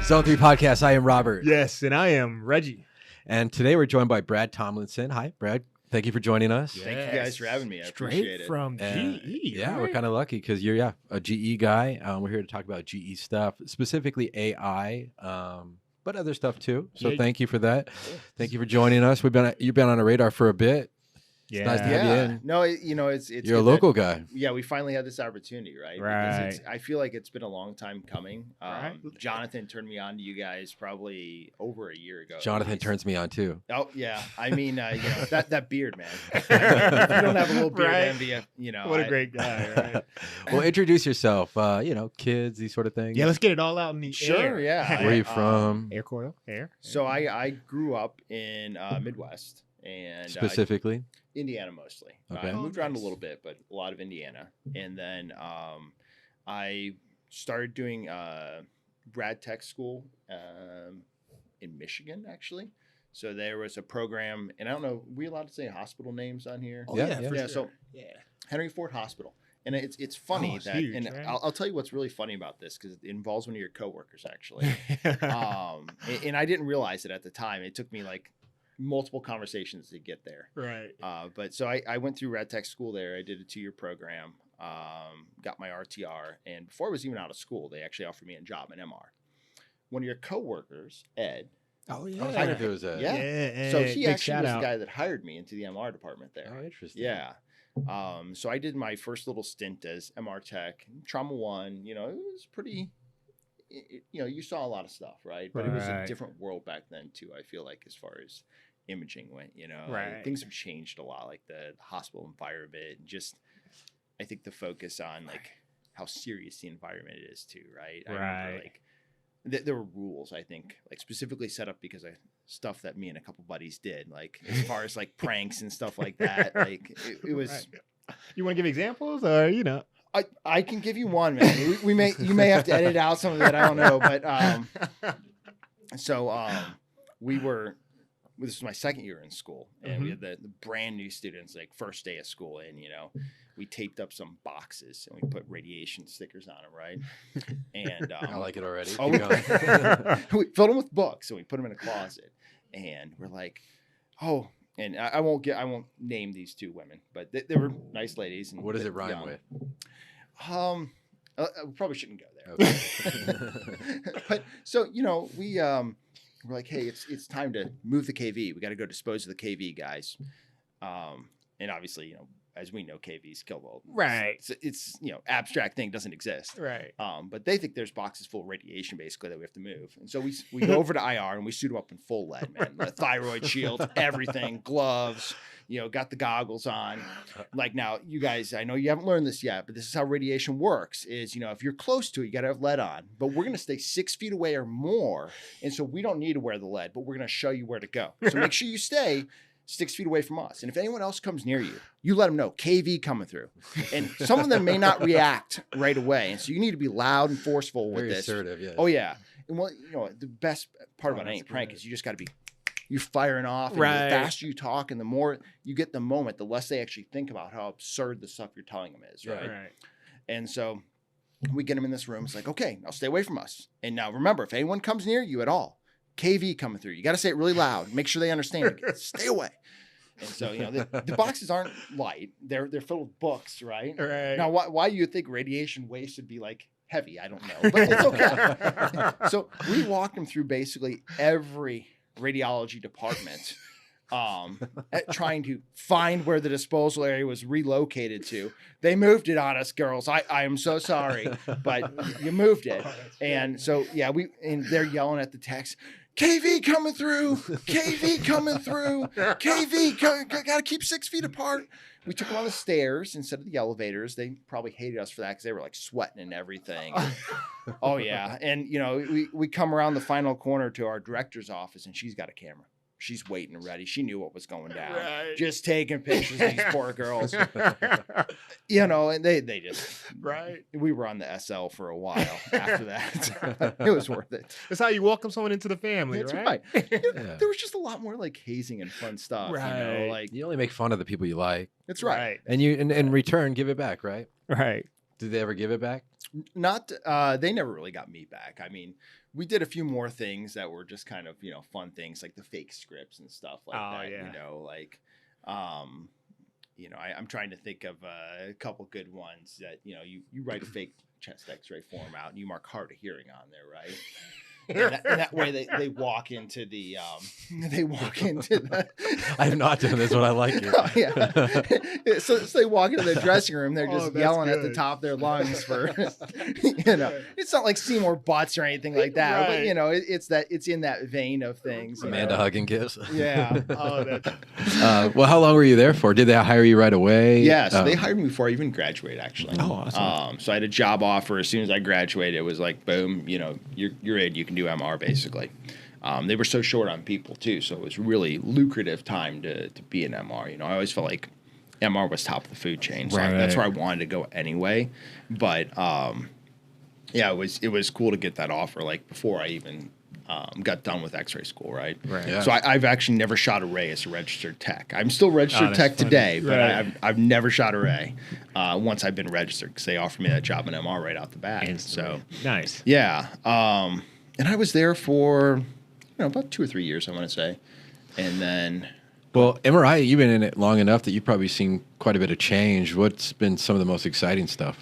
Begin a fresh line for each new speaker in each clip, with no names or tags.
Zone 3 Podcast. I am Robert.
Yes, and I am Reggie.
And today we're joined by Brad Tomlinson. Hi, Brad. Thank you for joining us.
Yes. Thank you guys for having me. I appreciate it.
From GE.
Yeah,
right?
we're kind of lucky because you're a GE guy. We're here to talk about GE stuff, specifically AI, but other stuff too. So thank you for that. Thank you for joining us. You've been on a radar for a bit. It's nice to have you in.
No, it's
you're a local guy.
Yeah, we finally had this opportunity, right?
Right.
Because I feel like it's been a long time coming.
Right.
Jonathan turned me on to you guys probably over a year ago.
Jonathan turns me on too.
Oh yeah, I mean, that beard, man. If you don't have a little beard envy,
What a great guy, right?
Well, introduce yourself. Kids, these sort of things.
Yeah, let's get it all out in the air.
Yeah.
Where are you from?
AIR Coil, AIR.
So I grew up in Midwest and
Specifically?
Indiana mostly.
Okay.
I moved around a little bit, but a lot of Indiana. And then I started doing Brad Tech School in Michigan, actually. So there was a program, and I don't know, are we allowed to say hospital names on here?
Oh, yeah.
Yeah. So Henry Ford Hospital. And it's funny that,
huge,
and
right?
I'll tell you what's really funny about this because it involves one of your coworkers actually. And I didn't realize it at the time. It took me like multiple conversations to get there.
Right.
But so I went through Rad Tech School there. I did a 2-year program, got my RTR. And before I was even out of school, they actually offered me a job in MR. One of your coworkers, Ed.
Oh, yeah.
I was wondering if it was a...
Yeah. So he actually was the guy that hired me into the MR department there.
Oh, interesting.
Yeah. So I did my first little stint as MR tech, Trauma 1. It was pretty... you saw a lot of stuff, right? But it was a different world back then too. I feel like as far as imaging went,
Right.
things have changed a lot, like the hospital environment. Just, I think the focus on like how serious the environment is too, right? I remember like there were rules, I think, like specifically set up because of stuff that me and a couple buddies did, like as far as like pranks and stuff like that. Like it was.
Right. You want to give examples, or
I can give you one, man. You may have to edit out some of it. I don't know, but this was my second year in school, and we had the brand new students, like first day of school, and we taped up some boxes and we put radiation stickers on them, right? And
I like it already.
Oh, we filled them with books, and we put them in a closet, and we're like, oh. And I won't name these two women, but they were nice ladies. And
what does it rhyme with?
We probably shouldn't go there.
Okay.
But so we're like, hey, it's time to move the KV. We got to go dispose of the KV guys. And obviously, as we know, KV's kill well.
Right.
It's abstract thing doesn't exist.
Right.
But they think there's boxes full of radiation basically that we have to move. And so we go over to IR and we suit them up in full lead, man. The thyroid shield, everything, gloves, got the goggles on. Like now, you guys, I know you haven't learned this yet, but this is how radiation works is, if you're close to it, you got to have lead on. But we're going to stay 6 feet away or more. And so we don't need to wear the lead, but we're going to show you where to go. So make sure you stay 6 feet away from us. And if anyone else comes near you, you let them know, KV coming through. And some of them may not react right away. And so you need to be loud and forceful with this.
Very assertive, yeah.
Oh, yeah. And the best part about any prank is you just got to be, you're firing off. And
Right.
the faster you talk and the more you get the moment, the less they actually think about how absurd the stuff you're telling them is, right?
Right.
And so we get them in this room. It's like, okay, now stay away from us. And now remember, if anyone comes near you at all, KV coming through. You got to say it really loud. Make sure they understand. Stay away. And so, the boxes aren't light. They're filled with books, right?
Right.
Now, why you think radiation waste would be like heavy? I don't know, but it's okay. So we walked them through basically every radiology department, trying to find where the disposal area was relocated to. They moved it on us, girls. I am so sorry, but you moved it. And so, and they're yelling at the techs, KV coming through, KV coming through, KV, got to keep 6 feet apart. We took them on the stairs instead of the elevators. They probably hated us for that because they were like sweating and everything. Oh, yeah. And, we come around the final corner to our director's office and she's got a camera. She's waiting and ready. She knew what was going down.
Right.
Just taking pictures of these poor girls. And they just...
Right.
We were on the SL for a while after that. It was worth it.
That's how you welcome someone into the family,
That's
right?
There was just a lot more like hazing and fun stuff.
Right.
Like
You only make fun of the people you like.
that's right.
And you in return give it back, right?
Right.
Did they ever give it back?
Not they never really got me back. I mean, we did a few more things that were just kind of, fun things like the fake scripts and stuff like
Oh,
that.
yeah.
I'm trying to think of a couple good ones that, you write a fake chest x-ray form out and you mark hard of hearing on there, right? And that way they walk into the
I have not done this, but I like it.
Oh, yeah. So they walk into the dressing room, they're just
that's
yelling at the
good.
top of their lungs for it's not like Seymour Butts or anything like that,
Right.
but it's in that vein of things.
Amanda hug and kiss.
Yeah.
Oh, that's
Well, how long were you there for? Did they hire you right away?
Yeah, so they hired me before I even graduated, actually.
Oh, awesome.
So I had a job offer as soon as I graduated. It was like, boom, you're in. You can do MR basically. They were so short on people too, so it was really lucrative time to be an MR. I always felt like MR was top of the food chain, so
Right.
that's where I wanted to go anyway. But yeah, it was cool to get that offer like before I even got done with X-ray school, right?
Right.
Yeah.
So I've actually never shot a ray as a registered tech. I'm still registered
that's
tech
funny.
today, but
Right.
I've never shot a ray once I've been registered because they offered me that job in MR right out the bat.
Instantly.
So
Nice.
yeah, and I was there for about 2 or 3 years, I want to say, and then
Well, MRI, you've been in it long enough that you've probably seen quite a bit of change. What's been some of the most exciting stuff?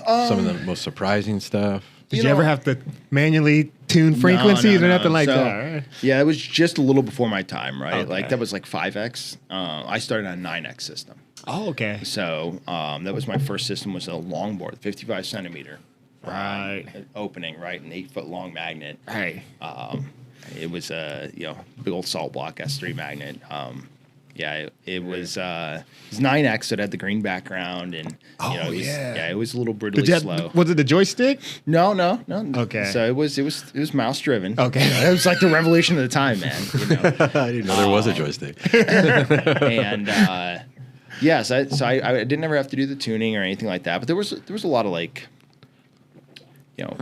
Some of the most surprising stuff?
Did you ever have to manually tune frequencies or nothing like
So,
that? Right?
Yeah, it was just a little before my time, right?
Okay.
Like that was like 5X. I started on a 9X system.
Oh, okay.
So that was my first system, was a longboard, 55 centimeter.
Right.
Opening, right? An 8-foot long magnet.
Hey.
It was a big old salt block S3 magnet. It was 9X, so it had the green background, and it was a little brutally slow.
Was it the joystick?
No.
Okay.
So it was mouse driven.
Okay.
It was like the revolution of the time, man.
I didn't know there was a joystick.
And so I didn't ever have to do the tuning or anything like that. But there was a lot of like,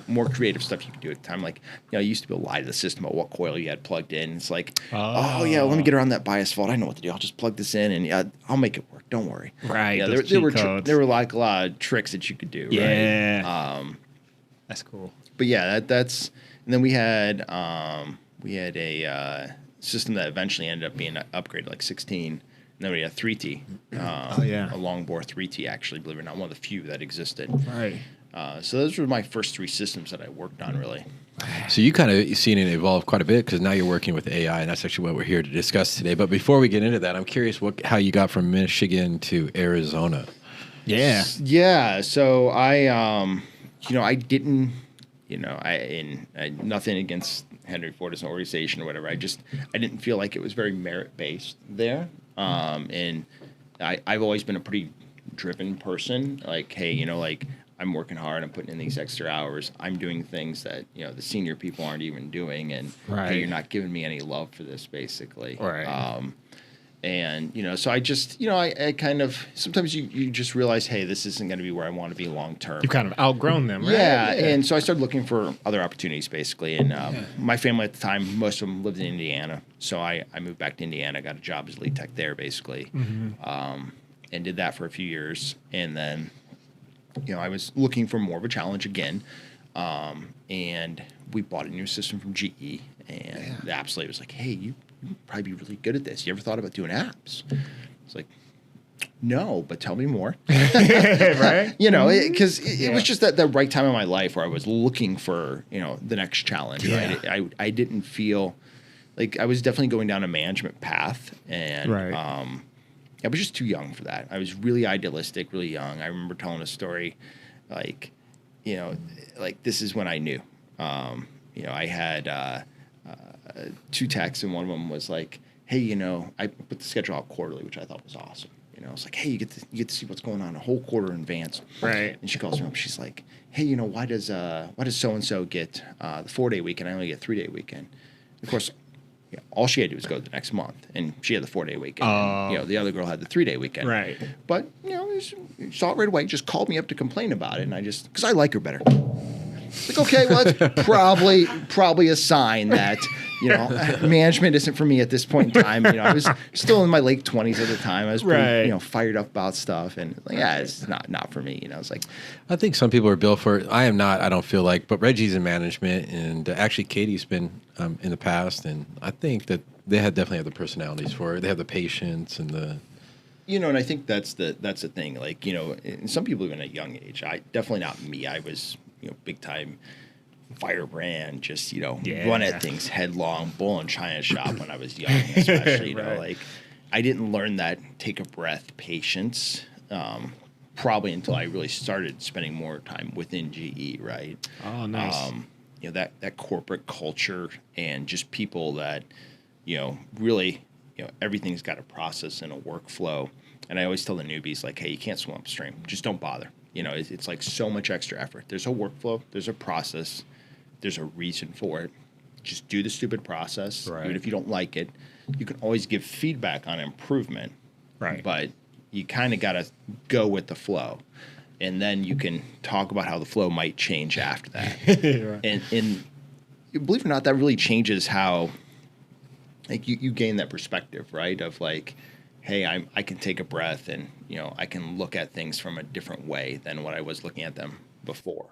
more creative stuff you could do at the time. Like, you used to be able to lie to the system about what coil you had plugged in. It's like, oh yeah, let me get around that bias fault. I know what to do. I'll just plug this in and I'll make it work. Don't worry.
Right.
Yeah,
those
there were
cheat codes.
there were like a lot of tricks that you could do.
Yeah.
Right?
That's cool.
But yeah, that's and then we had a system that eventually ended up being upgraded like 16. And then we had 3T. A Longbore 3T, actually, believe it or not, one of the few that existed.
Right.
So those were my first 3 systems that I worked on, really.
So you kind of seen it evolve quite a bit because now you're working with AI, and that's actually what we're here to discuss today. But before we get into that, I'm curious how you got from Michigan to Arizona.
Yeah.
Yeah. So I didn't, I nothing against Henry Ford as an organization or whatever. I didn't feel like it was very merit based there. And I've always been a pretty driven person. Like, hey, like I'm working hard. I'm putting in these extra hours. I'm doing things that the senior people aren't even doing, and
Right.
hey, you're not giving me any love for this, basically.
Right.
And so I just I kind of sometimes you just realize, hey, this isn't going to be where I want to be long term.
You've kind of outgrown them, right?
Yeah, and so I started looking for other opportunities, basically. And my family at the time, most of them lived in Indiana, so I moved back to Indiana, got a job as lead tech there, basically, and did that for a few years. And then, I was looking for more of a challenge again, and we bought a new system from GE, and the apps lady was like, hey, you'd probably be really good at this. You ever thought about doing apps? It's like, no, but tell me more.
Right?
Because it was just that right time in my life where I was looking for, the next challenge, right? I didn't feel like I was definitely going down a management path, and
Right.
I was just too young for that. I was really idealistic, really young. I remember telling a story like this is when I knew. I had 2 texts, and one of them was like, hey, I put the schedule out quarterly, which I thought was awesome. I was like, hey, you get to see what's going on a whole quarter in advance.
Right.
And she calls me up. She's like, hey, why does so and so get the 4-day weekend? I only get 3-day weekend. Of course, all she had to do was go the next month, and she had the 4-day weekend. And, the other girl had the 3-day weekend.
Right.
But she saw it right away. Just called me up to complain about it, and I just because I like her better. It's like, okay, well, that's probably a sign that, management isn't for me at this point in time. I was still in my late 20s at the time. I was pretty, fired up about stuff, and like, yeah, it's not for me. It's like,
I think some people are built for it. I am not. I don't feel like, but Reggie's in management, and actually Katie's been in the past, and I think that they definitely have the personalities for it. They have the patience and the.
And I think that's the thing. Like, and some people even at a young age. Definitely not me. I was, big time firebrand, just run at things headlong, bull in China shop when I was young, especially. Like I didn't learn that take a breath, patience, probably until I really started spending more time within GE. Right.
Oh, nice.
That corporate culture and just people that really. Everything's got a process and a workflow. And I always tell the newbies, like, hey, you can't swim upstream. Just don't bother. It's like so much extra effort. There's a workflow. There's a process. There's a reason for it. Just do the stupid process. Right. Even if you don't like it, you can always give feedback on improvement. Right. But you kind of got to go with the flow. And then you can talk about how the flow might change after that. Right. And believe it or not, that really changes how... Like you gain that perspective, right? Of like, hey, I can take a breath and, I can look at things from a different way than what I was looking at them before.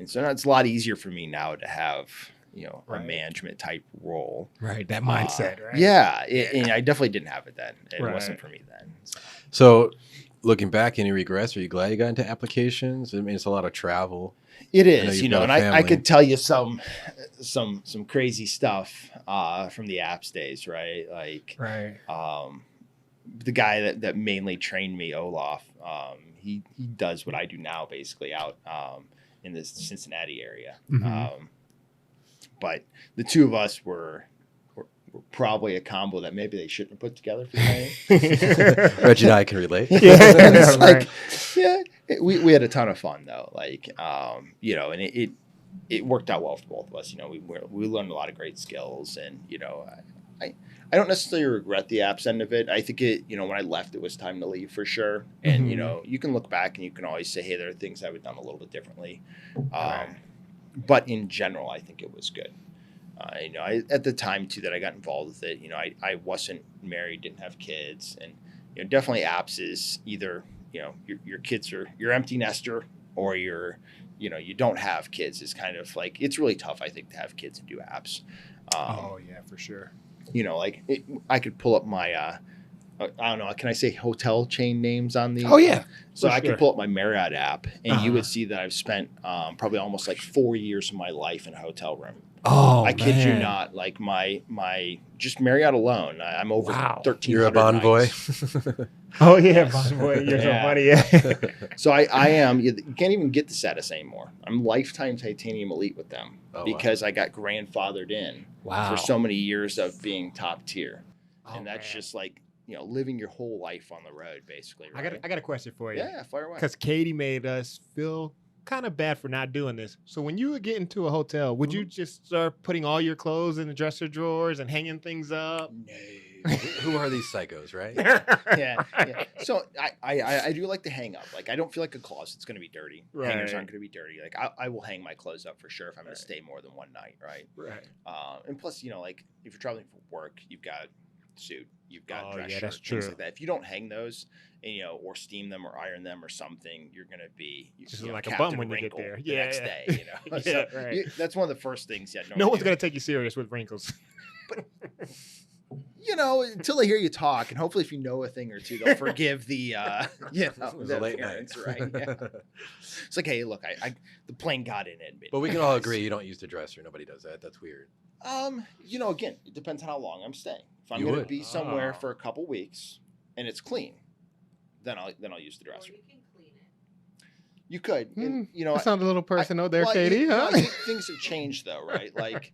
And so it's a lot easier for me now to have, a management type role.
Right. That mindset, right?
Yeah. And I definitely didn't have it then. It wasn't for me then.
So looking back, any regrets? Are you glad you got into applications? I mean, it's a lot of travel.
It is, and I could tell you some crazy stuff from the apps days, right? Like, the guy that mainly trained me, Olaf, he does what I do now, basically out in the Cincinnati area. Mm-hmm. But the two of us were probably a combo that maybe they shouldn't have put together for me.
Reggie and I can relate.
Yeah, like, yeah. We had a ton of fun though, like and it worked out well for both of us. We learned a lot of great skills, and I don't necessarily regret the apps end of it. I think when I left, it was time to leave for sure. And you can look back and you can always say, hey, there are things I would have done a little bit differently. But in general, I think it was good. At the time too that I got involved with it, I wasn't married, didn't have kids, and definitely apps is either. Your kids are your empty nester, or you don't have kids. Is kind of like, it's really tough, I think, to have kids and do apps.
Oh yeah, for sure.
I could pull up my, I don't know, can I say hotel chain names on the?
Oh yeah.
So I could pull up my Marriott app, and you would see that I've spent probably almost like 4 years of my life in a hotel room.
Oh,
I kid you not. Like my just Marriott alone, I'm over 1,300.
You're a Bond boy.
Oh yeah, Bond boy. You're so funny. Yeah.
So I am. You can't even get the status anymore. I'm lifetime titanium elite with them because I got grandfathered in for so many years of being top tier, and that's just like living your whole life on the road, basically. Right?
I got a question for you.
Yeah, fire away.
Because Katie made us feel kind of bad for not doing this. So when you would get into a hotel, would you just start putting all your clothes in the dresser drawers and hanging things up?
No.
Who are these psychos, right?
Yeah. So I do like to hang up. Like, I don't feel like a closet's going to be dirty. Right. Hangers aren't going to be dirty. Like, I will hang my clothes up for sure if I'm going to stay more than one night, right?
Right.
And plus, like, if you're traveling for work, you've got suit, you've got dress shirt,
that's
things
true.
like that. If you don't hang those, and or steam them or iron them or something, you're going to be
just like
Captain
a bum when you get
Wrinkle
there.
The next day,
So right.
That's one of the first things. Yeah,
no one's going to take you serious with wrinkles.
But until they hear you talk, and hopefully, if you know a thing or two, they'll forgive the
late
appearance, right? Yeah. It's like, hey, look, the plane got in it.
But we can all agree you don't use the dresser. Nobody does that. That's weird.
Again, it depends on how long I'm staying. If I'm going to be somewhere for a couple weeks and it's clean, then I'll use the dresser.
Or you can clean it.
You could, and,
That sounds a little personal there, Katie.
Huh? Things have changed though, right? Like,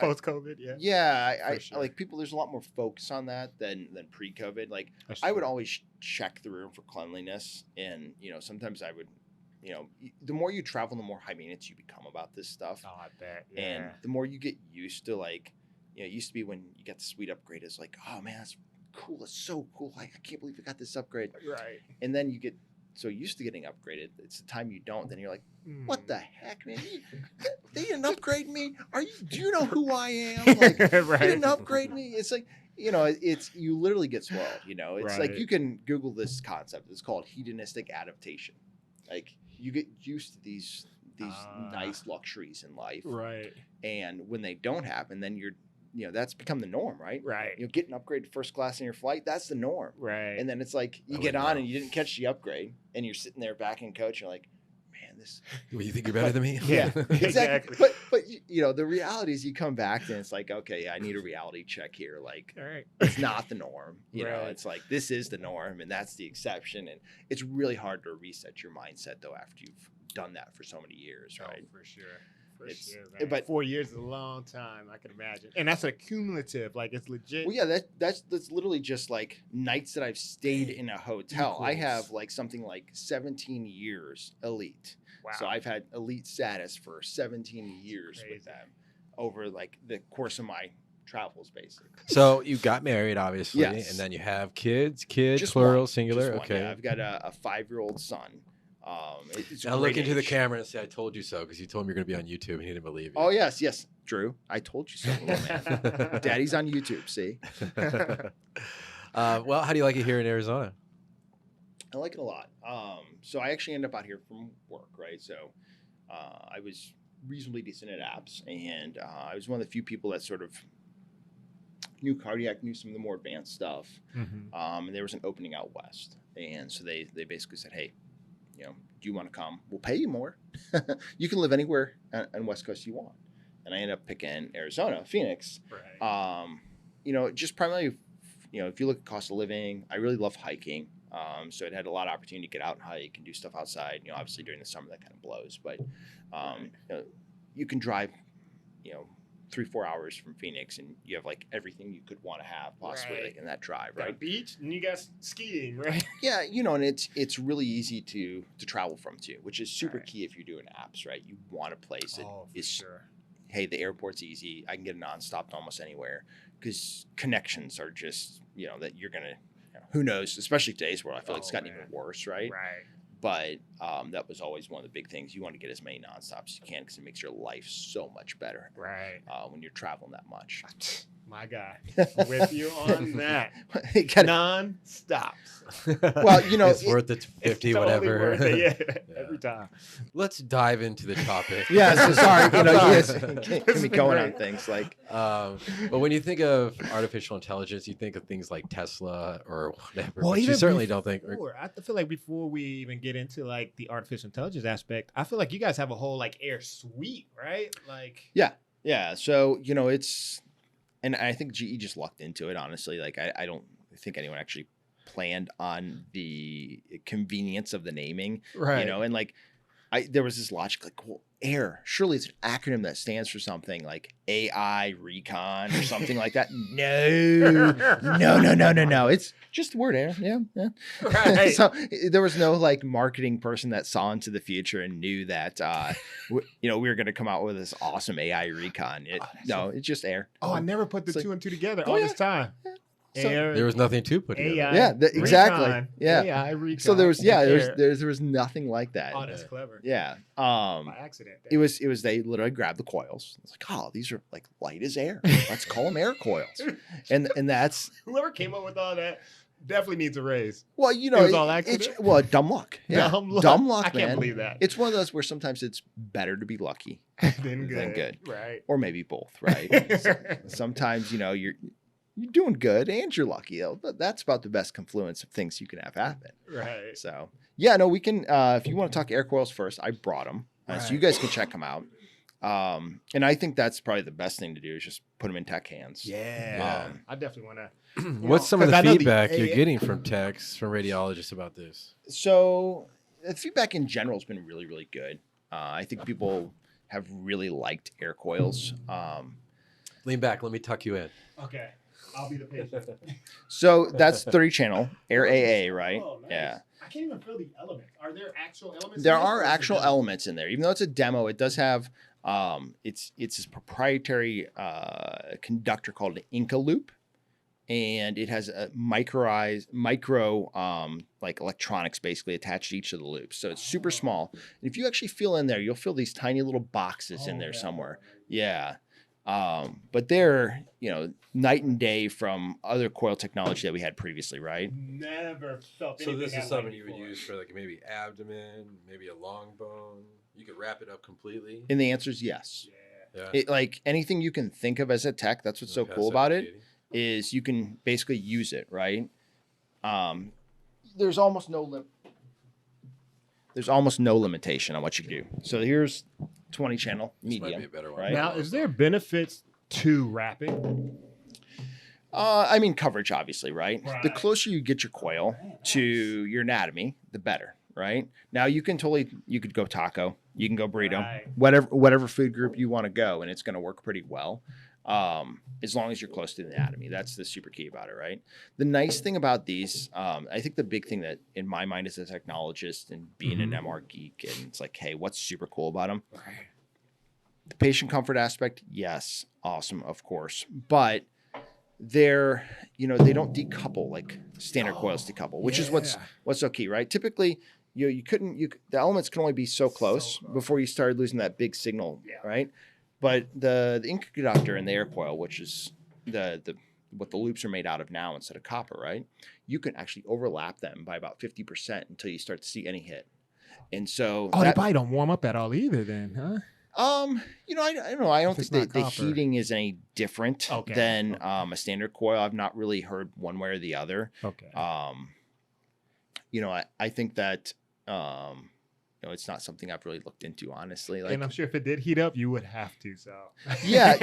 post-COVID, yeah.
Yeah, I
sure.
like people. There's a lot more focus on that than pre-COVID. Like, I would always check the room for cleanliness, and sometimes I would. The more you travel, the more high maintenance you become about this stuff.
Oh, I bet. Yeah.
And the more you get used to, like, it used to be when you got the suite upgrade, it's like, oh man, that's cool. It's so cool. I can't believe I got this upgrade.
Right.
And then you get so used to getting upgraded. It's the time you don't, then you're like, what the heck, man? They didn't upgrade me. Do you know who I am? Like,
Right.
they didn't upgrade me. It's like, it's you literally get spoiled. It's like
Right.
you can Google this concept. It's called hedonistic adaptation. Like you get used to these nice luxuries in life,
Right.
and when they don't happen, then that's become the norm, right?
Right.
Getting upgraded first class in your flight, that's the norm.
Right.
And then it's like you
I
get
wouldn't
on
know.
and you didn't catch the upgrade, and you're sitting there backing coach. You're like, man, this.
Well, you think you're better than me?
Yeah.
Exactly.
Exactly.
But the reality is you come back and it's like, okay, I need a reality check here. Like,
All right.
it's not the norm.
Right.
It's like this is the norm and that's the exception. And it's really hard to reset your mindset though after you've done that for so many years, right?
Oh, for sure.
It's-
Sure, man.
but-
4 years is a long time, I can imagine. And that's a cumulative, like it's legit.
Well, yeah, that's literally just like nights that I've stayed in a hotel. I
Equals.
have like something like 17 years elite.
Wow.
So I've had elite status for 17 years
Crazy.
with them over like the course of my travels, basically.
So you got married, obviously,
Yes.
and then you have kids,
Just
plural,
one,
singular.
just one,
Okay.
yeah. I've got a 5-year-old son. It's a
Now look
great
into the
age.
camera and say, "I told you so," because you told him you're going to be on YouTube, and he didn't believe you.
Oh yes, Drew. I told you so, little man. Daddy's on YouTube. See,
Well, how do you like it here in Arizona?
I like it a lot. So I actually ended up out here from work, right? So I was reasonably decent at apps, and I was one of the few people that sort of knew cardiac, knew some of the more advanced stuff.
Mhm.
And there was an opening out west, and so they basically said, hey, do you want to come? We'll pay you more. You can live anywhere on West Coast you want. And I ended up picking Arizona, Phoenix.
Right.
Just primarily, if you look at cost of living, I really love hiking. So it had a lot of opportunity to get out and hike and do stuff outside. Obviously during the summer that kind of blows, but you can drive, 3-4 hours from Phoenix, and you have like everything you could want to have possibly
Right.
like, in that drive,
Got a
right?
beach and you got skiing, right?
Yeah, and it's really easy to travel from too, which is super
Right.
key if you're doing apps, right? You want a place that
Oh, for
is,
sure.
hey, the airport's easy. I can get a nonstop to almost anywhere because connections are just, that you're gonna. Who knows? Especially today's world, I feel like it's
Oh,
gotten
man.
even worse, right?
Right.
But that was always one of the big things. You want to get as many nonstops as you can because it makes your life so much better
Right.
when you're traveling that much.
My guy. I'm with you on that.
You gotta-
Non-stops.
well,
it's worth the 50,
It's totally
whatever.
worth it, yeah,
Yeah.
every time.
Let's dive into the topic.
yeah, so sorry,
I'm sorry.
yes,
This
can
has
be
been
going
great.
on things like
But when you think of artificial intelligence, you think of things like Tesla or whatever.
Well,
but you
even
certainly don't think.
I feel like before we even get into like the artificial intelligence aspect, I feel like you guys have a whole like Air suite, right? Like,
yeah. So it's, and I think GE just lucked into it. Honestly, like I don't think anyone actually planned on the convenience of the naming,
right?
and like there was this logic like, well, AIR, surely it's an acronym that stands for something like AI Recon or something like that. No. It's just the word AIR. Yeah.
Right.
So there was no like marketing person that saw into the future and knew that, we were going to come out with this awesome AI Recon. It's just AIR.
Oh, I never put the
It's like-
two and two together
Oh,
all
yeah.
this time.
So-
Air,
There was nothing to put together.
AI,
Yeah, exactly.
Recon,
Yeah.
AI, Recon,
So there was,
and Air.
there was nothing like that.
Oh, that's clever.
Yeah.
By accident.
It was they literally grabbed the coils. It's like, oh, these are like light as air. Let's call them AIR coils. And that's,
Whoever came up with all that definitely needs a raise.
well,
It was all accident?
dumb luck. Yeah.
Dumb luck.
luck,
I can't
man.
believe that.
It's one of those where sometimes it's better to be lucky
Then good.
Than good.
Right.
or maybe both, right? Sometimes, you're doing good and you're lucky. But that's about the best confluence of things you can have happen.
Right.
So, yeah, no, we can, if you want to talk AIR coils first, I brought them. So you
Right.
guys can check them out. And I think that's probably the best thing to do is just put them in tech hands.
Yeah. I definitely want to.
What's some of the
'cause I know the
feedback you're
AI
getting from techs, from radiologists about this?
So the feedback in general has been really, really good. I think people have really liked AIR coils.
Lean back. Let me tuck you in.
Okay. I'll be the patient.
So that's 30 channel AIR AA, right?
Oh, nice.
Yeah.
I can't even feel the elements. Are there actual elements?
There
in this,
are
or is it
actual
just-
elements in there. Even though it's a demo, it does have it's this proprietary conductor called an Inca loop. and it has a like electronics basically attached to each of the loops. So it's super small. And if you actually feel in there, you'll feel these tiny little boxes in there somewhere. Yeah. But they're, night and day from other coil technology that we had previously, right?
Never felt
So
anything
this
that
is
way
something you would
before.
use for like maybe abdomen, maybe a long bone. You could wrap it up completely.
And the answer is yes.
Yeah.
Yeah.
It, like anything you can think of as a tech, that's what's so
Okay,
cool
that's
about it,
suffocating.
is you can basically use it, right? There's almost no limitation on what you can do. So here's 20 channel
This might be a
medium,
better one.
right?
Now, is there benefits to wrapping?
I mean coverage, obviously, right? The
Right.
closer you get your coil to your anatomy, the better, right? Now you could go taco, you can go burrito,
Right.
whatever food group you want to go, and it's going to work pretty well. As long as you're close to the anatomy. That's the super key about it, right? The nice thing about these, I think the big thing that in my mind as a technologist and being an MR geek, and it's like, hey, what's super cool about them? The patient comfort aspect, yes, awesome, of course. But they're, they don't decouple like standard coils decouple, which is what's so key, right? Typically, the elements can only be so close before you started losing that big signal, right? But the ink conductor and the air coil, which is what the loops are made out of now instead of copper, right? You can actually overlap them by about 50% until you start to see any hit. And so
They probably don't warm up at all either then, huh?
I don't know. I don't
If
think
it's
the
not copper.
heating is any different
Okay.
than a standard coil. I've not really heard one way or the other.
Okay.
I think that it's not something I've really looked into, honestly. Like,
and I'm sure if it did heat up, you would have to. So
yeah,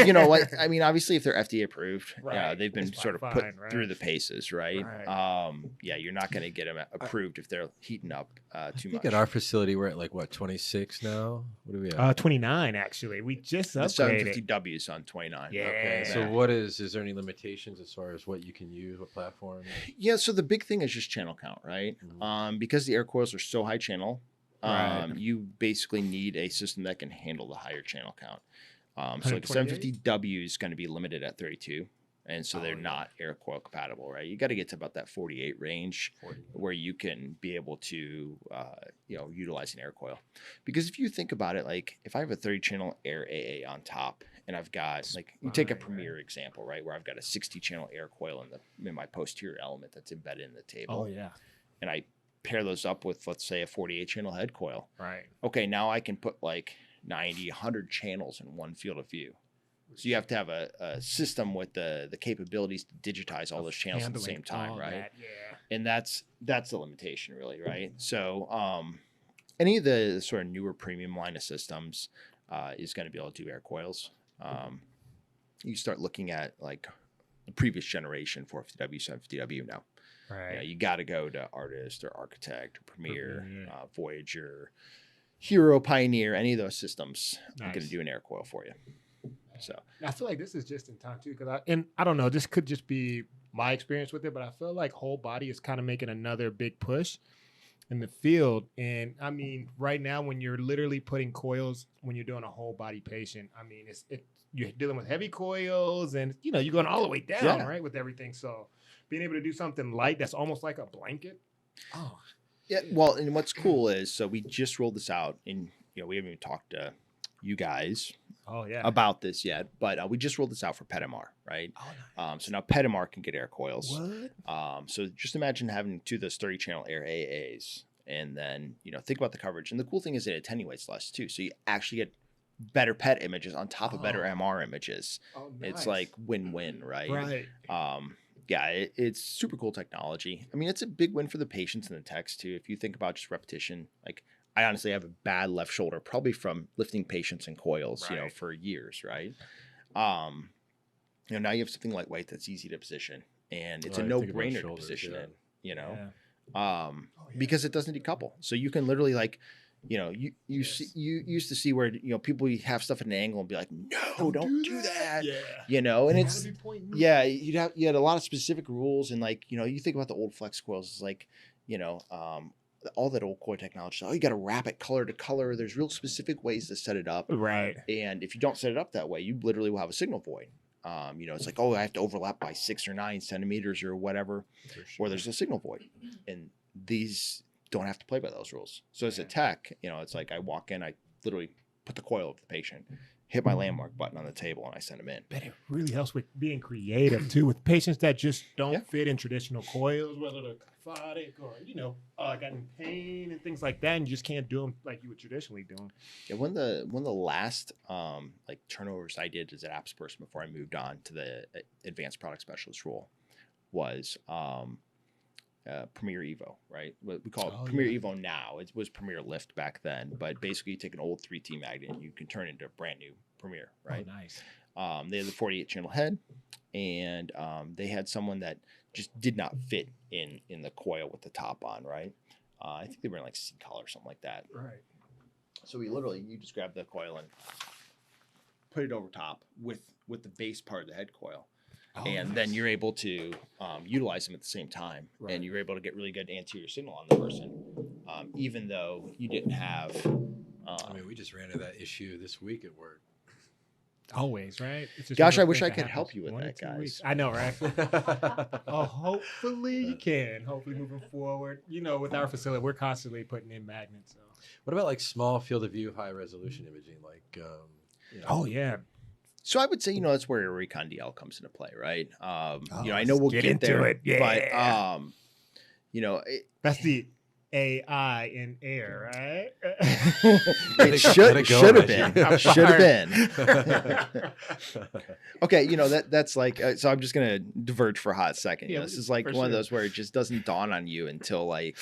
obviously if they're FDA approved,
Right.
they've been
It's
sort of
fine,
put
right?
through the paces, right?
Right.
You're not going to get them approved if they're heating up
I
too
think
much.
at our facility we're at like what 26 now. What do we have?
29 actually. We just
The
upgraded.
750W is on 29.
Yeah.
Okay, so what is there any limitations as far as what you can use, what platform?
Yeah, so the big thing is just channel count, right?
Mhm.
Because the air coils are so high channel,
Right.
you basically need a system that can handle the higher channel count. So like
128?
750W is going to be limited at 32, and so they're not air coil compatible, right? You got to get to about that 48 range where you can be able to, utilize an air coil. Because if you think about it, like if I have a 30 channel air AA on top, and I've got like you take a Premier example, right, where I've got a 60 channel air coil in my posterior element that's embedded in the table.
Oh yeah.
And I pair those up with, let's say, a 48 channel head coil.
Right.
Okay, now I can put like 90, 100 channels in one field of view. So you have to have a system with the capabilities to digitize all those channels at the same time, right?
Yeah.
And that's the limitation, really, right? So any of the sort of newer premium line of systems is going to be able to do air coils. You start looking at like the previous generation 450W, 750W now.
Right.
You got to go to Artist or Architect or Premier,
Premier.
Voyager, Hero, Pioneer. Any of those systems are going
Nice.
to do an air coil for you. So
I feel like this is just in time too, because I don't know, this could just be my experience with it, but I feel like whole body is kind of making another big push in the field. And I mean, right now when you're literally putting coils when you're doing a whole body patient, I mean, you're dealing with heavy coils, and you're going all the way down,
Yeah.
right, with everything. So being able to do something light that's almost like a blanket. Oh,
yeah, well, and what's cool is, so we just rolled this out, and we haven't even talked to you guys
yeah.
about this yet, but we just rolled this out for Pet MR, right?
Oh, nice.
So now Pet MR can get air coils.
What?
So just imagine having two of those 30 channel air AAs, and then think about the coverage. And the cool thing is it attenuates less too, so you actually get better PET images on top of better MR images.
Oh,
It's
nice.
like win-win, right?
Right.
It's super cool technology. I mean, it's a big win for the patients and the techs too. If you think about just repetition, like I honestly have a bad left shoulder, probably from lifting patients and coils,
Right.
for years, right? Now you have something lightweight that's easy to position, and it's a
I think about
no-brainer to
shoulders,
position
yeah.
it,
Yeah.
because it doesn't decouple. So you can literally like, you used to see where people have stuff at an angle and be like, no, don't do that.
Yeah.
And
You
it's
gotta be pointing.
you had a lot of specific rules, and like you think about the old flex coils, it's like all that old coil technology. Oh, you got to wrap it color to color. There's real specific ways to set it up,
Right.
and if you don't set it up that way, you literally will have a signal void. It's like, oh, I have to overlap by 6 or 9 centimeters or whatever, or there's a signal void, and these don't have to play by those rules. So as a tech, it's like I walk in, I literally put the coil of the patient, hit my landmark button on the table, and I send them in.
But it really helps with being creative too, with patients that just don't fit in traditional coils, whether they're kyphotic or got in pain and things like that, and you just can't do them like you would traditionally do them.
Yeah, one of the last turnovers I did as an apps person before I moved on to the advanced product specialist role was Premier Evo, right? What we call it Premier Evo now. It was Premier Lift back then, but basically you take an old 3T magnet and you can turn it into a brand new Premier, right?
Oh, nice.
They had the 48 channel head, and they had someone that just did not fit in the coil with the top on, right? I think they were in like C collar or something like that.
Right.
So you just grab the coil and put it over top with the base part of the head coil. And then you're able to utilize them at the same time, and you're able to get really good anterior signal on the person, even though you didn't have.
We just ran into that issue this week at work.
Always, right? It's just
Gosh,
one
I
of those
wish I
things
could
that
help
happens
you with
1 or
that,
2
guys.
weeks. I know, right? Hopefully you can. Hopefully moving forward, with our facility, we're constantly putting in magnets. So.
What about like small field of view, high resolution imaging? Like,
Oh yeah.
So I would say, that's where Recon DL comes into play, right? I
let's
know we'll
get
get
into
there,
it. Yeah.
but
That's the AI in AIR, right?
it should have been. Should have been. Okay, that's like so I'm just gonna diverge for a hot second.
Yeah,
This is like
for
one of
sure.
those where it just doesn't dawn on you until like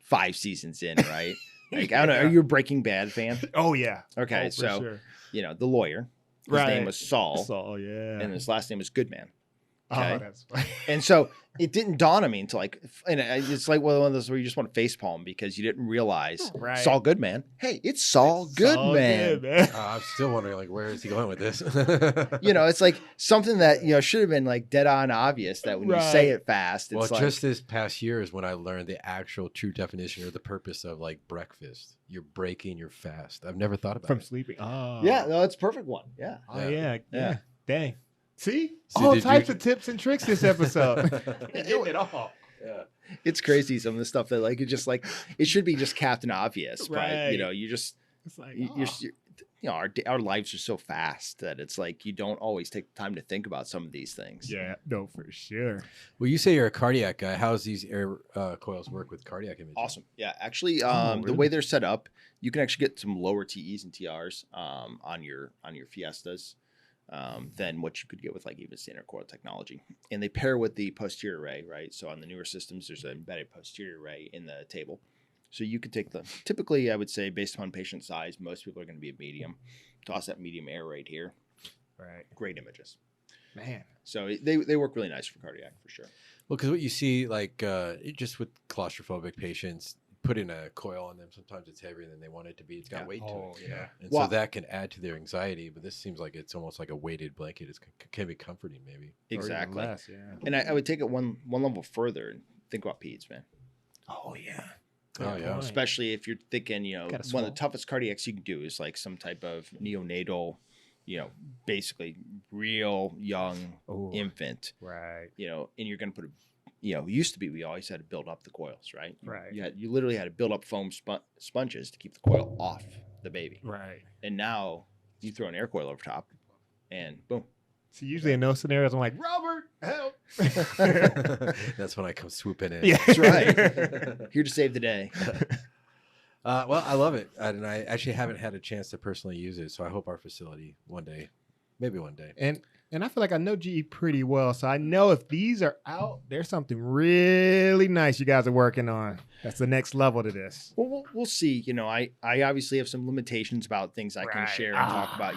5 seasons in, right? Like I don't know, are you a Breaking Bad fan?
Oh yeah.
Okay,
Oh, for
so
sure.
the lawyer, his name was Saul,
yeah.
and his last name was Goodman. Okay.
Oh, that's funny.
And so it didn't dawn on me until it's like one of those where you just want to facepalm because you didn't realize Saul Goodman. Hey, it's Saul Goodman.
I'm still wondering, like, where is he going with this?
It's like something that should have been like dead on obvious that when you say it fast, it's
well, just this past year is when I learned the actual true definition or the purpose of like breakfast. You're breaking your fast. I've never thought about
From
it.
sleeping. Oh.
Yeah, no, it's a perfect one. Yeah.
Oh yeah. Dang. See
So
all
did
types
you-
of tips and tricks this episode. Getting it all.
Yeah.
It's crazy some of the stuff that like it just like it should be just Captain Obvious, but
Right.
you just
It's like
our lives are so fast that it's like you don't always take the time to think about some of these things.
yeah, no, for sure.
Well, you say you're a cardiac guy. How's these air coils work with cardiac imaging?
Awesome. Yeah, actually,
really?
the way they're set up, you can actually get some lower TEs and TRs on your Fiestas than what you could get with like even standard coil technology. And they pair with the posterior array, right? So on the newer systems, there's an embedded posterior array in the table. So you could take typically I would say based upon patient size, most people are going to be a medium. Toss that medium air right here.
Right.
Great images.
Man.
So they work really nice for cardiac for sure.
Well, because what you see, like, just with claustrophobic patients, put in a coil on them. Sometimes it's heavier than they want it to be. It's got weight to it.
Yeah.
And
Well-
so that can add to their anxiety. But this seems like it's almost like a weighted blanket. It can be comforting, maybe.
Exactly.
Or even less, yeah.
And I would take it one level further and think about peds, man.
Oh yeah.
Oh, yeah.
point.
Especially if you're thinking,
Gotta
one
swallow.
of the toughest cardiacs you can do is like some type of neonatal, basically real young
Oh,
infant,
right.
and you're going to put used to be, we always had to build up the coils, right?
Right.
You literally had to build up foam sponges to keep the coil off the baby.
Right.
And now you throw an air coil over top and boom.
So usually in those scenarios, I'm like, Robert, help.
That's when I come swooping in.
Yeah.
That's right. Here to save the day.
Well, I love it. And I actually haven't had a chance to personally use it. So I hope our facility maybe one day.
And I feel like I know GE pretty well, so I know if these are out, there's something really nice you guys are working on. That's the next level to this.
Well, we'll see. I obviously have some limitations about things I can
Right.
share and talk about.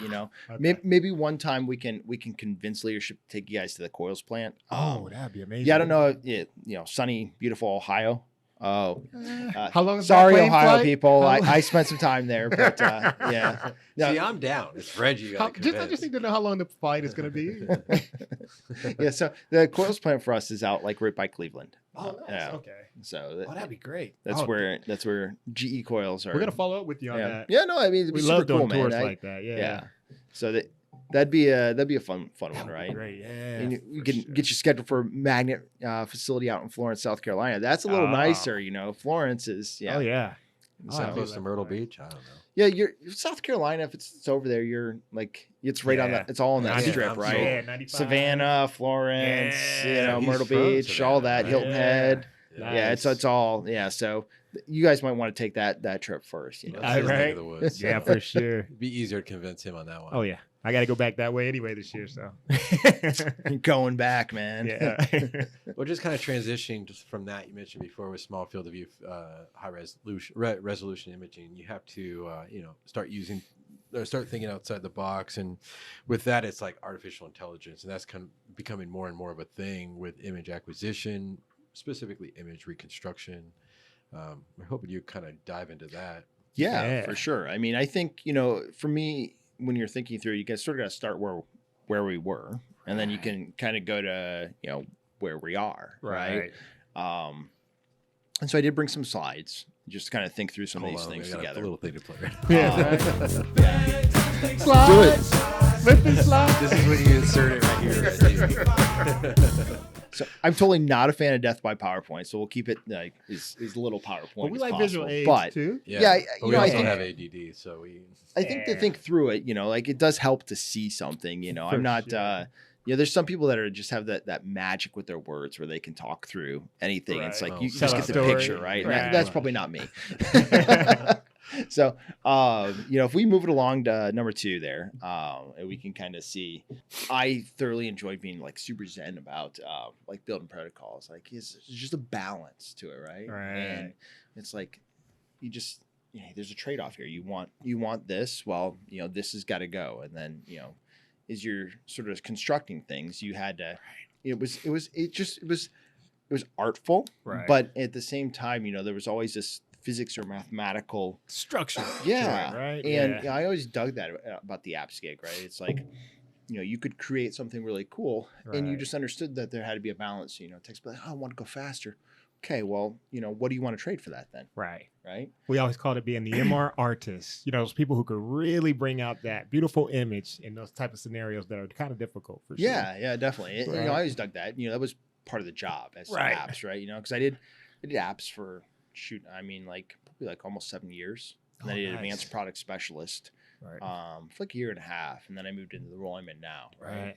Okay.
Maybe one time we can convince leadership to take you guys to the coils plant.
Oh, that'd be amazing.
Yeah, I don't know. Sunny, beautiful Ohio. Oh,
How long is
sorry,
that plane
Ohio
flight?
people.
How-
I spent some time there, but yeah.
See, I'm down. It's Reggie. You gotta
I just
convince.
need to know how long the flight is going to be.
Yeah. So the coils plant for us is out like right by Cleveland.
Oh, nice.
Yeah.
Okay.
So
Oh, that'd be great.
that's
Oh,
where GE coils are.
we're gonna follow up with you on
yeah.
that.
Yeah. No, I mean, it'd be
We
super
love doing
cool, man.
tours like that. Yeah.
Yeah. So that That'd be a fun one, right?
Great, yeah.
And you
for
can
sure.
get you scheduled for a magnet facility out in Florence, South Carolina. That's a little
Oh.
nicer, Florence is,
Oh yeah.
So,
So
I do
close to
like
Myrtle
Florence.
Beach. I don't know.
yeah, you're South Carolina. If it's over there, you're like it's right on
Yeah.
that. It's all on that
90
strip,
I'm
right?
sold.
Yeah, 95.
Savannah, Florence,
Yeah.
He's
Myrtle
from
Beach,
Savannah,
all that,
right?
Hilton
Yeah.
Head.
Nice.
Yeah, it's all So you guys might want to take that trip first.
That's his neck
right?
of the woods,
Yeah,
so
for sure.
it'd be easier to convince him on that one.
Oh yeah. I got to go back that way anyway this year, so.
Going back, man.
Yeah.
Well, just kind of transitioning just from that you mentioned before with small field of view, high resolution imaging. You have to, start thinking outside the box, and with that, it's like artificial intelligence, and that's kind of becoming more and more of a thing with image acquisition, specifically image reconstruction. We're hoping you kind of dive into that.
Yeah,
Yeah.
for sure. I mean, I think, for me, when you're thinking through, you guys sort of got to start where we were, and then you can kind of go to, where we are. Right. And so I did bring some slides just to kind of think through some of these things
we got
together.
A little thing to play. Right?
Yeah.
Do it.
Flipping slides.
This is when you insert it right here.
So I'm totally not a fan of death by PowerPoint, so we'll keep it like as little PowerPoint
But we
as
like
possible.
visual aids
But
too.
Yeah,
but
you
we
know, I
also
think-
have ADD, so we.
I think to
Yeah.
think through it, like it does help to see something.
For
I'm not.
sure.
There's some people that are just have that magic with their words where they can talk through anything. It's
Right.
like
Oh,
you
tell
just
a
get the
story.
picture, right? And
Right.
that's probably not me. So, if we move it along to number 2 there, and we can kind of see, I thoroughly enjoyed being like super zen about like building protocols. Like it's just a balance to it, right?
Right.
And it's like you just, there's a trade-off here. You want this, well, this has got to go, and then as you're sort of constructing things, you had to. It was artful,
Right.
but at the same time, there was always this physics or mathematical
Structure.
yeah,
Right.
and I always dug that about the apps gig, right? It's like, you could create something really cool, and you
Right.
just understood that there had to be a balance. Text, like, I want to go faster. Okay, well, what do you want to trade for that then?
Right.
Right?
We always called it being the MR artist. Those people who could really bring out that beautiful image in those type of scenarios that are kind of difficult for sure.
Yeah, definitely.
Right.
I always dug that. That was part of the job as
Right.
apps, right? Because I did apps for probably like almost 7 years. And then I did
nice.
advanced product specialist
Right.
for like a year and a half, and then I moved into the role I'm in now.
Right.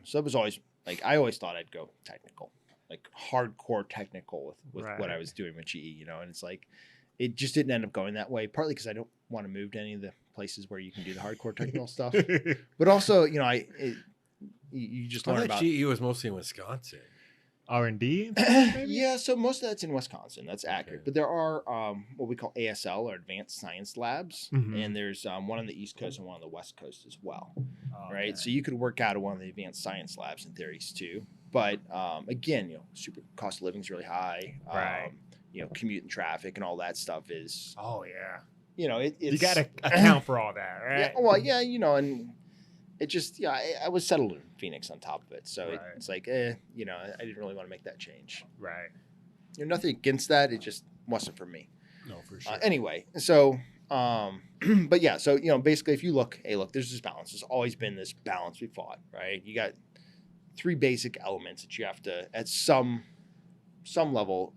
So it was always like I always thought I'd go technical, like hardcore technical with what I
Right.
was doing with GE, and it's like it just didn't end up going that way. Partly because I don't want to move to any of the places where you can do the hardcore technical stuff, but also you just
I
learn
thought
about.
GE was mostly in Wisconsin.
R&D.
Yeah, so most of that's in Wisconsin. That's accurate.
Okay.
But there are what we call ASL or Advanced Science Labs,
Mhm.
and there's one on the East Coast and one on the West Coast as well.
Oh,
Right, so you could work out of one of the Advanced Science Labs in theories too. But again, super cost of living is really high.
Right.
Commute and traffic and all that stuff is
Oh yeah.
it's
You got to account for all that, right?
Yeah, well, yeah, and it just I was settled in Phoenix on top of it, so
Right.
it's like I didn't really want to make that change.
Right.
Nothing against that, it just wasn't for me.
No, for sure.
Anyway, so but yeah, so basically if you look, there's this balance. There's always been this balance we fought, right? You got 3 basic elements that you have to at some level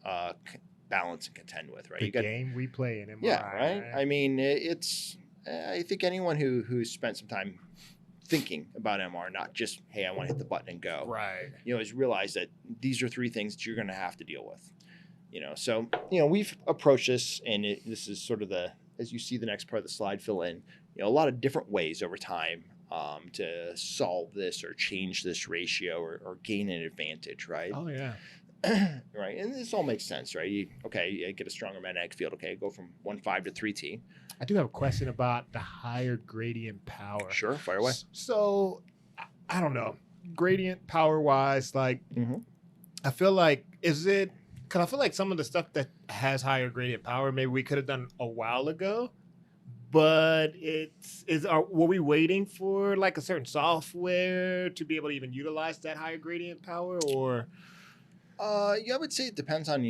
balance and contend with, right?
The
You got
game we play in MRI.
yeah, right. I mean, it's I think anyone who's spent some time thinking about MR, not just hey, I want to hit the button and go,
Right.
has realized that these are 3 things that you're going to have to deal with. So we've approached this, and this is sort of as you see the next part of the slide fill in, a lot of different ways over time to solve this or change this ratio or gain an advantage, right?
Oh yeah.
Right, and this all makes sense, right? You get a stronger magnetic field. Okay, go from 1.5 to 3T.
I do have a question about the higher gradient power.
Sure, fire away.
So, I don't know. Gradient power wise, like,
Mhm.
I feel like, because I feel like some of the stuff that has higher gradient power, maybe we could have done a while ago, but were we waiting for like a certain software to be able to even utilize that higher gradient power, or?
Yeah, I would say it depends on,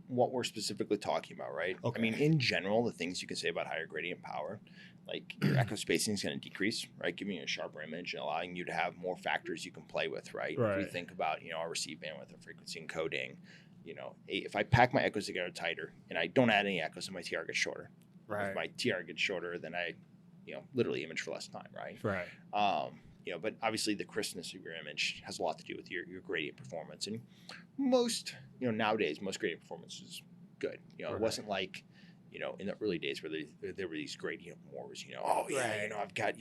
what we're specifically talking about, right?
Okay.
I mean, in general, the things you can say about higher gradient power, like your echo spacing is going to decrease, right? Giving you a sharper image and allowing you to have more factors you can play with, right? If we
Right.
think about, our receive bandwidth or frequency encoding, if I pack my echoes together tighter and I don't add any echoes, so my TR gets shorter. If my TR gets shorter, then I, literally image for less time, right?
Right.
But obviously the crispness of your image has a lot to do with your gradient performance. And most, nowadays, most gradient performance is good. It wasn't like, in the early days where there were these gradient wars, I've got,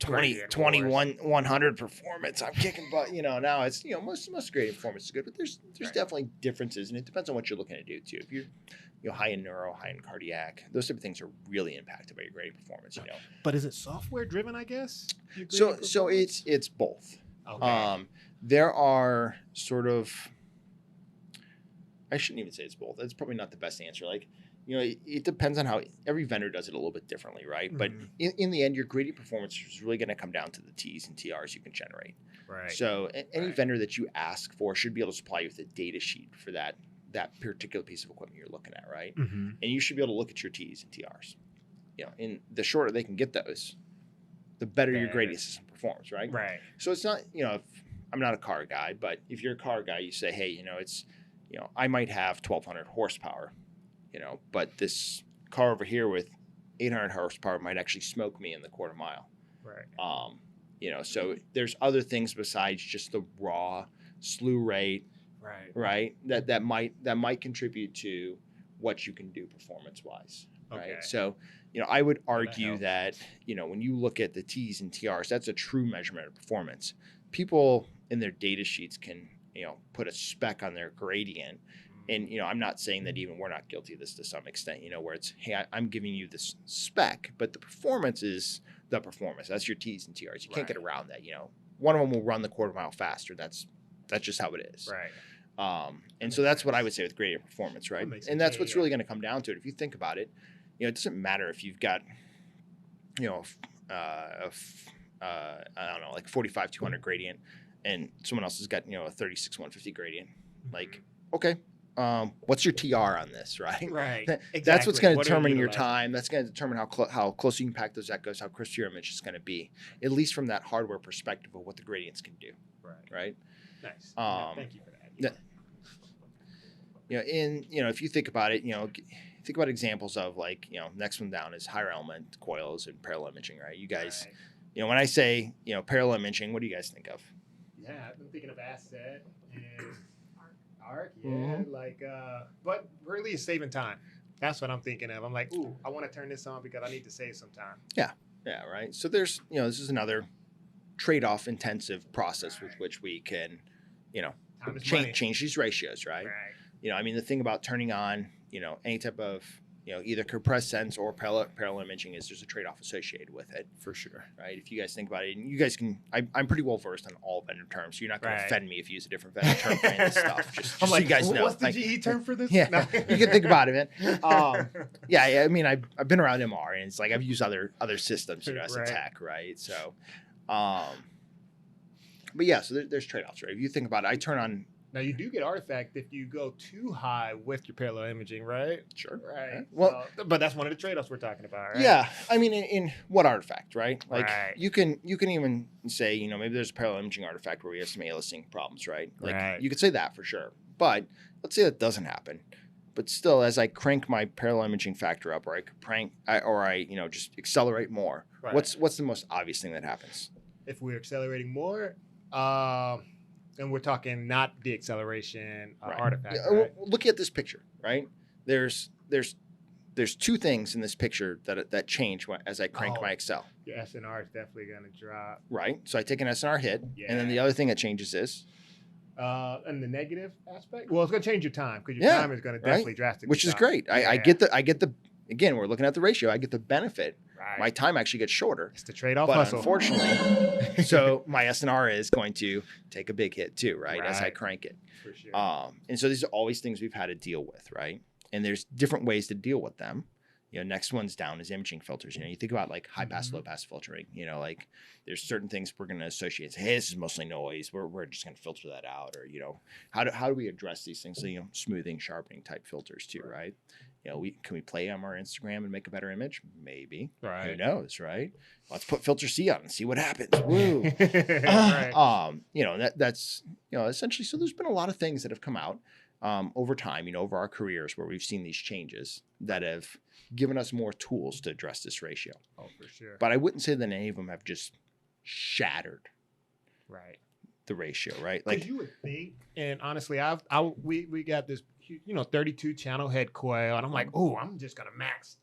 100 performance. I'm kicking butt, now it's, most gradient performance is good, but there's definitely differences, and it depends on what you're looking to do too. If you're high in neuro, high in cardiac, those type of things are really impacted by your gradient performance,
But is it software driven, I guess?
So it's both.
Okay.
There are sort of, I shouldn't even say it's both. That's probably not the best answer. Like, it depends on how every vendor does it a little bit differently, right? But in the end, your gradient performance is really going to come down to the T's and TRs you can generate.
Right.
So any vendor that you ask for should be able to supply you with a data sheet for that particular piece of equipment you're looking at, right?
Mm-hmm.
And you should be able to look at your T's and TRs. And the shorter they can get those, the better your gradient system performs, right?
Right.
So it's not, if I'm not a car guy, but if you're a car guy, you say, hey, it's, I might have 1,200 horsepower, but this car over here with 800 horsepower might actually smoke me in the quarter mile.
Right.
So there's other things besides just the raw slew rate, right? That might contribute to what you can do performance wise, right?
Okay.
So, I would argue that, when you look at the T's and TRs, that's a true measurement of performance. People in their data sheets can, put a spec on their gradient. And, I'm not saying that even we're not guilty of this to some extent, where it's, hey, I'm giving you this spec, but the performance is the performance. That's your T's and TRs. You can't get around that, One of them will run the quarter mile faster. That's just how it is.
Right.
And so that's what I would say with gradient performance, right? And that's what's really going to come down to it. If you think about it, it doesn't matter if you've got, I don't know, like 45-200 gradient, and someone else has got, a 36-150 gradient. Like, okay, what's your TR on this, right?
Right.
That's what's going to determine your time. That's going to determine how close you can pack those echoes, how crisp your image is going to be, at least from that hardware perspective of what the gradients can do. Right.
Nice. Thank you for that.
If you think about it, think about examples of like, next one down is higher element coils and parallel imaging, right? You guys, when I say, parallel imaging, what do you guys think of?
Yeah, I've been thinking of asset and arc. Yeah, but really it's saving time. That's what I'm thinking of. I'm like, ooh, I want to turn this on because I need to save some time.
Yeah, right. So there's, this is another trade-off intensive process with which we can, change these ratios, right? I mean, the thing about turning on, any type of, either compressed sense or parallel imaging is there's a trade-off associated with it.
For sure.
Right. If you guys think about it, and you guys can, I'm pretty well versed on all vendor terms, so you're not going to offend me if you use a different vendor term for any of this stuff. Just so you guys know.
What's the GE term for this?
Yeah, you can think about it, man. I mean, I've been around MR, and it's like I've used other systems, as a tech, right? So, but yeah, so there's trade-offs, right? If you think about it, I turn on.
Now, you do get artifact if you go too high with your parallel imaging, right?
Sure.
Right.
Yeah. Well,
but that's one of the trade-offs we're talking about, right?
Yeah. I mean, in what artifact, right? Like, you can even say, maybe there's a parallel imaging artifact where we have some aliasing problems, right? Like, you could say that for sure. But let's say that doesn't happen. But still, as I crank my parallel imaging factor up, or I just accelerate more, what's the most obvious thing that happens?
If we're accelerating more, and we're talking not the acceleration artifact.
Yeah, right? Look at this picture, right? There's two things in this picture that change as I crank my Excel.
Your SNR is definitely going to drop.
Right. So I take an SNR hit, and then the other thing that changes is?
And the negative aspect? Well, it's going to change your time, because your time is going to definitely drastically
which is great. I get the, again, we're looking at the ratio. I get the benefit. My time actually gets shorter.
It's the trade-off
but
hustle.
Unfortunately, so my SNR is going to take a big hit too, right? As I crank it.
For sure.
And so these are always things we've had to deal with, right? And there's different ways to deal with them. Next one's down is imaging filters. You think about like high pass, low pass filtering. Like there's certain things we're going to associate. Say, hey, this is mostly noise. We're just going to filter that out. Or how do we address these things? So smoothing, sharpening type filters too, right? Can we play on our Instagram and make a better image? Maybe.
Right.
Who knows, right? Let's put filter C on and see what happens. Woo.
Right.
That's essentially. So there's been a lot of things that have come out over time, over our careers where we've seen these changes that have given us more tools to address this ratio.
Oh, for sure.
But I wouldn't say that any of them have just shattered
Right.
the ratio, right?
Like you would think, and honestly, we got this 32 channel head coil, and I'm like, oh, I'm just gonna max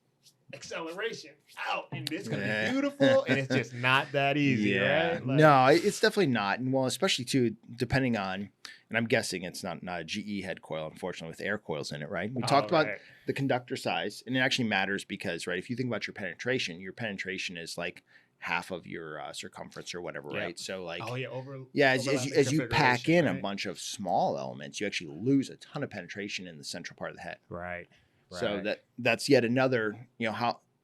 acceleration out, and it's gonna be beautiful, and it's just not that easy, right?
No, it's definitely not, and well, especially too depending on, and I'm guessing it's not a GE head coil, unfortunately, with AIR coils in it, right? We talked about the conductor size, and it actually matters because, right, if you think about your penetration is like half of your circumference or whatever, right? So like, as you pack in a bunch of small elements, you actually lose a ton of penetration in the central part of the head.
Right.
So that's yet another,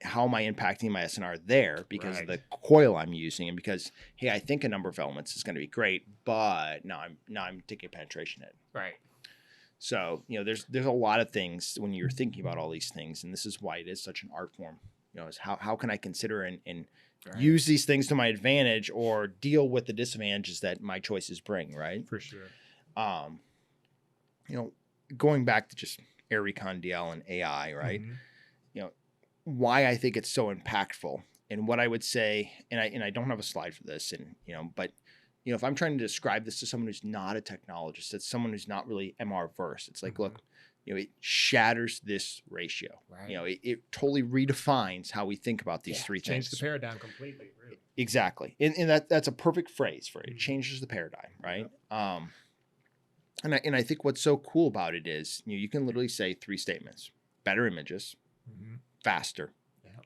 how am I impacting my SNR there because of the coil I'm using, and because, hey, I think a number of elements is going to be great, but now I'm taking a penetration hit.
Right.
So, there's a lot of things when you're thinking about all these things, and this is why it is such an art form, is how can I consider and use these things to my advantage or deal with the disadvantages that my choices bring, right?
For sure.
Going back to just AIR Recon DL and AI, right?
Mm-hmm.
Why I think it's so impactful, and what I would say, and I don't have a slide for this, and but if I'm trying to describe this to someone who's not a technologist, that's someone who's not really MR versed, it's like, look, it shatters this ratio. Right. It totally redefines how we think about these three things.
Change the paradigm completely. Really.
Exactly, and that's a perfect phrase for it. It changes the paradigm, right? Yeah. And I think what's so cool about it is you can literally say three statements: better images, faster,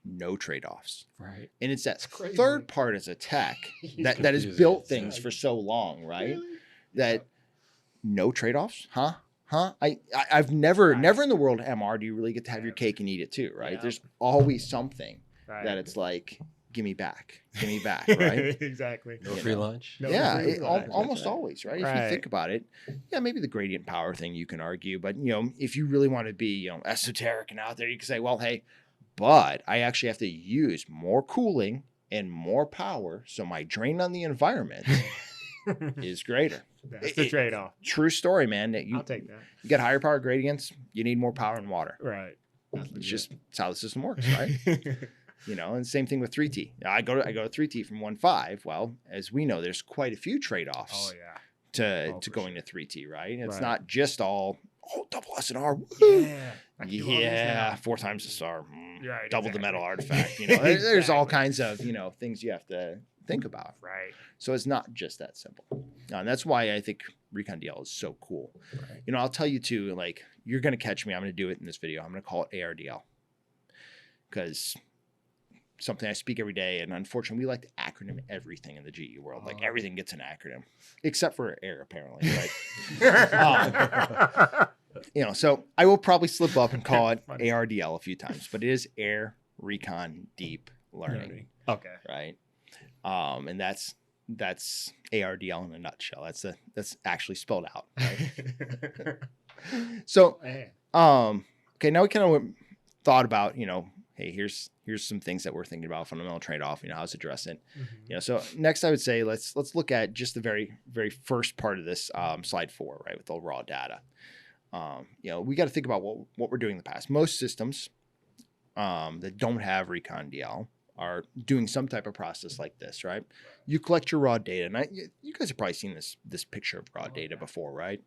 no trade-offs.
Right.
And it's that third part as a tech that has built things for so long, right? Really? That no trade-offs, huh? I've never in the world of MR do you really get to have your cake and eat it too, right? Yeah. There's always something that it's like, give me back, right?
Exactly.
No free lunch.
Almost always, right? If you think about it, maybe the gradient power thing you can argue, but if you really want to be esoteric and out there, you can say, well, hey, but I actually have to use more cooling and more power, so my drain on the environment is greater.
That's the trade-off.
True story, man.
I'll take that.
You get higher power gradients, you need more power and water.
Right.
It's how the system works, right? And same thing with 3T. I go to 3T from 1.5. Well, as we know, there's quite a few trade-offs to going to 3T, right? It's not just all double SNR. Yeah, 4 times the star. Double the metal artifact. There's all kinds of things you have to think about.
Right.
So it's not just that simple. And that's why I think Recon DL is so cool. Right. I'll tell you too, like, you're going to catch me. I'm going to do it in this video. I'm going to call it ARDL because something I speak every day. And unfortunately, we like to acronym everything in the GE world. Like everything gets an acronym except for AIR, apparently. Right. So I will probably slip up and call it ARDL a few times, but it is AIR Recon Deep Learning.
Okay.
Right. And that's ARDL in a nutshell. That's actually spelled out. Right? So, okay, now we kind of thought about, hey, here's some things that we're thinking about, fundamental trade-off, how to address it. So next I would say, let's look at just the very, very first part of this, slide 4, right, with the raw data. We got to think about what we're doing in the past. Most systems that don't have Recon DL are doing some type of process like this, right? You collect your raw data, and you guys have probably seen this picture of raw data before, right?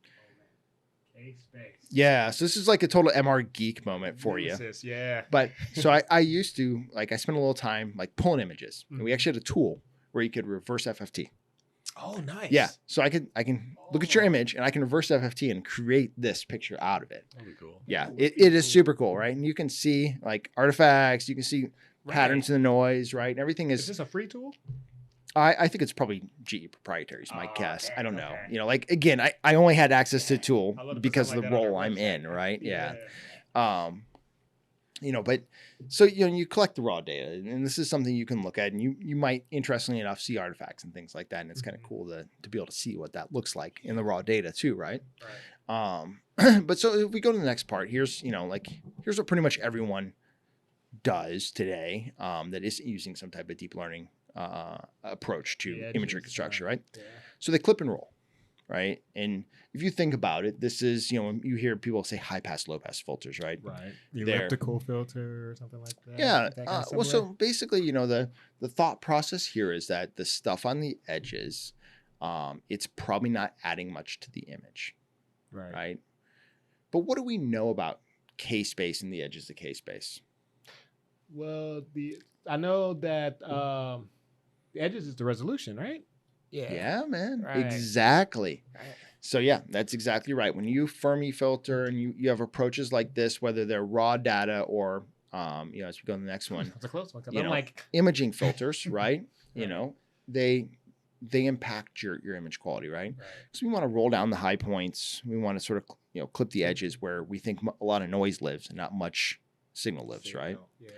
Yeah, so this is like a total MR geek moment for you.
Yeah.
But so I used to, like, I spent a little time like pulling images. And we actually had a tool where you could reverse FFT.
Oh, nice.
Yeah. So I can look at your image and I can reverse FFT and create this picture out of it.
That'd be cool.
Yeah. It is super cool, right? And you can see like artifacts, you can see patterns in the noise, right? And everything is
this a free tool?
I think it's probably GE proprietary is my guess. Okay, I don't know. Like, again, I only had access to the tool because of the role I'm in, right? Yeah. But so, you collect the raw data, and this is something you can look at, and you might, interestingly enough, see artifacts and things like that. And it's kind of cool to be able to see what that looks like in the raw data too, right? But so if we go to the next part, here's what pretty much everyone does today that is using some type of deep learning approach to image reconstruction, right? Yeah. So they clip and roll, right? And if you think about it, this is, you hear people say high pass, low pass filters, right?
Right. The elliptical filter or something like that.
Yeah. Well, so basically, the thought process here is that the stuff on the edges, it's probably not adding much to the image, right? But what do we know about K-space and the edges of K-space?
Well, I know that the edges is the resolution, right?
Yeah, man.
Right.
Exactly.
Right.
So yeah, that's exactly right. When you Fermi filter and you have approaches like this, whether they're raw data or as we go to the next one,
that's a close one. I'm like
imaging filters, right? They impact your image quality, right? So we want to roll down the high points. We want to sort of clip the edges where we think a lot of noise lives and not much signal lives, right? Yeah.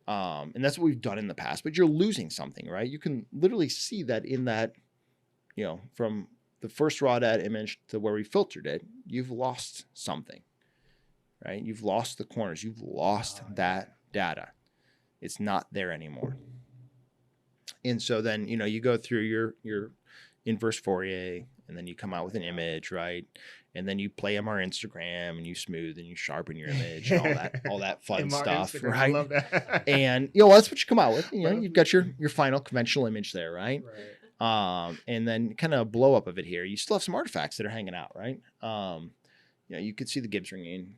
And that's what we've done in the past. But you're losing something, right? You can literally see that in that, from the first raw data image to where we filtered it, you've lost something, right? You've lost the corners. You've lost that data. It's not there anymore. And so then, you go through your inverse Fourier, and then you come out with an image, right? And then you play MR Instagram, and you smooth and you sharpen your image and all that fun stuff,
Instagram,
right?
I love that.
And that's what you come out with. You've got your final conventional image there, right? And then kind of blow up of it here. You still have some artifacts that are hanging out, right? You could see the Gibbs ringing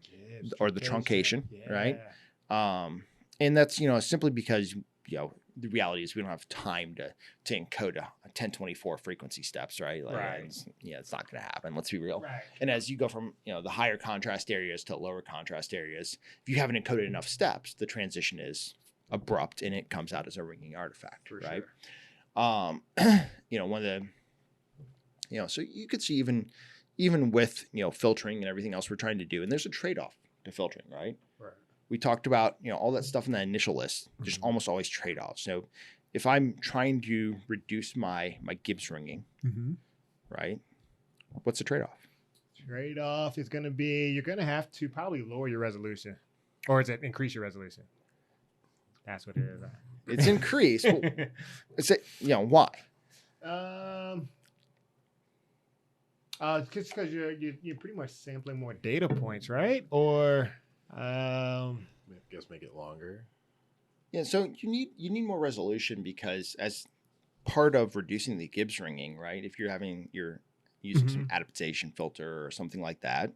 or the truncation, right? And that's simply because the reality is we don't have time to encode a 1024 frequency steps, right? It's not going to happen. Let's be real. Right. And as you go from the higher contrast areas to lower contrast areas, if you haven't encoded enough steps, the transition is abrupt and it comes out as a ringing artifact, right? Sure. One of the, so you could see even with filtering and everything else we're trying to do, and there's a trade-off to filtering, right? We talked about, all that stuff in that initial list. There's almost always trade-offs. So if I'm trying to reduce my Gibbs ringing, right? What's the trade-off?
Trade-off is going to be, you're going to have to probably lower your resolution. Or is it increase your resolution? That's what it is.
It's increased. Well, why?
Just because you're pretty much sampling more data points, right? Or
I guess make it longer.
Yeah, so you need more resolution because as part of reducing the Gibbs ringing, right? If you're using some adaptation filter or something like that,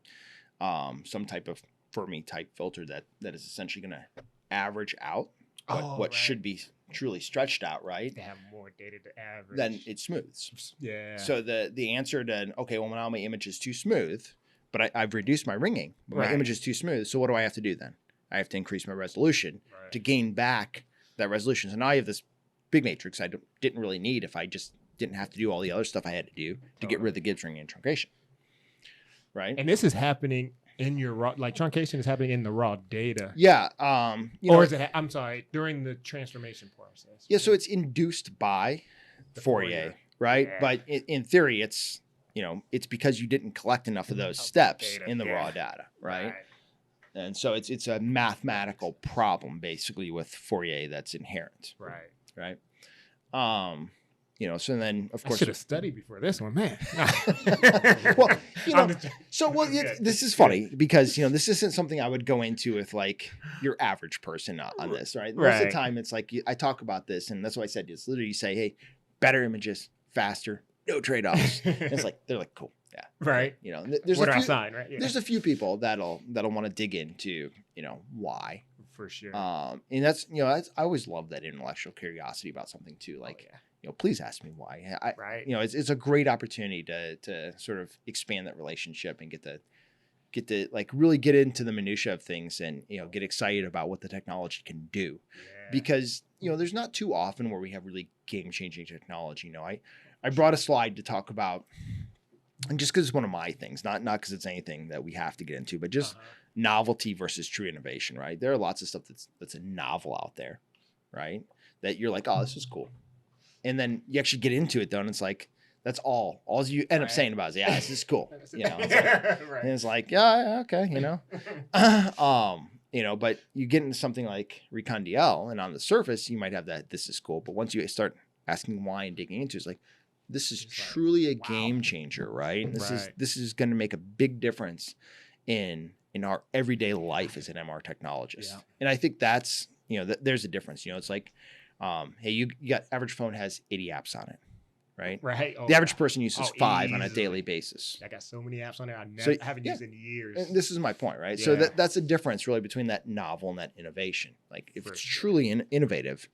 some type of Fermi type filter that is essentially going to average out what should be truly stretched out, right?
They have more data to average.
Then it smooths.
Yeah.
So the answer to, okay, well, now my image is too smooth, but I've reduced my ringing, but my image is too smooth. So what do I have to do then? I have to increase my resolution to gain back that resolution. So now I have this big matrix I didn't really need if I just didn't have to do all the other stuff I had to do to get rid of the Gibbs ringing and truncation. Right.
And this is happening in your raw, truncation is happening in the raw data.
Yeah.
Is it, I'm sorry, during the transformation process.
Yeah. So it's induced by the Fourier, right? Yeah. But in theory, it's, it's because you didn't collect enough of those steps in the raw data, right? And so it's a mathematical problem basically with Fourier that's inherent. Right. So then of course
I should have studied before this one, man.
Well, this is funny because this isn't something I would go into with like your average person on this, right? Most of the time it's like I talk about this, and that's why I said it's literally you say, hey, better images, faster, no trade-offs. It's like they're like, cool. Yeah.
Right.
There's
what a sign, right? Yeah.
There's a few people that'll want to dig into, why.
For sure.
And that's, I always love that intellectual curiosity about something too. Like, please ask me why. It's a great opportunity to sort of expand that relationship and get to like really get into the minutia of things and, get excited about what the technology can do. Yeah. Because, there's not too often where we have really game-changing technology. I brought a slide to talk about and just because it's one of my things, not because it's anything that we have to get into, but just novelty versus true innovation, right? There are lots of stuff that's a novel out there, right? That you're like, oh, this is cool. And then you actually get into it though, and it's like, that's all you end up saying about it is, yeah, this is cool. You know, it's like, and it's like, yeah, okay, you know. You know, but you get into something like Recon DL, and on the surface, you might have that, this is cool. But once you start asking why and digging into it, it's like, this is truly a game changer, right? This is going to make a big difference in our everyday life as an MR technologist. Yeah. And I think that's, you know, there's a difference. You know, it's like, hey, you got average phone has 80 apps on it, right?
Right.
The average person uses 5 on a daily basis.
I got so many apps on there I haven't used in years.
And this is my point, right? Yeah. So that's a difference really between that novel and that innovation. Like if it's truly innovative,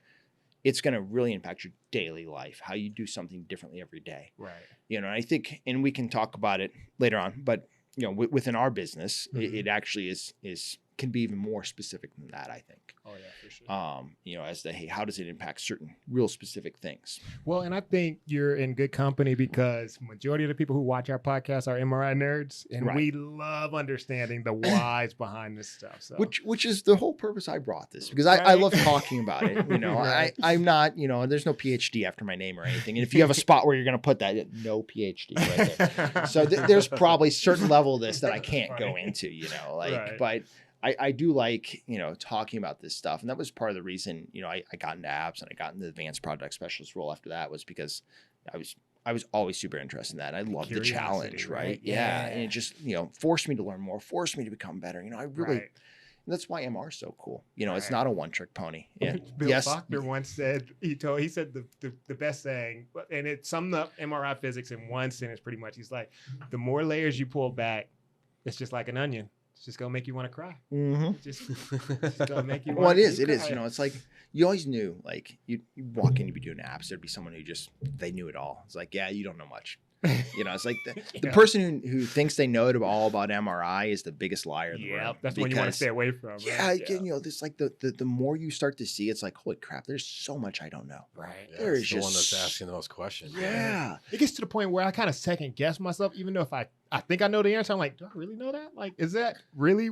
it's going to really impact your daily life, how you do something differently every day. Right. You know, and I think, and we can talk about it later on, but you know, within our business, it actually can be even more specific than that, I think.
Oh yeah, for sure.
You know, as to, hey, how does it impact certain real specific things?
Well, and I think you're in good company because majority of the people who watch our podcast are MRI nerds, and we love understanding the whys behind this stuff. So,
which is the whole purpose I brought this, because I love talking about it. You know, I'm not, you know, there's no PhD after my name or anything. And if you have a spot where you're going to put that, no PhD right there. So there's probably certain level of this that I can't go into, you know, like, but I do like, you know, talking about this stuff. And that was part of the reason, you know, I got into apps and I got into the advanced product specialist role after that, was because I was always super interested in that. I love the challenge, right? Yeah. And it just, you know, forced me to learn more, forced me to become better. You know, I really, that's why MR is so cool. You know, it's not a one-trick pony. Yeah.
Bill Faulkner once said, he said the best saying, and it summed up MRI physics in one sentence pretty much. He's like, the more layers you pull back, it's just like an onion. It's just gonna make you want to cry. Just gonna make you.
Well, it is. It is. You know, it's like you always knew. Like you walk in, you'd be doing apps. There'd be someone who just they knew it all. It's like, yeah, you don't know much. You know, it's like the person who thinks they know it all about MRI is the biggest liar in the room.
That's what you want to stay away from. Right?
Yeah, you know, this like the more you start to see, it's like, holy crap, there's so much I don't know.
Right.
Yeah,
there is
the
just
one that's asking the most questions.
Yeah.
It gets to the point where I kind of second guess myself, even though if I think I know the answer, I'm like, do I really know that? Like, is that really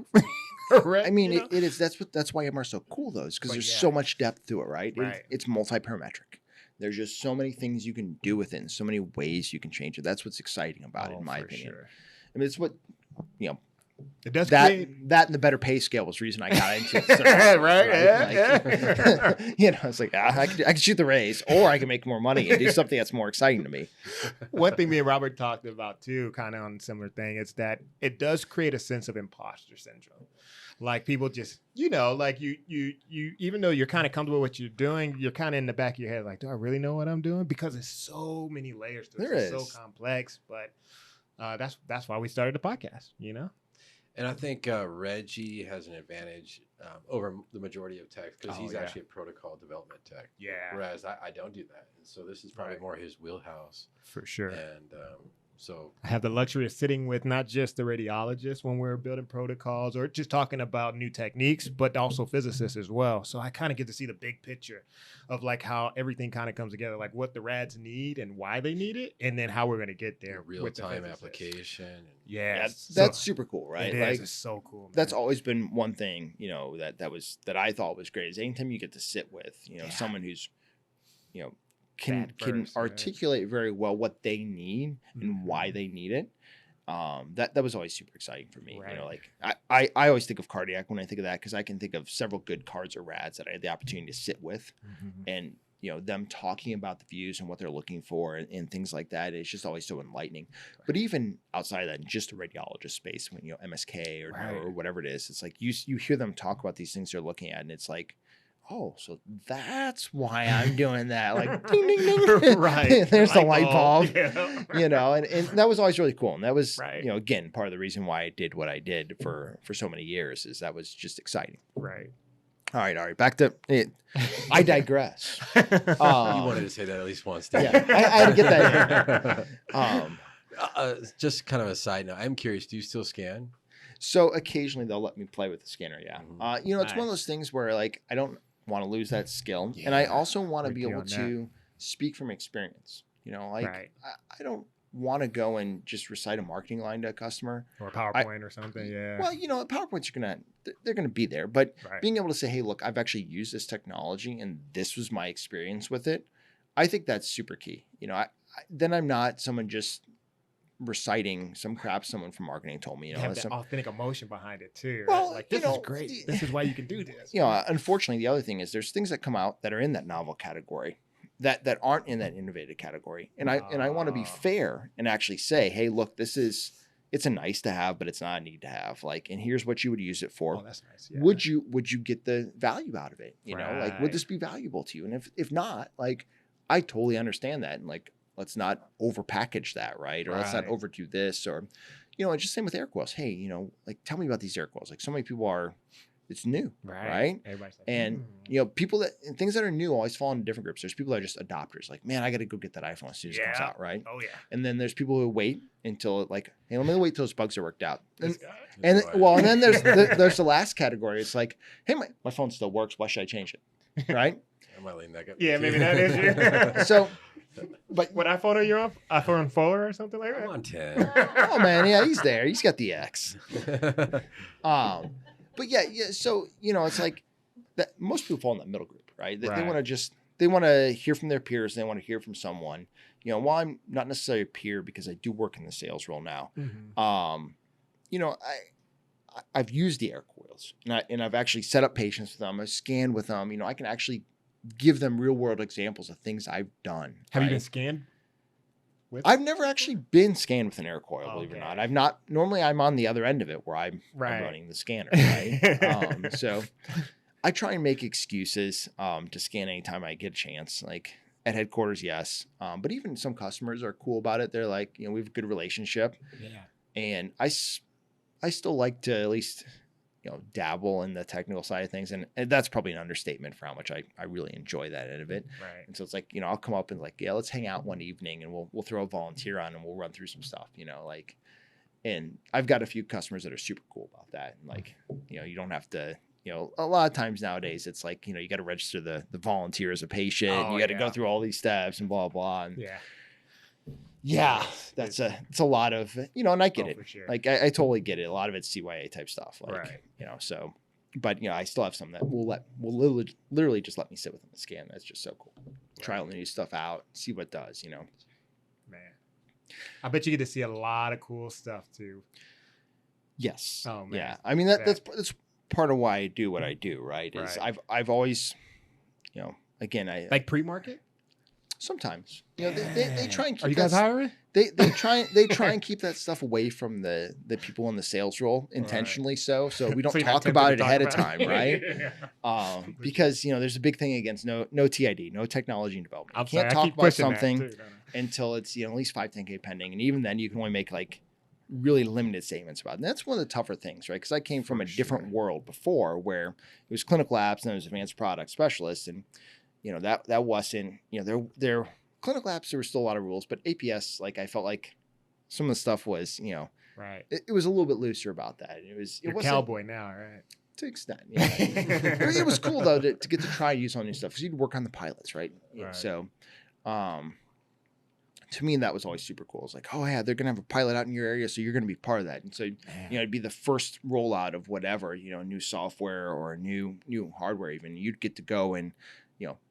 correct?
I mean, it is. That's why MR is so cool, though, is because there's so much depth to it, right? It's multi-parametric. There's just so many things you can do with it, and so many ways you can change it. That's what's exciting about it, in my opinion. Sure. I mean, it's what, you know,
it does
that and the better pay scale was the reason I got into it. So, right? You know, it's like I can shoot the rays, or I can make more money and do something that's more exciting to me.
One thing me and Robert talked about too, kind of on a similar thing, is that it does create a sense of imposter syndrome. Like people just, you know, like you, even though you're kind of comfortable with what you're doing, you're kind of in the back of your head, like, do I really know what I'm doing? Because there's so many layers to it. It's so complex, but that's why we started the podcast, you know?
And I think Reggie has an advantage over the majority of tech because he's actually a protocol development tech.
Yeah.
Whereas I don't do that. And so this is probably more his wheelhouse.
For sure.
And so
I have the luxury of sitting with not just the radiologist when we're building protocols or just talking about new techniques, but also physicists as well. So I kind of get to see the big picture of like how everything kind of comes together, like what the rads need and why they need it, and then how we're going to get there.
Real-time application.
Yeah, that's super cool, right?
It is. It's so cool. Man.
That's always been one thing, you know, that I thought was great is anytime you get to sit with, you know, someone who's, you know, can articulate very well what they need and why they need it. That was always super exciting for me. You know, like I always think of cardiac when I think of that, because I can think of several good cards or rads that I had the opportunity to sit with and, you know, them talking about the views and what they're looking for and things like that. It's just always so enlightening. But even outside of that, just the radiologist space, when, you know, MSK or whatever it is, it's like you hear them talk about these things they're looking at, and it's like, oh, so that's why I'm doing that. Like, ding, ding, ding. Right. There's the light bulb. Yeah. You know, and that was always really cool. And that was, you know, again, part of the reason why I did what I did for so many years, is that was just exciting.
Right.
All right. Back to it. I digress.
You wanted to say that at least once.
Yeah, I had to get that in.
Just kind of a side note. I'm curious, do you still scan?
So occasionally they'll let me play with the scanner. Yeah. You know, it's one of those things where like, I don't want to lose that skill. And I also want to be able to speak from experience. You know, like I don't want to go and just recite a marketing line to a customer
or a PowerPoint or something. Yeah.
well, PowerPoints they're gonna be there, but
Right.
being able to say, hey, look, I've actually used this technology and this was my experience with it. I think that's super key. Then I'm not someone just reciting some crap someone from marketing told me.
You have that authentic emotion behind it too.
Well,
right? Like this is great. This is why you can do this.
Unfortunately, the other thing is there's things that come out that are in that novel category that aren't in that innovative category. And I want to be fair and actually say, hey, look, it's a nice to have, but it's not a need to have. Like, and here's what you would use it for.
Oh, that's nice. Yeah.
Would you get the value out of it? Like, would
Right.
this be valuable to you? And if not, like, I totally understand that. And like, let's not overpackage that, right? Or let's not
Right.
overdo this, or, it's just same with air coils. Hey, like, tell me about these air coils. Like, so many people it's new, right?
Everybody's like,
And people things that are new always fall into different groups. There's people that are just adopters, like, man, I got to go get that iPhone as soon as it comes
Yeah.
out, right?
oh yeah.
And then there's people who wait until like, hey, let me wait till those bugs are worked out.
This
And,
guy.
and and then there's the last category. It's like, hey, my phone still works. Why should I change it? Right?
I might lean that up.
Yeah, maybe that is you.
So, but
What iPhone are you on? iPhone 4 or something like
I'm
that?
on 10.
oh man, yeah, he's there. He's got the X. But yeah. So it's like that. Most people fall in that middle group, right? They
Right.
want to they want to hear from their peers. They want to hear from someone. While I'm not necessarily a peer because I do work in the sales role now.
Mhm.
I've used the air coils and I've actually set up patients with them. I've scanned with them. I can actually give them real world examples of things I've done.
Have you
right?
been scanned? With?
I've never actually been scanned with an air coil, believe it or
Okay.
not. I've not. Normally, I'm on the other end of it where I'm
Right.
running the scanner, right? So I try and make excuses to scan anytime I get a chance. Like at headquarters, yes, but even some customers are cool about it. They're like, we have a good relationship,
Yeah.
and I still like to at least dabble in the technical side of things, and that's probably an understatement for how much I really enjoy that end of it.
Right.
And so it's like, I'll come up and like, yeah, let's hang out one evening and we'll throw a volunteer on and we'll run through some stuff, like, and I've got a few customers that are super cool about that. And like, you don't have to, a lot of times nowadays it's like, you got to register the volunteer as a patient.
Oh,
You got to
yeah.
go through all these steps and blah, blah. And
Yeah.
it's a lot of, and I get
Oh,
it.
for sure.
Like I totally get it. A lot of it's CYA type stuff. Like,
Right.
So, but I still have some that will literally just let me sit with them and scan. That's just so cool. Trial the new stuff out, see what it does,
Man. I bet you get to see a lot of cool stuff too.
Yes.
Oh, man.
Yeah. I mean that's part of why I do what I do, right? Is
Right.
I've always, again, I
Like pre-market?
sometimes they try and keep
Are you guys
that-
hiring?
They try and keep that stuff away from the people in the sales role intentionally, so we don't
So you're not
talk
tempted
about
to
it
talk
ahead of
about
time,
it.
right?
Yeah.
Because there's a big thing against no TID, no technology and development.
I'm
You can't
sorry, I
talk
keep
about
pushing that,
something
too, don't I?
until it's at least 510K pending, and even then you can only make like really limited statements about it. And that's one of the tougher things, right? Because I came from a different world before where it was clinical labs and then it was advanced product specialists, and that wasn't their clinical labs, there were still a lot of rules, but APS, like I felt like some of the stuff was
Right.
it was a little bit looser about that. It
You're
wasn't
cowboy now, right?
to an extent. Yeah. It was cool though to get to try use all new stuff because you'd work on the pilots, right?
Right.
So, to me that was always super cool. It's like, oh yeah, they're gonna have a pilot out in your area, so you're gonna be part of that. And so it'd be the first rollout of whatever new software or new hardware. Even you'd get to go and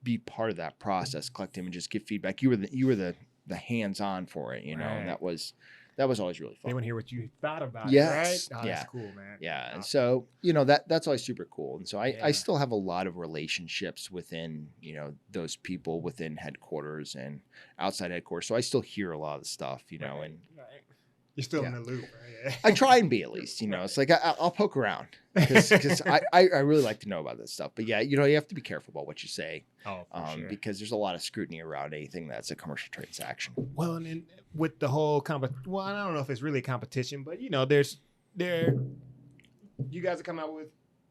be part of that process, collect images, give feedback. You were the hands on for it,
Right.
and that was always really
They
fun.
want to hear what you thought about
Yes.
it, right? Oh,
Yeah.
that's cool, man.
Yeah. And
Awesome.
so, that's always super cool. And so I
Yeah.
still have a lot of relationships within, those people within headquarters and outside headquarters. So I still hear a lot of the stuff,
Right.
and
Right. You're still in
Yeah.
the loop, right?
I try and be at least, it's like I'll poke around because I really like to know about this stuff. But yeah, you have to be careful about what you say
Oh, for sure.
because there's a lot of scrutiny around anything that's a commercial transaction.
Well, and then with the whole well, I don't know if it's really competition, but you guys have come out with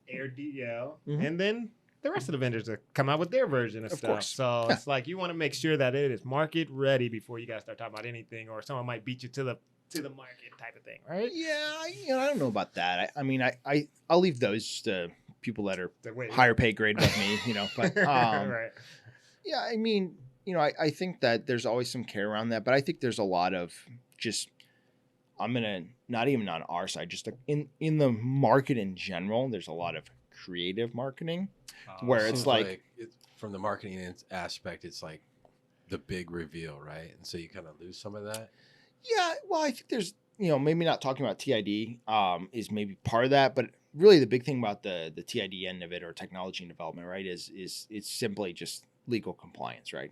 AIR DL,
Mhm.
and then the rest of the vendors have come out with their version of
Of
stuff.
course.
So
Yeah.
it's like you want to make sure that it is market ready before you guys start talking about anything, or someone might beat you to the market type of thing, right?
Yeah, I don't know about that. I mean, I'll leave those to people that are
The way-
higher pay grade with me, But
right.
yeah, I mean, I think that there's always some care around that, but I think there's a lot of just, not even on our side, just in the market in general, there's a lot of creative marketing where it's
Seems
like
from the marketing aspect, it's like the big reveal, right? And so you kind of lose some of that.
yeah, well, I think there's, maybe not talking about TID is maybe part of that, but really the big thing about the TID end of it, or technology and development, right, is it's simply just legal compliance, right?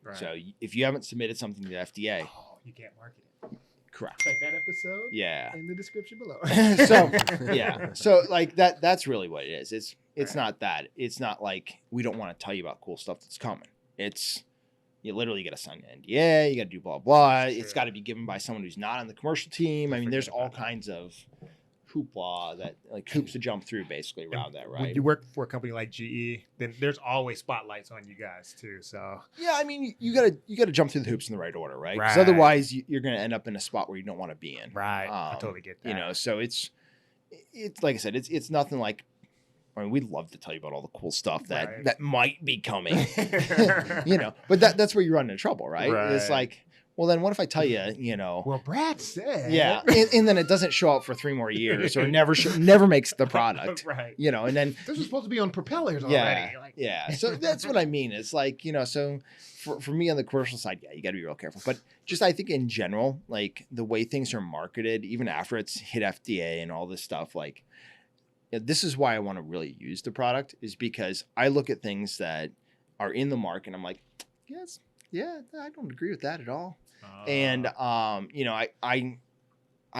Right.
So if you haven't submitted something to the FDA,
you can't market it.
correct.
Check that episode.
Yeah.
In the description below.
So yeah, so like that's really what it is. It's not that. It's not like we don't want to tell you about cool stuff that's coming. It's you literally got to sign an NDA. You got to do blah blah.
Sure.
It's got to be given by someone who's not on the commercial team. I mean, there's all
about that.
kinds of hoopla that like hoops to jump through basically around that,
When
right?
you work for a company like GE, then there's always spotlights on you guys too. So
Yeah, I mean, you gotta jump through the hoops in the right order, right? Because
Right.
otherwise, you're gonna end up in a spot where you don't want to be in.
right, I totally get that.
So it's like I said, it's nothing like. I mean, we'd love to tell you about all the cool stuff
Right.
that might be coming, but that's where you run into trouble, right? It's
Right.
like, well, then what if I tell you,
Well, Brad said.
yeah, and then it doesn't show up for 3 more years, or never makes the product,
Right.
and then
This was supposed to be on propellers
yeah,
already. Like,
yeah. So that's what I mean. It's like, so for me on the commercial side, yeah, you got to be real careful. But just I think in general, like the way things are marketed, even after it's hit FDA and all this stuff, like this is why I want to really use the product, is because I look at things that are in the market and I'm like, yes, yeah, I don't agree with that at all. And I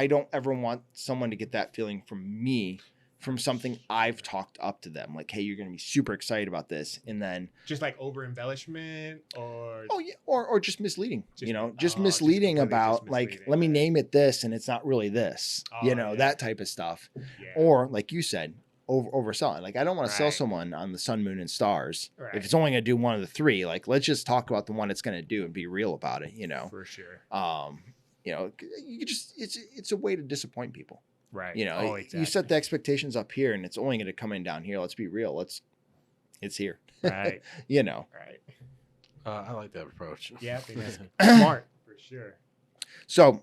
don't ever want someone to get that feeling from me from something I've talked up to them. Like, hey, you're going to be super excited about this. And then
just like over embellishment or
oh yeah, or just misleading,
Just-
just
oh, just
misleading
completely
about
just
like,
misleading,
let me
right.
name it this and it's not really this,
Oh, yeah.
that type of stuff.
yeah.
Or like you said, overselling. Like I don't want to sell
Right.
someone on the sun, moon, and stars.
Right.
If it's only going to do one of the 3, like let's just talk about the one it's going to do and be real about it.
for sure.
You could just it's a way to disappoint people.
Right.
You
exactly.
set the expectations up here and it's only going to come in down here. Let's be real. It's here.
Right. Right.
I like that approach.
Yeah, I think that's smart for sure.
So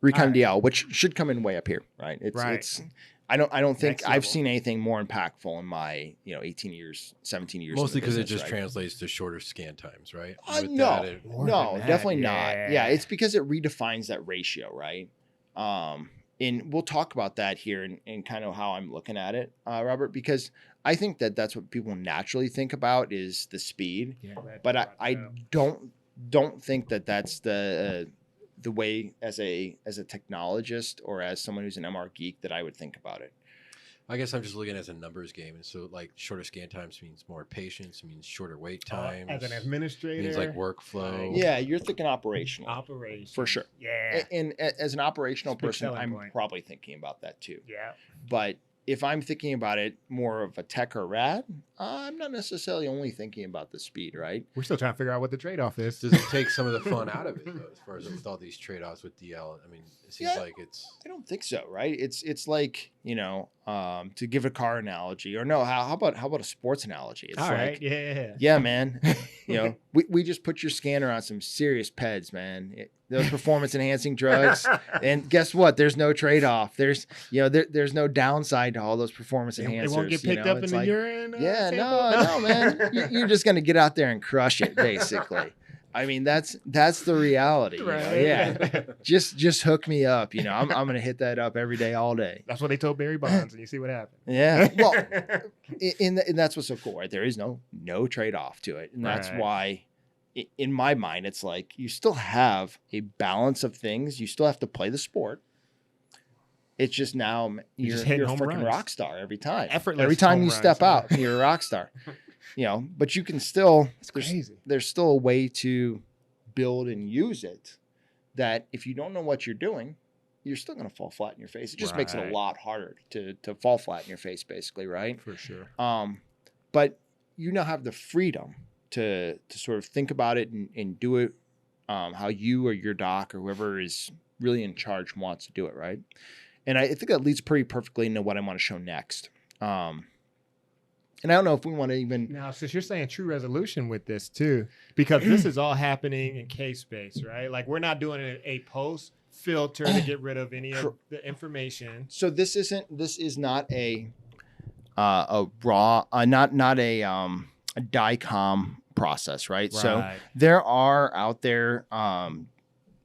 Recon
All right.
DL, which should come in way up here, right? It's I don't think
Next
I've
level.
seen anything more impactful in my 18 years, 17 years.
Mostly because it
business,
just
right?
translates to shorter scan times, right? With
No,
that, it-
More
no,
than that,
definitely not.
yeah.
Yeah, it's because it redefines that ratio, right? And we'll talk about that here and kind of how I'm looking at it, Robert, because I think that's what people naturally think about is the speed,
Yeah, glad
but
you
I
brought that up.
don't think that's the way as a technologist or as someone who's an MR geek that I would think about it.
I guess I'm just looking at it as a numbers game, and so like shorter scan times means more patience, means shorter wait times,
as an administrator,
means like workflow.
Yeah, you're thinking operational.
operation
For sure.
Yeah.
And as an operational
It's a big
person,
selling
I'm
point.
probably thinking about that too.
Yeah.
But if I'm thinking about it more of a tech or rad, I'm not necessarily only thinking about the speed, right?
We're still trying to figure out what the trade-off is.
Does it take some of the fun out of it though, as far as with all these trade-offs with DL? I mean, it seems
Yeah.
like it's
I don't think so, right? It's like, to give a car analogy, or no, how about a sports analogy? It's
All
like,
right. Yeah.
yeah, man, we just put your scanner on some serious peds, man. Those performance enhancing drugs, and guess what? There's no trade off. There's there's no downside to all those performance
It
enhancers.
won't get picked up in
It's
the
like,
urine.
yeah,
sample?
no, man. You're just gonna get out there and crush it, basically. I mean, that's the reality.
Right.
Yeah, just hook me up. I'm gonna hit that up every day, all day.
That's what they told Barry Bonds, and you see what happened.
Yeah. Well, and that's what's so cool, right? There is no trade off to it, and that's
Right.
why, in my mind, it's like you still have a balance of things. You still have to play the sport. It's just now
You're
you're
just hitting
a
home
freaking
runs.
rock star every time.
Effortless
Every time
home
you
runs,
step
yeah.
out, you're a rock star. But you can still
It's crazy.
there's still a way to build and use it that if you don't know what you're doing, you're still going to fall flat in your face. It just makes it a
Right.
lot harder to fall flat in your face, basically, right?
For sure.
But you now have the freedom to sort of think about it and do it how you or your doc or whoever is really in charge wants to do it, right? And I think that leads pretty perfectly into what I want to show next. And I don't know if we want to even.
Now, since you're saying true resolution with this too, because this is all happening in K-space, right? Like we're not doing a post filter to get rid of any of the information.
So this is not a raw, not a DICOM process, right? So there are out there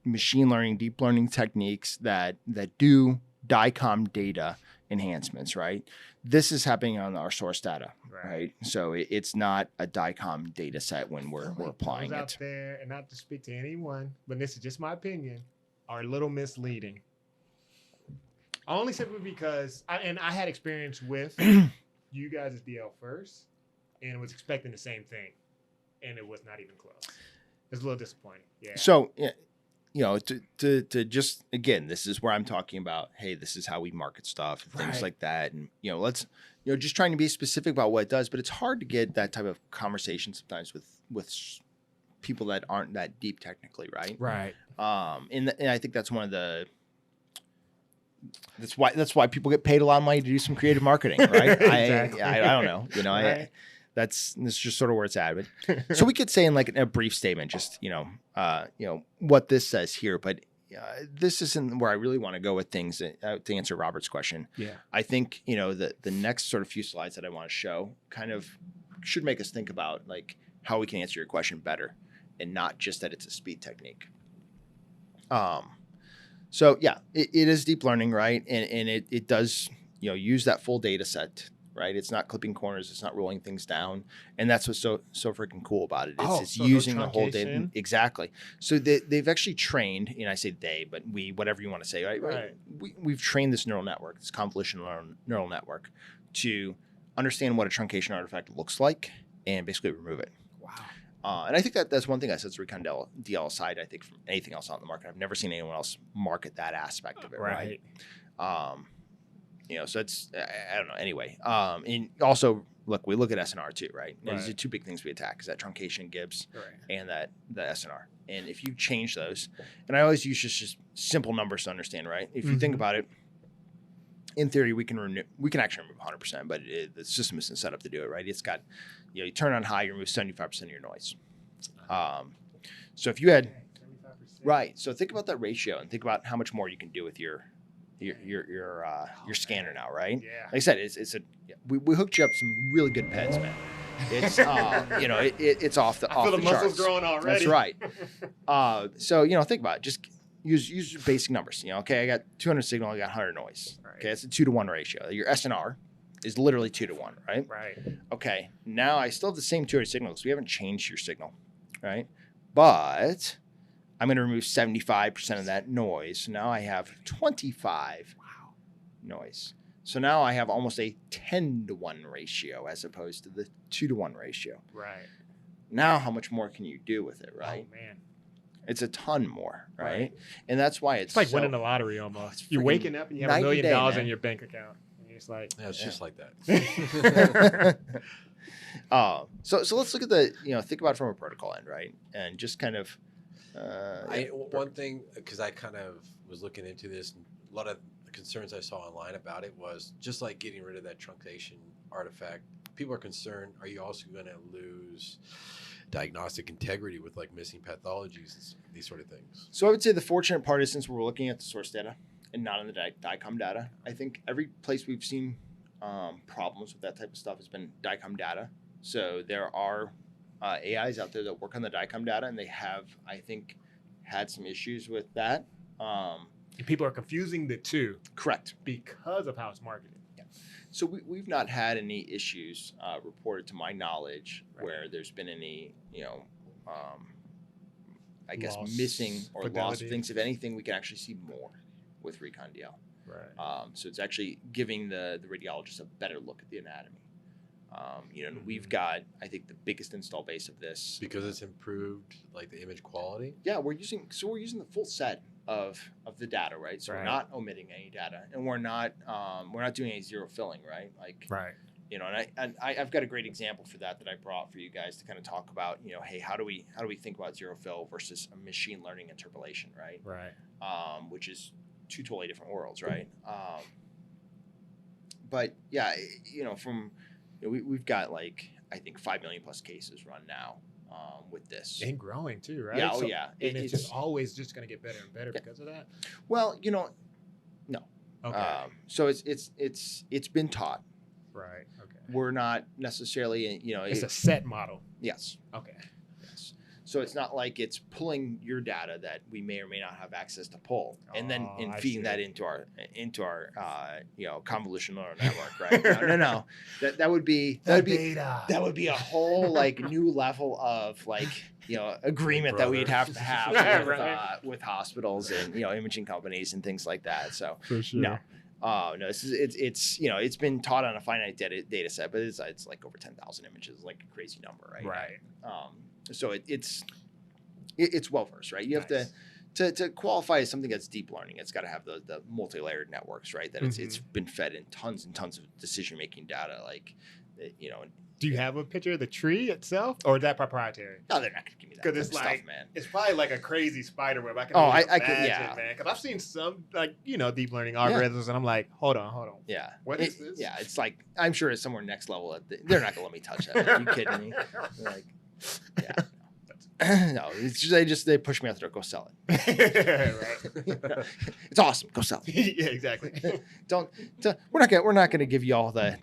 machine learning, deep learning techniques that do DICOM data enhancements, right? This is happening on our source data, right? So it's not a DICOM data set when we're applying it.
Out there, and not to speak to anyone, but this is just my opinion, are a little misleading. Only simply because, I had experience with you guys' DL first, and was expecting the same thing, and it was not even close. It's a little disappointing. Yeah.
So, you know, to just, again, this is where I'm talking about, hey, this is how we market stuff and things like that. And, you know, let's, you know, just trying to be specific about what it does, but it's hard to get that type of conversation sometimes with people that aren't that deep technically, right?
Right.
And I think that's one of the, that's why people get paid a lot of money to do some creative marketing, right?
Exactly.
I don't know, you know, that's just sort of where it's at. But so we could say in like a brief statement, just, you know, what this says here, but this isn't where I really want to go with things to answer Robert's question.
Yeah.
I think, you know, the next sort of few slides that I want to show kind of should make us think about like how we can answer your question better and not just that it's a speed technique. So yeah, it is deep learning, right? And it does, you know, use that full data set, right? It's not clipping corners, it's not rolling things down. And that's what's so freaking cool about it. It's
so
using
no
the whole data. Exactly. So they've actually trained, and I say they, but we, whatever you want to say, right? We've trained this neural network, this convolutional neural network, to understand what a truncation artifact looks like and basically remove it.
Wow.
And I think that's one thing that sets Recon DL aside, I think, from anything else on the market. I've never seen anyone else market that aspect of it, right? You know, so it's, I don't know. Anyway, and also, look, we look at SNR too, right? And these are two big things we attack, is that truncation Gibbs and the SNR. And if you change those, and I always use just simple numbers to understand, right? If you think about it, in theory, we can actually remove 100%, but the system isn't set up to do it, right? It's got, you know, you turn on high, you remove 75% of your noise. So if you had, 75%. Right, so think about that ratio and think about how much more you can do with your scanner now, right?
Yeah.
Like I said, we hooked you up some really good peds, man. It's you know, it's off the
I feel the muscles growing already.
That's right. So you know, think about it. Just use basic numbers. You know, okay, I got 200 signal, I got 100 noise. Right. Okay, that's a 2-to-1 ratio. Your SNR is literally 2-to-1, right?
Right.
Okay, now I still have the same 200 signals. We haven't changed your signal, right? But I'm going to remove 75% of that noise. So now I have 25 noise. So now I have almost a 10-to-1 ratio as opposed to the 2-to-1 ratio.
Right.
Now how much more can you do with it, right?
Oh, man.
It's a ton more, right? And that's why it's
like winning the lottery almost. You're waking up and you have $1 million in your bank account. And it's like,
yeah, it's just like that.
So let's look at the, you know, think about it from a protocol end, right? And just kind of
one thing, because I kind of was looking into this, and a lot of the concerns I saw online about it was just like getting rid of that truncation artifact. People are concerned, are you also going to lose diagnostic integrity with like missing pathologies and these sort of things?
So I would say the fortunate part is, since we're looking at the source data and not in the DICOM data, I think every place we've seen problems with that type of stuff has been DICOM data. So there are AIs out there that work on the DICOM data, and they have, I think, had some issues with that.
And people are confusing the two.
Correct.
Because of how it's marketed.
Yeah. So we've not had any issues reported to my knowledge where there's been any, you know, I guess missing or lost things. If anything, we can actually see more with Recon DL.
Right.
So it's actually giving the radiologist a better look at the anatomy. You know, we've got, I think, the biggest install base of this
because it's improved like the image quality.
Yeah, we're using the full set of the data, right? So we're not omitting any data, and we're not doing any zero filling, right? Like, you know, and I've got a great example for that I brought for you guys to kind of talk about, you know, hey, how do we think about zero fill versus a machine learning interpolation, right?
Right.
Which is two totally different worlds, right? But yeah, you know, from we've got like, I think 5 million plus cases run now with this.
And growing too, right?
Yeah,
So-
yeah.
And it's just always just going to get better and better because of that.
Well, no.
Okay.
So it's been taught.
Right. Okay.
We're not necessarily,
It's a set model.
yes.
Okay.
Yes. So it's not like it's pulling your data that we may or may not have access to pull, and then
Oh, I
feeding
see.
that into our convolutional neural network, right? No. That would be
data.
that would be a whole like new level of like agreement that we'd have to have
Right.
with hospitals and imaging companies and things like that. So
For sure.
no. No, it's been taught on a finite data set, but it's like over 10,000 images, like a crazy number, right?
Right.
So it's well versed, right? You have to qualify as something that's deep learning. It's got to have the multi-layered networks, right? That it's been fed in tons and tons of decision making data, like
Do you have a picture of the tree itself, or is that proprietary?
No, they're not gonna give me that
Because
type
it's
of
like,
stuff, man.
it's probably like a crazy spider web. I can
Oh,
only
I could-
imagine,
yeah.
man. Because I've seen some like deep learning algorithms, and I'm like, hold on.
Yeah.
What is this?
Yeah, it's like I'm sure it's somewhere next level. They're not gonna let me touch that. Are you kidding me? They're like, yeah. No, it's just they push me out the door. Go sell it.
Right.
It's awesome. Go sell it.
Yeah, exactly.
We're not gonna give you all the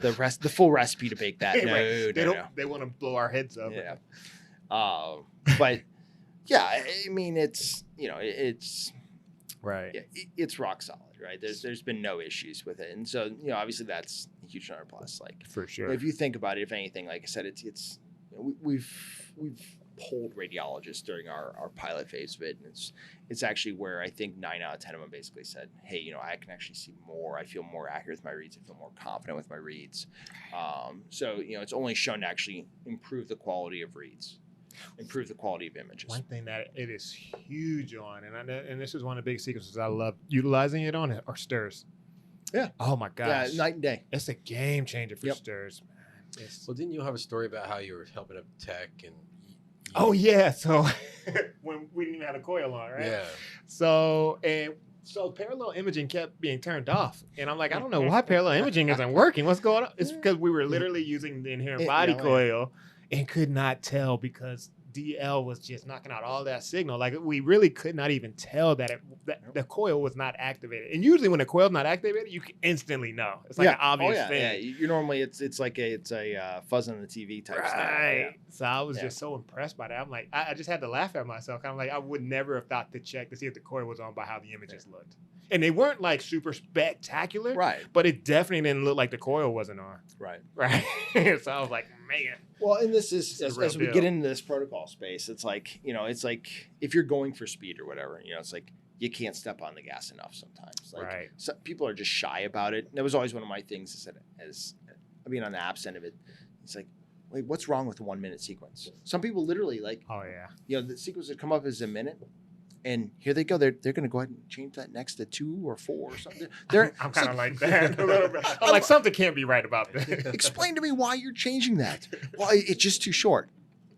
full recipe to bake that. No,
Right.
no.
They want to blow our heads up.
Yeah. But yeah, I mean, it's it's
Right.
it's rock solid, right? There's been no issues with it, and so obviously that's a huge number plus. Like
For sure.
if you think about it, if anything, like I said, it's we've polled radiologists during our pilot phase of it, and it's actually where I think 9 out of 10 of them basically said, hey, I can actually see more. I feel more accurate with my reads. I feel more confident with my reads. So it's only shown to actually improve the quality of reads, improve the quality of images.
One thing that it is huge on, and this is one of the big sequences I love utilizing it on, are stirs.
Yeah.
Oh my gosh.
Yeah, night and day.
It's a game changer for
Yep.
stirs, man. It's-
Well, didn't you have a story about how you were helping a tech and?
oh yeah. So when we didn't even have a coil on, right?
Yeah.
So parallel imaging kept being turned off, and I'm like, I don't know why parallel imaging isn't working. What's going on? It's because we were literally using the inherent body coil and could not tell because DL was just knocking out all that signal. Like we really could not even tell that the coil was not activated. And usually when the coil's not activated, you can instantly know. It's like an obvious thing.
Yeah, you normally it's like a fuzz on the TV type stuff.
Right.
Yeah.
So I was just so impressed by that. I'm like, I just had to laugh at myself. I'm like, I would never have thought to check to see if the coil was on by how the images looked. And they weren't like super spectacular,
Right.
but it definitely didn't look like the coil wasn't on.
Right.
Right. So I was like, man.
Well, and this is
This is
as
real
we
deal.
get into this protocol space, it's like it's like if you're going for speed or whatever, it's like you can't step on the gas enough sometimes. Like
Right.
some people are just shy about it. And that was always one of my things. Is that as I mean, on the apps end of it, it's like, wait, what's wrong with the 1 minute sequence? Some people literally like,
Oh yeah.
the sequence would come up as a minute. And here they go. They're going to go ahead and change that next to 2 or 4 or something.
I'm kind of like that a little bit. I'm like, something can't be right about this.
Explain to me why you're changing that. Well, it's just too short.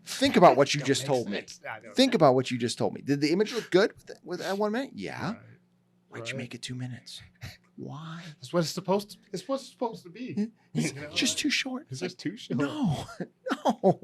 Think about what you
Don't
just
make
told me.
sense. I know.
Think about what you just told me. Did the image look good with that 1 minute? Yeah.
Right.
Why'd you
Right.
make it 2 minutes? Why?
That's what it's supposed to. It's what's supposed to be.
It's
You know?
just too short.
It's just too short.
No, no.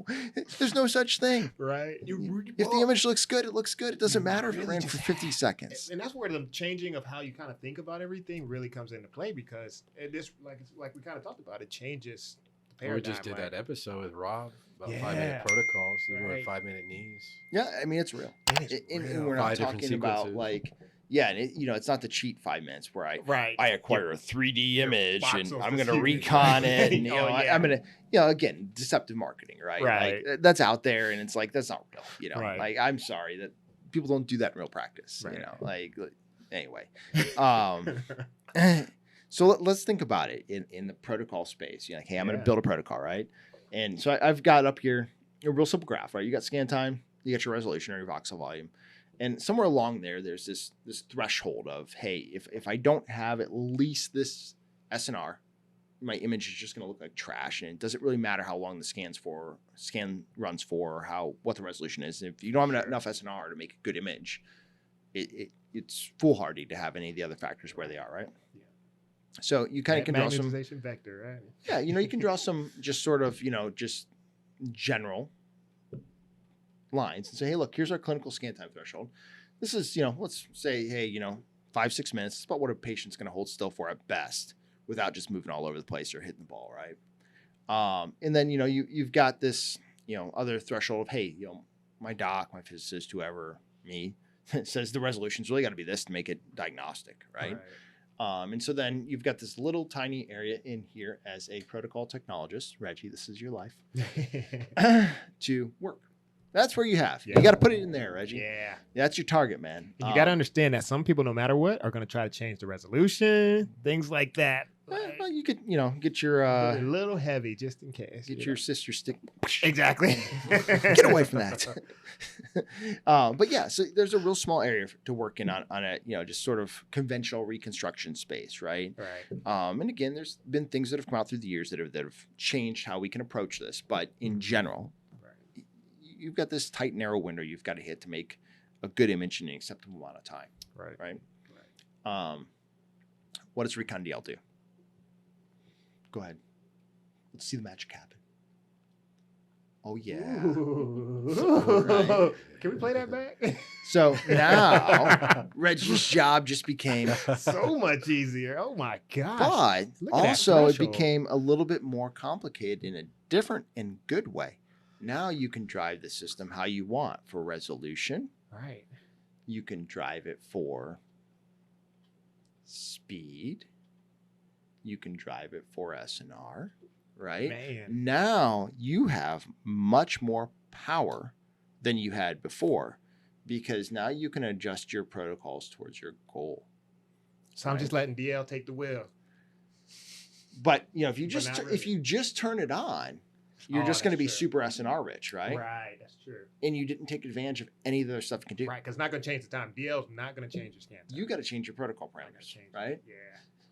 There's no such thing.
Right.
If the image looks good, it looks good. It doesn't matter if it
really
ran
just
for 50 seconds.
And that's where the changing of how you kind of think about everything really comes into play because this, like we kind of talked about, it changes the paradigm.
We just did
right?
that episode with Rob about
Yeah.
5-minute protocols. We were
Right.
5-minute knees.
Yeah, I mean, it's real.
It is
And
real.
we're not
5 different
talking about
sequences.
like, yeah, and it's not the cheat 5 minutes where
Right.
I acquire a 3D image
box
and
office
I'm going to
image.
recon it. And,
Oh, yeah.
I'm going to, again, deceptive marketing, right?
Right.
Like, that's out there and it's like, that's not real,
Right.
Like, I'm sorry that people don't do that in real practice,
Right.
like anyway. So let's think about it in the protocol space. You're like, hey, I'm going
Yeah.
to build a protocol, right? And so I've got up here a real simple graph, right? You got scan time, you got your resolution or your voxel volume. And somewhere along there's this threshold of, hey, if I don't have at least this SNR, my image is just going to look like trash, and it doesn't really matter how long the scan runs for, or what the resolution is. If you don't have enough SNR to make a good image, it's foolhardy to have any of the other factors where they are, right? So you kind of can draw some,
magnetization vector, right?
yeah, you can draw some just sort of, just general lines and say, hey, look, here's our clinical scan time threshold. This is, let's say, hey, 5-6 minutes. It's about what a patient's going to hold still for at best without just moving all over the place or hitting the ball, right? And then, you've got this, other threshold of, hey, my doc, my physicist, whoever, me, says the resolution's really got to be this to make it diagnostic, right? And so then you've got this little tiny area in here as a protocol technologist, Reggie, this is your life, to work. That's where you have.
Yeah.
You got to put it in there, Reggie.
Yeah.
That's your target, man.
And you got to understand that some people, no matter what, are going to try to change the resolution, things like that.
Well, you could, get your
a little heavy just in case.
get your sister stick.
Exactly.
Get away from that. But yeah, so there's a real small area to work in on a, just sort of conventional reconstruction space, right?
Right.
And again, there's been things that have come out through the years that have changed how we can approach this. But in general, you've got this tight, narrow window you've got to hit to make a good image in an acceptable amount of time. Right. What does Recon DL do? Go ahead. Let's see the magic happen. Oh, yeah. Right.
Can we play that back?
So now Reggie's job just became
so much easier. Oh, my gosh.
But
Look at that
also it
threshold.
became a little bit more complicated in a different and good way. Now you can drive the system how you want for resolution.
Right.
You can drive it for speed. You can drive it for SNR, right?
Man.
Now you have much more power than you had before because now you can adjust your protocols towards your goal.
So I'm just letting DL take the wheel.
But if you
But
just
not really.
if you just turn it on, you're
Oh,
just going to be
that's true.
super SNR rich, right?
Right. That's true.
And you didn't take advantage of any of the other stuff it can do.
Right. Because it's not going to change the time. DL's not going to change your scan time.
You got to change your protocol
I gotta
parameters,
change it.
right?
Yeah.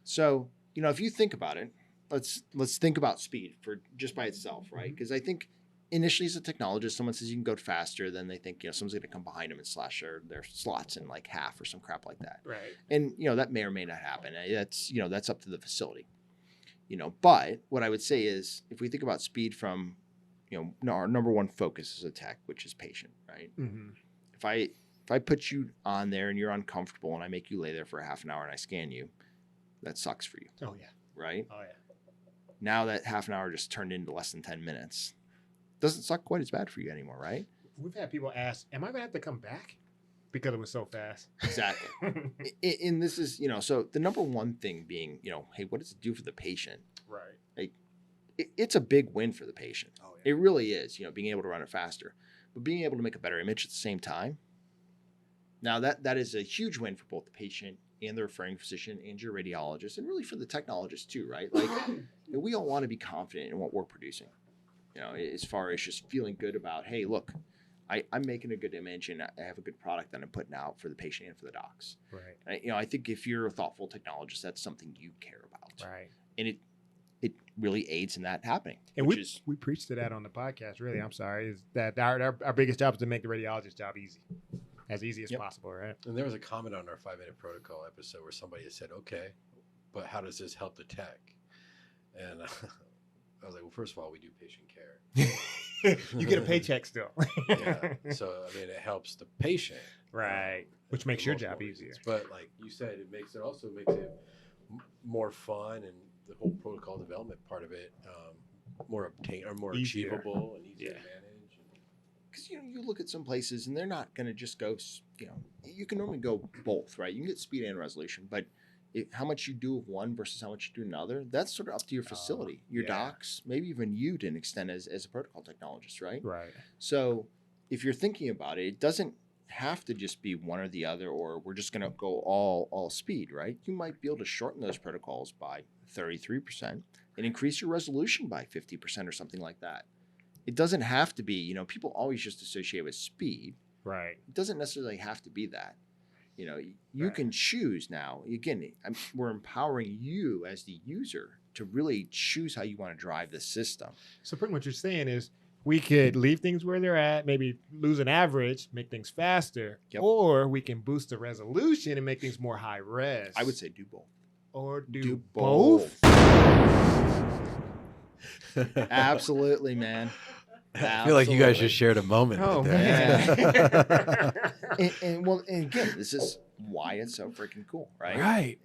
So, if you think about it, let's think about speed for just by itself, right? Because I think initially as a technologist, someone says you can go faster, then they think, someone's going to come behind them and slash their slots in like half or some crap like that.
Right.
And, that may or may not happen. That's up to the facility. But what I would say is if we think about speed from, our number one focus is a tech, which is patient, right?
Mm-hmm.
If I put you on there and you're uncomfortable and I make you lay there for a half an hour and I scan you, that sucks for you,
Oh, yeah.
right?
Oh, yeah.
Now that half an hour just turned into less than 10 minutes. Doesn't suck quite as bad for you anymore, right?
We've had people ask, am I going to have to come back? Because it was so fast.
Exactly. And this is, so the number one thing being, hey, what does it do for the patient?
Right.
Like, it's a big win for the patient.
Oh, yeah.
It really is, being able to run it faster. But being able to make a better image at the same time, now that is a huge win for both the patient and the referring physician and your radiologist, and really for the technologist too, right? Like, we all want to be confident in what we're producing, as far as just feeling good about, hey, look, I'm making a good image and I have a good product that I'm putting out for the patient and for the docs.
Right.
I think if you're a thoughtful technologist, that's something you care about.
Right.
And it really aids in that happening.
And
which
we
is,
preached to that on the podcast, really. I'm sorry. Is that our biggest job is to make the radiologist job easy. As easy as
Yep.
possible, right?
And there was a comment on our 5-minute protocol episode where somebody had said, okay, but how does this help the tech? And I was like, well, first of all, we do patient care.
You get a paycheck still.
Yeah. So, it helps the patient.
Right. Which makes your job easier.
But like you said, it also makes it more fun and the whole protocol development part of it more
Easier.
achievable and easier
Yeah.
to manage.
because you look at some places and they're not going to just go, you can normally go both, right? You can get speed and resolution, but how much you do of one versus how much you do another, that's sort of up to your facility, your
yeah.
docs, maybe even you to an extent as a protocol technologist, right?
Right.
So if you're thinking about it, it doesn't have to just be one or the other, or we're just going to go all speed, right? You might be able to shorten those protocols by 33% and increase your resolution by 50% or something like that. It doesn't have to be, people always just associate with speed.
Right.
It doesn't necessarily have to be that. You
Right.
can choose now. Again, we're empowering you as the user to really choose how you want to drive the system.
So pretty much what you're saying is we could leave things where they're at, maybe lose an average, make things faster,
Yep.
or we can boost the resolution and make things more high res.
I would say do both.
or do,
Do
both?
Absolutely, man.
I feel like you guys just shared a moment.
Oh,
right there.
man.
And again, this is why it's so freaking cool, right?
Right.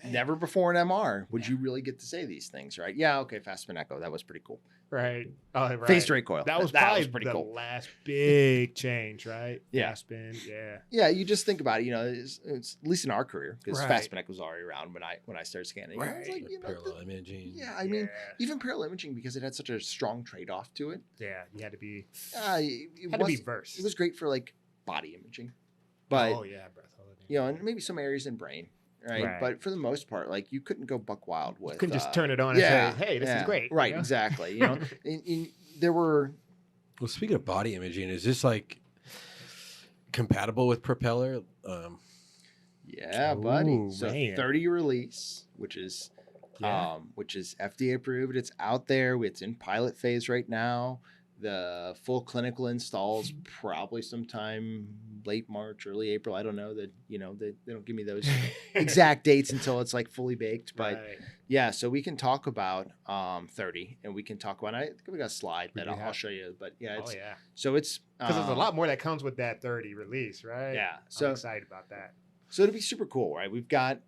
Never before an MR would you really get to say these things, right? Yeah, okay, fast spin echo, that was pretty cool.
Right. Oh, right.
Phased recoil,
That was
that
probably
was pretty
the
cool.
last big change, right?
Yeah.
Fast spin. Yeah.
Yeah, you just think about it. It's at least in our career because
Right.
fast spin echo was already around when I started scanning. I was
Right.
like,
Parallel imaging.
yeah, I mean, even parallel imaging because it had such a strong trade-off to it.
yeah, you had to be
It
had to be
was-
versed.
It was great for like body imaging, but
oh yeah, breath holding.
and maybe some areas in brain, right?
Right.
But for the most part, like you couldn't go buck wild with.
You couldn't just turn it on and say, "Hey, this is great."
Right,
you know?
exactly. There were
Well, speaking of body imaging, is this like compatible with propeller?
buddy.
Ooh,
So
man.
30 release, which is FDA approved. It's out there. It's in pilot phase right now. The full clinical install is probably sometime late March, early April. I don't know that, they don't give me those exact dates until it's like fully baked. But
Right.
yeah, so we can talk about 30 and we can talk about, I think we got a slide
We
that
do
I'll
have-
show you. But yeah,
Oh yeah,
so it's,
because there's a lot more that comes with that 30 release, right?
Yeah.
I'm
So,
excited about that.
so it'll be super cool, right? We've got,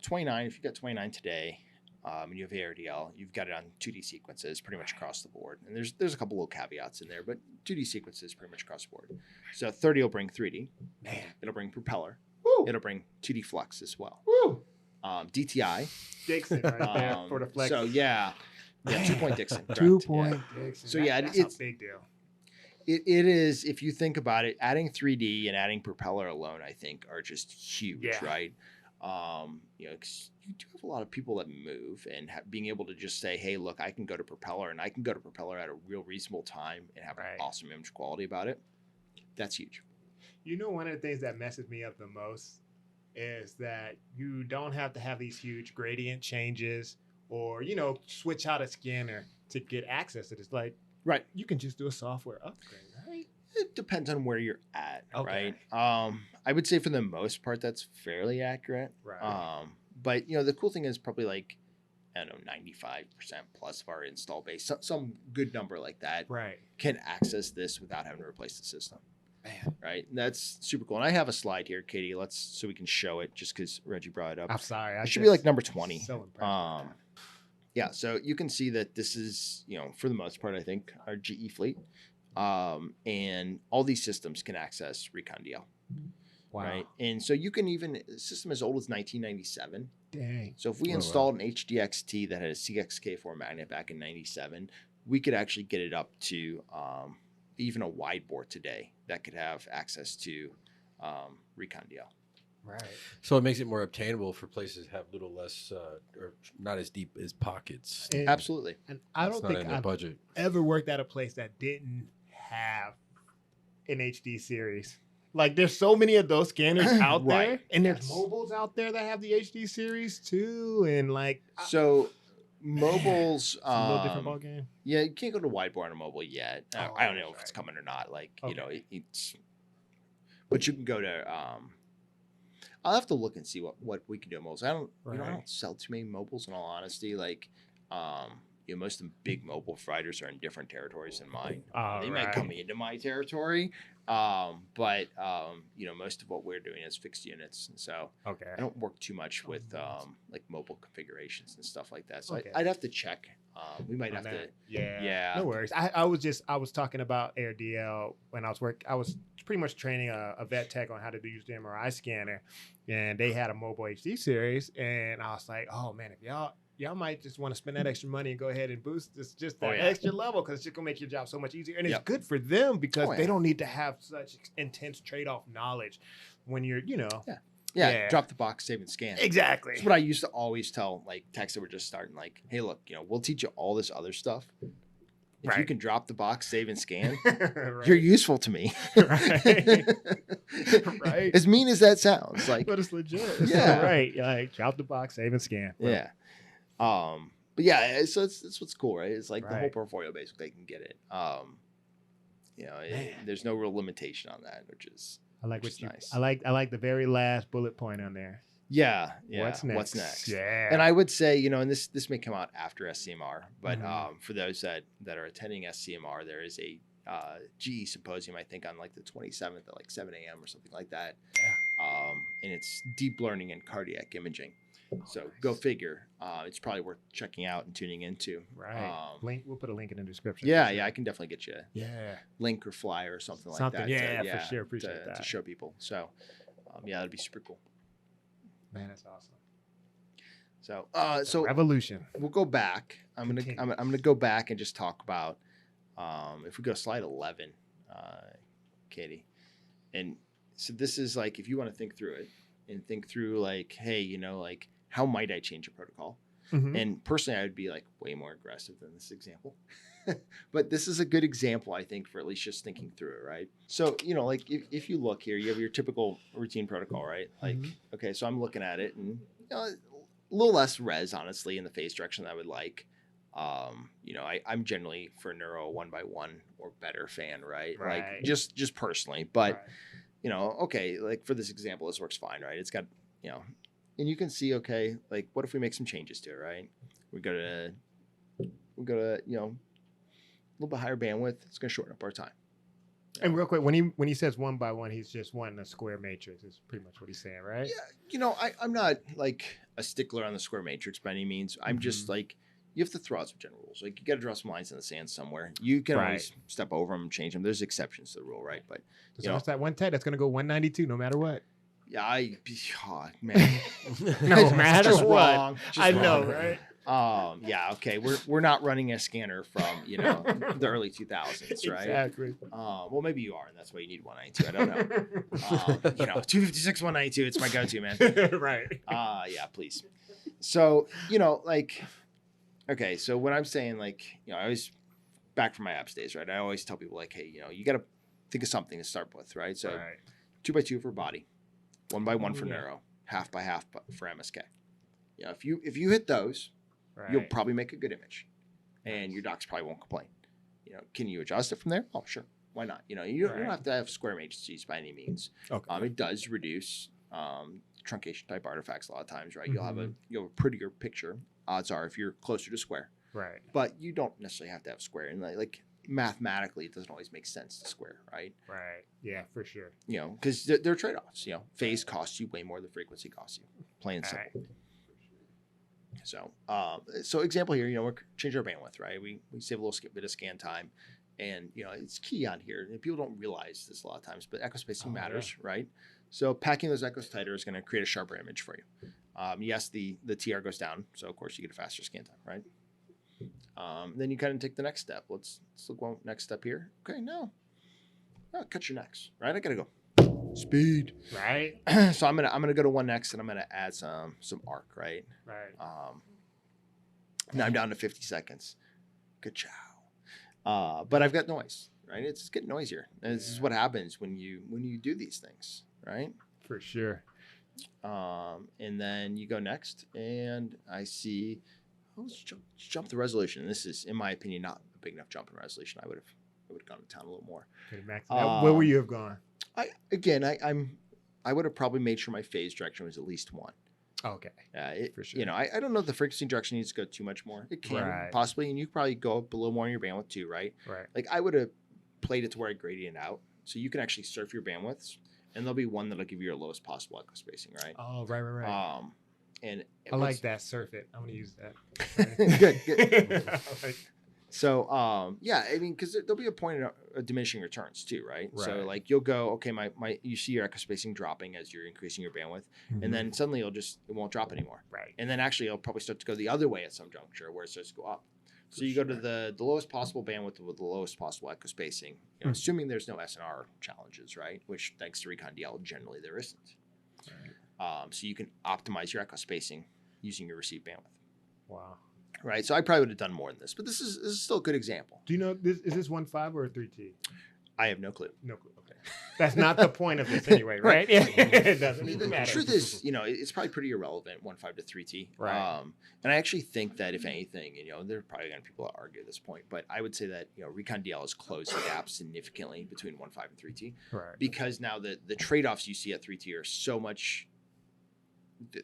29, if you got 29 today, and you have ARDL, you've got it on 2D sequences pretty much across the board. And there's a couple little caveats in there, but 2D sequences pretty much across the board. So 30 will bring 3D.
Man.
It'll bring propeller.
Woo.
It'll bring 2D flux as well.
Woo.
DTI.
Dixon right there for the flex.
So yeah,
Man.
2-point Dixon. correct,
2-point
yeah.
Dixon.
So, yeah,
that's
it's-
a big deal.
It is, if you think about it, adding 3D and adding propeller alone, I think, are just huge,
Yeah.
right? 'Cause you do have a lot of people that move, and being able to just say, hey, look, I can go to propeller, and I can go to propeller at a real reasonable time and have
Right.
an awesome image quality about it. That's huge.
You know, one of the things that messes me up the most is that you don't have to have these huge gradient changes or, switch out a scanner to get access to this. Like,
Right.
you can just do a software upgrade, right?
It depends on where you're at,
Okay.
right? I would say for the most part, that's fairly accurate.
Right.
But the cool thing is probably like, I don't know, 95% plus of our install base, some good number like that,
Right.
can access this without having to replace the system.
Man.
Right. And that's super cool. And I have a slide here, Katie, so we can show it just because Reggie brought it up.
I'm sorry.
It should be like number 20.
So impressed.
Yeah. So you can see that this is, for the most part, I think, our GE fleet. And all these systems can access Recon DL.
Wow.
Right. And so you can even, a system as old as 1997.
Dang.
So if we
Oh, wow.
installed an HDXT that had a CXK4 magnet back in 97, we could actually get it up to even a wide board today that could have access to Recon DL.
Right.
So it makes it more obtainable for places that have little less or not as deep as pockets.
And,
Absolutely.
and I
It's
don't
not
think
in their
I've
budget.
ever worked at a place that didn't have an HD series. Like, there's so many of those scanners out there,
Right.
and there's
Yes.
mobiles out there that have the HD series too, and like,
So mobiles,
it's a little different ballgame.
yeah, you can't go to wideboard on a mobile yet.
Oh,
I don't know if
that's
it's
right.
coming or not. Like,
Okay.
it's, but you can go to, I'll have to look and see what we can do on mobiles. I don't
Right.
sell too many mobiles in all honesty. Like, most of the big mobile providers are in different territories than mine. They might come into my territory, but most of what we're doing is fixed units, and so
Okay.
I don't work too much with like mobile configurations and stuff like that. So
Okay.
I'd have to check. We might
On
have to.
that. Yeah.
Yeah.
No worries. I was talking about AIR DL when I was pretty much training a vet tech on how to use the MRI scanner, and they had a mobile HD series, and I was like, oh man, if y'all might just want to spend that extra money and go ahead and boost this just that
yeah.
extra level, because it's just gonna make your job so much easier, and it's
Yep.
good for them because
Oh, yeah.
they don't need to have such intense trade-off knowledge when you're Yeah.
Drop the box, save and scan.
exactly.
That's what I used to always tell like techs that were just starting. Like, hey, look, we'll teach you all this other stuff. If you
Right.
can drop the box, save and scan,
Right.
you're useful to me.
Right. Right.
As mean as that sounds, like,
But it's legit.
Yeah.
Right. Like, drop the box, save and scan.
yeah. But yeah, so that's what's cool, right? It's like the whole
Right.
portfolio basically can get it.
Man.
There's no real limitation on that, which is
I like
Which
what
is
you.
nice.
I like the very last bullet point on there.
Yeah.
What's next? Yeah.
And I would say, you know, and this may come out after SCMR, but
Mhm.
for those that are attending SCMR, there is a GE symposium, I think, on like the 27th at like 7 a.m. or something like that. And it's deep learning and cardiac imaging. So go figure. It's probably worth checking out and tuning into.
Right. Link. We'll put a link in the description.
Yeah,
for sure.
yeah, I can definitely get you a
Yeah.
link or flyer or something like
Something.
that.
Yeah, for sure. Appreciate that.
To show people. So, yeah, that'd be super cool.
Man, that's awesome.
So,
So revolution.
we'll go back. I'm
Continue.
gonna go back and just talk about if we go slide 11, Katie, and so this is like if you want to think through it and think through like, hey, you know, like how might I change a protocol?
Mhm.
And personally, I would be like way more aggressive than this example. But this is a good example, I think, for at least just thinking through it, right? So, you know, like if you look here, you have your typical routine protocol, right? Like, okay, so I'm looking at it and, you know, a little less res, honestly, in the phase direction that I would like. You know, I'm generally for neuro 1x1 or better fan, right?
Right.
Like just personally, but
Right.
you know, okay, like for this example, this works fine, right? It's got, you know, and you can see, okay, like what if we make some changes to it, right? We go to, you know, a little bit higher bandwidth. It's going to shorten up our time.
And real quick, when he says 1x1, he's just wanting a square matrix. Is pretty much what he's saying, right?
Yeah, you know, I'm not like a stickler on the square matrix by any means. I'm just like, you have to throw out some general rules. Like you got to draw some lines in the sand somewhere. You can
Right.
always step over them, change them. There's exceptions to the rule, right? But
So
you know,
it's that one tech that's gonna go 192 no matter what.
yeah, oh, man,
No
It's
matter
just
what.
wrong. Just
I know,
wrong.
right?
Yeah, okay. We're not running a scanner from, you know, the early 2000s, right?
Exactly.
Well, maybe you are, and that's why you need 192. I don't know. You know, 256, 192. It's my go-to, man.
Right.
Yeah, please. So, you know, like, okay. So when I'm saying like, you know, I always back from my apps days, right? I always tell people like, hey, you know, you got to think of something to start with, right? So
Right.
2x2 for body, 1x1 for
Yeah.
neuro, half by half for MSK. You know, if you hit those,
Right.
you'll probably make a good image, and your docs probably won't complain. You know, can you adjust it from there? Oh, sure. Why not? You know, you don't have to have square matrices by any means.
Okay.
It does reduce truncation type artifacts a lot of times, right? You'll have a prettier picture. Odds are if you're closer to square,
Right.
but you don't necessarily have to have square. And like mathematically, it doesn't always make sense to square, right?
Right. Yeah, for sure.
You know, because they're trade-offs. You know, phase costs you way more than frequency costs you. Plain and simple.
Right.
So example here, you know, we're changing our bandwidth, right? We save a little bit of scan time, and you know, it's key on here. And people don't realize this a lot of times, but echo spacing matters, right? So packing those echoes tighter is going to create a sharper image for you. Yes, the TR goes down, so of course you get a faster scan time, right? Then you kind of take the next step. Let's look one next step here. Okay, no, cut your necks, right? I gotta go speed.
Right.
So I'm gonna go to one next, and I'm gonna add some arc, right?
Right.
Now I'm down to 50 seconds. Good job. But I've got noise, right? It's getting noisier. And this is what happens when you do these things, right?
For sure.
And then you go next, and I see, let's jump the resolution. This is, in my opinion, not a big enough jump in resolution. I would have gone to town a little more.
Where would you have gone?
I would have probably made sure my phase direction was at least one.
Okay. For sure.
You know, I don't know if the frequency direction needs to go too much more. It can possibly, and you could probably go up a little more on your bandwidth too, right?
Right.
Like I would have played it to where I gradient out, so you can actually surf your bandwidths, and there'll be one that'll give you your lowest possible echo spacing, right?
Oh, right.
And
I like that. Surf it. I'm gonna use that.
Good. So, yeah, I mean, because there'll be a point of diminishing returns too, right? So, like, you'll go, okay, you see your echo spacing dropping as you're increasing your bandwidth, and then suddenly it won't drop anymore,
Right.
And then actually, it'll probably start to go the other way at some juncture where it starts to go up. So you go to the lowest possible bandwidth with the lowest possible echo spacing, you know, assuming there's no SNR challenges, right? Which, thanks to Recon DL, generally there isn't. Right. So you can optimize your echo spacing using your receive bandwidth.
Wow.
Right, so I probably would have done more than this, but this is still a good example.
Do you know is this 1.5 or a 3T?
I have no clue.
No clue. Okay, that's not the point of this anyway, right? It doesn't even
The
matter.
truth is, you know, it's probably pretty irrelevant 1.5 to 3T.
Right.
And I actually think that if anything, you know, there are probably going to be people that argue at this point, but I would say that, you know, Recon DL has closed the gap significantly between 1.5 and 3T.
Right.
Because now the trade-offs you see at 3T are so much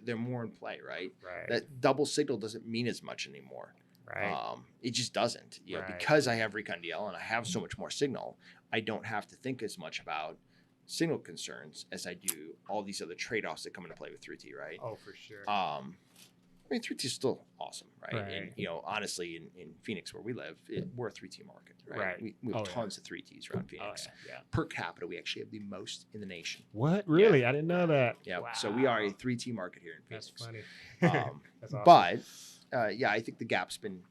they're more in play, right?
Right.
That double signal doesn't mean as much anymore.
Right.
It just doesn't. You know,
Right.
because I have Recon DL and I have so much more signal, I don't have to think as much about signal concerns as I do all these other trade-offs that come into play with 3T, right?
Oh, for sure.
I mean, 3T is still awesome, right?
Right.
And, you know, honestly, in Phoenix where we live, we're a 3T market, right?
Right.
We have
Oh, yeah.
tons of 3Ts around
Oh,
Phoenix.
yeah.
Per capita, we actually have the most in the nation.
What? Really? I didn't know that.
Yeah.
Wow.
So we are a 3T market here in
That's
Phoenix.
funny. That's awesome.
But yeah, I think the gap's been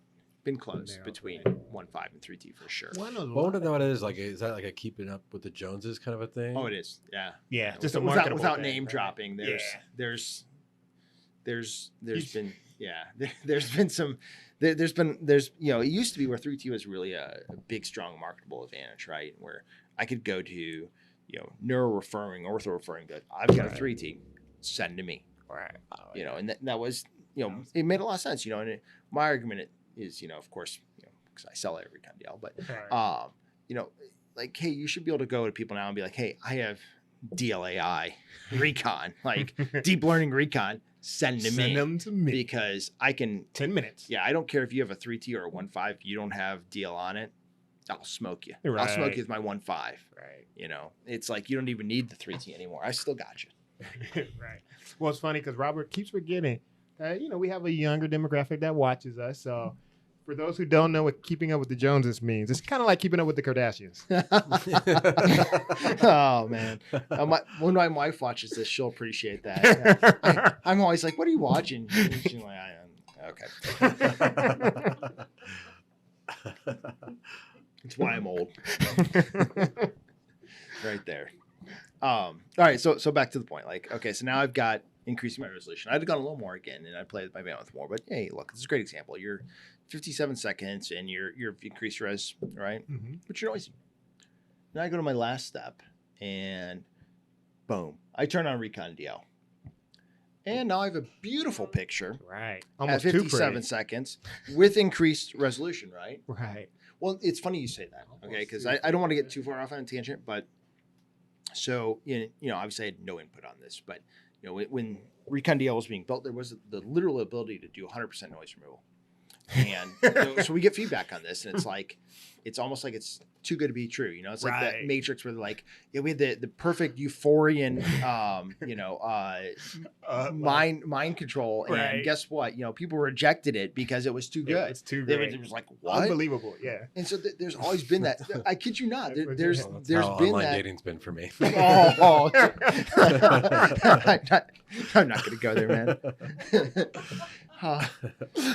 closed
Narrow,
between
right.
1.5 and 3T for sure.
One of
Well, I wonder what it is. Like, is that like a keeping up with the Joneses kind of a thing?
Oh, it is. Yeah.
Yeah, just a
without
marketable
without
thing,
name
right?
dropping. There's
He's-
been there's been some there's you know, it used to be where 3T was really a big strong marketable advantage, right? Where I could go to, you know, neuro referring, ortho referring, but I've got a 3T, send to me.
Right.
You know, and that was, you know, it made a lot of sense, you know, and my argument is, you know, of course, you know, because I sell every Recon DL, but
Right.
you know, like, hey, you should be able to go to people now and be like, hey, I have DLAI Recon, like deep learning Recon, send to
Send
me
them to me.
because I can.
10 minutes.
Yeah, I don't care if you have a 3T or a 1.5, you don't have DL on it, I'll smoke you. I'll smoke
Right.
you with my 1.5.
Right.
You know, it's like you don't even need the 3T anymore. I still got you.
Right. Well, it's funny because Robert keeps forgetting that, you know, we have a younger demographic that watches us. So for those who don't know what keeping up with the Joneses means, it's kind of like keeping up with the Kardashians.
Oh man, when my wife watches this, she'll appreciate that. I'm always like, "What are you watching?" She's like, "Okay." It's why I'm old. Right there. All right, so back to the point. Like, okay, so now I've got increasing my resolution. I'd have gone a little more again, and I'd play with my bandwidth more. But hey, look, this is a great example. You're 57 seconds, and you're increased res, right?
Mm-hmm.
But you're noisy. Now I go to my last step, and boom, I turn on Recon DL. And now I have a beautiful picture
Right.
at
Almost too
57
pretty.
seconds with increased resolution, right?
Right.
Well, it's funny you say that, okay? Because I don't want to get too far off on a tangent, but so, you know, obviously I had no input on this, but, you know, when Recon DL was being built, there was the literal ability to do 100% noise removal. And so we get feedback on this, and it's like, it's almost like it's too good to be true. You know, it's like that
Right.
Matrix where they're like, yeah, we had the perfect euphorian, you know, mind control. And
Right.
guess what? You know, people rejected it because it was too good.
It's too
They
great.
it was like, what?
Unbelievable. Yeah.
And so there's always been that. I kid you not.
That's
There's
legit.
That's
there's
how
been
online
that.
dating's been for me.
Oh, I'm not going to go there, man.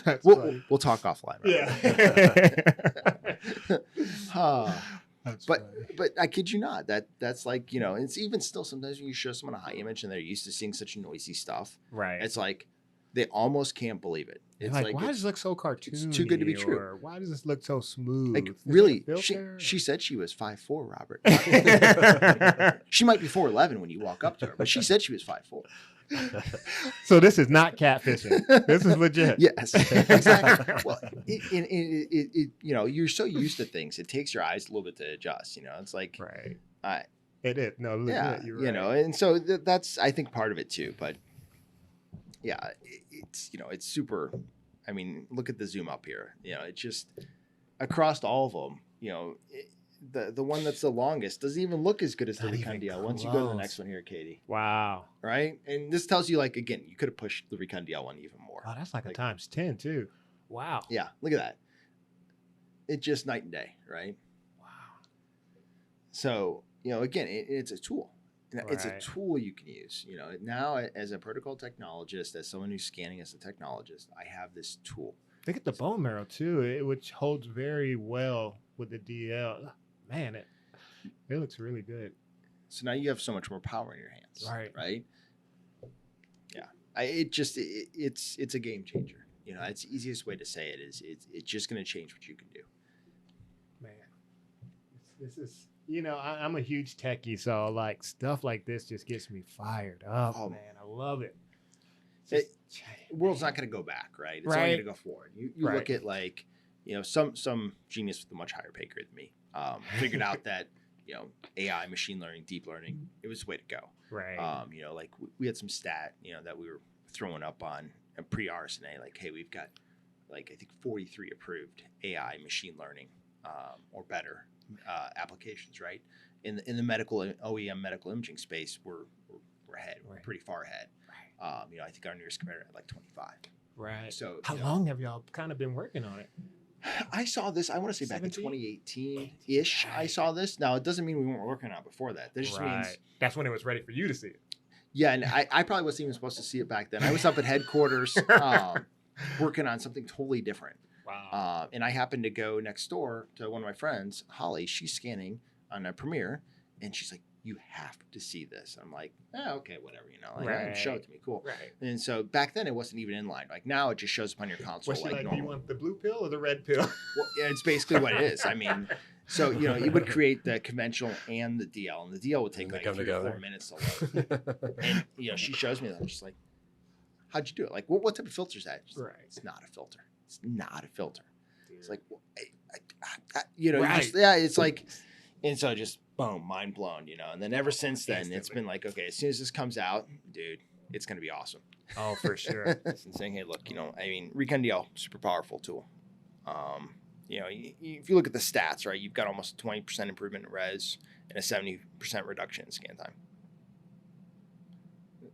That's
We'll,
funny.
we'll talk offline. Right?
Yeah. That's
But
funny.
but I kid you not, that's like, you know, it's even still sometimes when you show someone a high image and they're used to seeing such noisy stuff,
Right.
it's like they almost can't believe it.
They're
It's
like,
like
why does this look so cartoony?
too good to be true.
Or why does this look so smooth?
like
Is it
really
a
she
filter?
said she was 5'4", Robert. She might be 4'11" when you walk up to her, but she said she was 5'4".
So this is not catfishing. This is legit.
Yes, exactly. Well, it you know, you're so used to things, it takes your eyes a little bit to adjust. You know, it's like,
Right.
I
It is. No, legit.
yeah,
You're
you
right.
know, and so that's I think part of it too. But yeah, it's, you know, it's super. I mean, look at the zoom up here. You know, it's just across all of them. You know, the one that's the longest doesn't even look as good as the
Not
Recon
even
DL. Once you go to the
close.
next one here, Katie,
Wow.
right? And this tells you, like, again, you could have pushed the Recon DL one even more.
Wow, that's like a
Like-
times 10 too. Wow.
Yeah, look at that. It's just night and day, right?
Wow.
So, you know, again, it's a tool. It's a
Right.
tool you can use. You know, now as a protocol technologist, as someone who's scanning as a technologist, I have this tool.
Look at the bone marrow too, which holds very well with the DL. Man, it looks really good.
So now you have so much more power in your hands.
Right.
Right. Yeah. It's a game changer. You know, it's the easiest way to say it is it's just going to change what you can do.
Man, this is, you know, I'm a huge techie, so like stuff like this just gets me fired up.
Oh.
Man, I love it.
The world's not going to go back, right? It's only
Right.
going to go forward. You
Right.
look at, like, you know, some genius with a much higher pay grade than me figured out that, you know, AI, machine learning, deep learning, it was the way to go.
Right.
You know, like we had some stat, you know, that we were throwing up on a pre-RSNA, like, hey, we've got like I think 43 approved AI machine learning or better applications, right? In the medical OEM medical imaging space, we're ahead. We're pretty far ahead. You know, I think our nearest competitor had like 25.
Right.
So
how
you know,
long have y'all kind of been working on it?
I saw this, I want to say back in 2018-ish, I saw this. Now, it doesn't mean we weren't working on it before that. That just means...
That's when it was ready for you to see it.
Yeah, and I probably wasn't even supposed to see it back then. I was up at headquarters working on something totally different.
Wow.
And I happened to go next door to one of my friends, Holly. She's scanning on a Premiere, and she's like, you have to see this. I'm like, okay, whatever, you know, like, show it to me, cool.
Right.
And so back then it wasn't even inline. Like now it just shows up on your console.
Was she like, do
normal.
you want the blue pill or the red pill?
Well, yeah, it's basically what it is. I mean, so, you know, you would create the conventional and the DL, and the DL would take like 3 or 4 minutes to load. And, you know, she shows me that. I'm just like, how'd you do it? Like, what type of filter is that?
Right.
It's not a filter. It's not a filter. Dude. It's like, well, you know,
right.
It's like, and so just boom, mind blown, you know. And then ever since then, it's been like, okay, as soon as this comes out, dude, it's going to be awesome.
Oh, for sure.
And saying, hey, look, you know, I mean, Recon DL, super powerful tool. You know, if you look at the stats, right, you've got almost 20% improvement in res and a 70% reduction in scan time.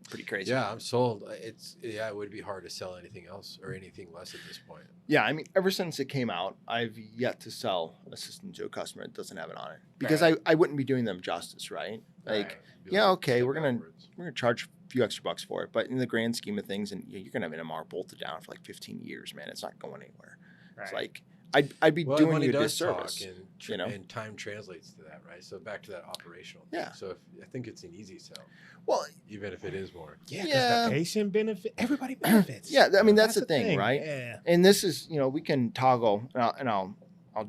Pretty crazy.
Yeah, I'm sold. It would be hard to sell anything else or anything less at this point.
Yeah, I mean, ever since it came out, I've yet to sell a system to a customer that doesn't have it on it because I wouldn't be doing them justice, right? Like, yeah, okay, we're gonna charge a few extra bucks for it, but in the grand scheme of things, and you're gonna have an MR bolted down for like 15 years, man. It's not going anywhere. Right. It's like I'd be doing you a disservice, you know.
And time translates to that, right? So back to that operational thing.
Yeah.
So I think it's an easy sell.
Well,
even if it is more.
Yeah, because the patient benefit, everybody benefits.
Yeah, I mean that's the thing, right?
Yeah.
And this is, you know, we can toggle, and I'll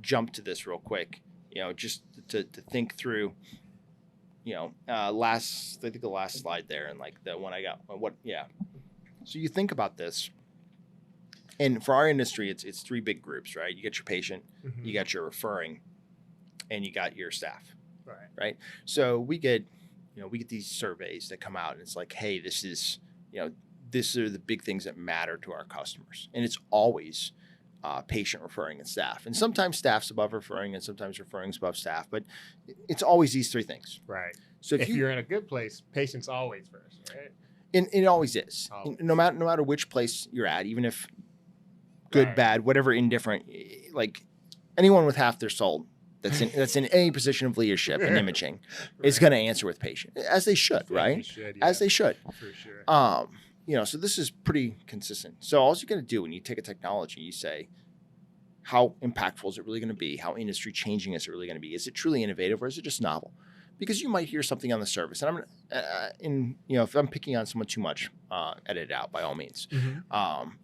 jump to this real quick, you know, just to think through, you know, I think the last slide there, and like the one I got, So you think about this, and for our industry, it's 3 big groups, right? You got your patient, you got your referring, and you got your staff, right? So we get these surveys that come out, and it's like, hey, this is, you know, these are the big things that matter to our customers, and it's always patient, referring, and staff. And sometimes staff's above referring, and sometimes referring's above staff, but it's always these 3 things.
Right.
So
if you're in a good place, patient's always first, right?
And it always is.
Always.
No matter which place you're at, even if good, bad, whatever, indifferent, like anyone with half their soul that's in any position of leadership and imaging is going to answer with patient, as they should, right? They should, yeah. As they should.
For sure.
You know, so this is pretty consistent. So all you got to do when you take a technology, you say, how impactful is it really going to be? How industry changing is it really going to be? Is it truly innovative, or is it just novel? Because you might hear something on the surface, and you know, if I'm picking on someone too much, edit it out by all means. You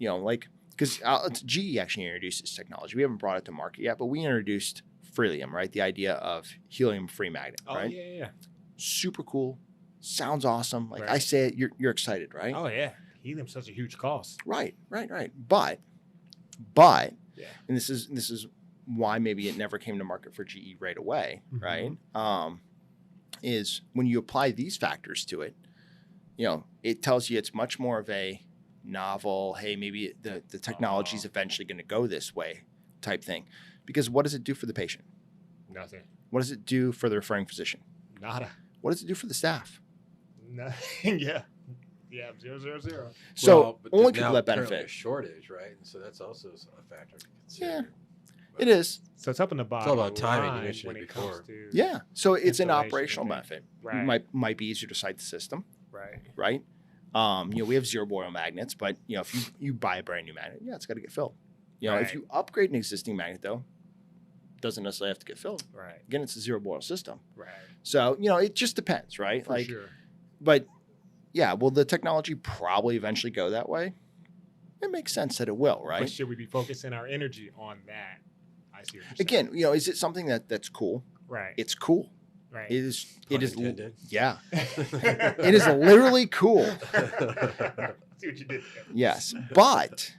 know, like, because GE actually introduced this technology. We haven't brought it to market yet, but we introduced Freelium, right? The idea of helium-free magnet, right?
Oh, yeah.
Super cool. Sounds awesome. Like I say it, you're excited, right?
Oh, yeah. Helium's such a huge cost.
Right. But,
yeah.
And this is why maybe it never came to market for GE right away, right? Is when you apply these factors to it, you know, it tells you it's much more of a novel, hey, maybe the technology is eventually going to go this way type thing. Because what does it do for the patient?
Nothing.
What does it do for the referring physician?
Nada.
What does it do for the staff?
Nothing. Yeah. 0, 0.
So only people that benefit.
A shortage, right? And so that's also a factor to consider.
Yeah, it is.
So it's up in the bottom.
It's all about timing. You mentioned it before.
Yeah. So it's an operational benefit.
Right.
Might be easier to site the system.
Right.
You know, we have zero boil magnets, but you know, if you buy a brand new magnet, it's got to get filled. You know, if you upgrade an existing magnet, though, doesn't necessarily have to get filled.
Right.
Again, it's a zero boil system.
Right.
So, you know, it just depends, right?
For sure.
But yeah, will the technology probably eventually go that way? It makes sense that it will, right?
But should we be focusing our energy on that? I see what you're saying.
Again, you know, is it something that's cool?
Right.
It's cool.
Right.
It is. Yeah.
It
It is literally cool.
See what you did there.
Yes, but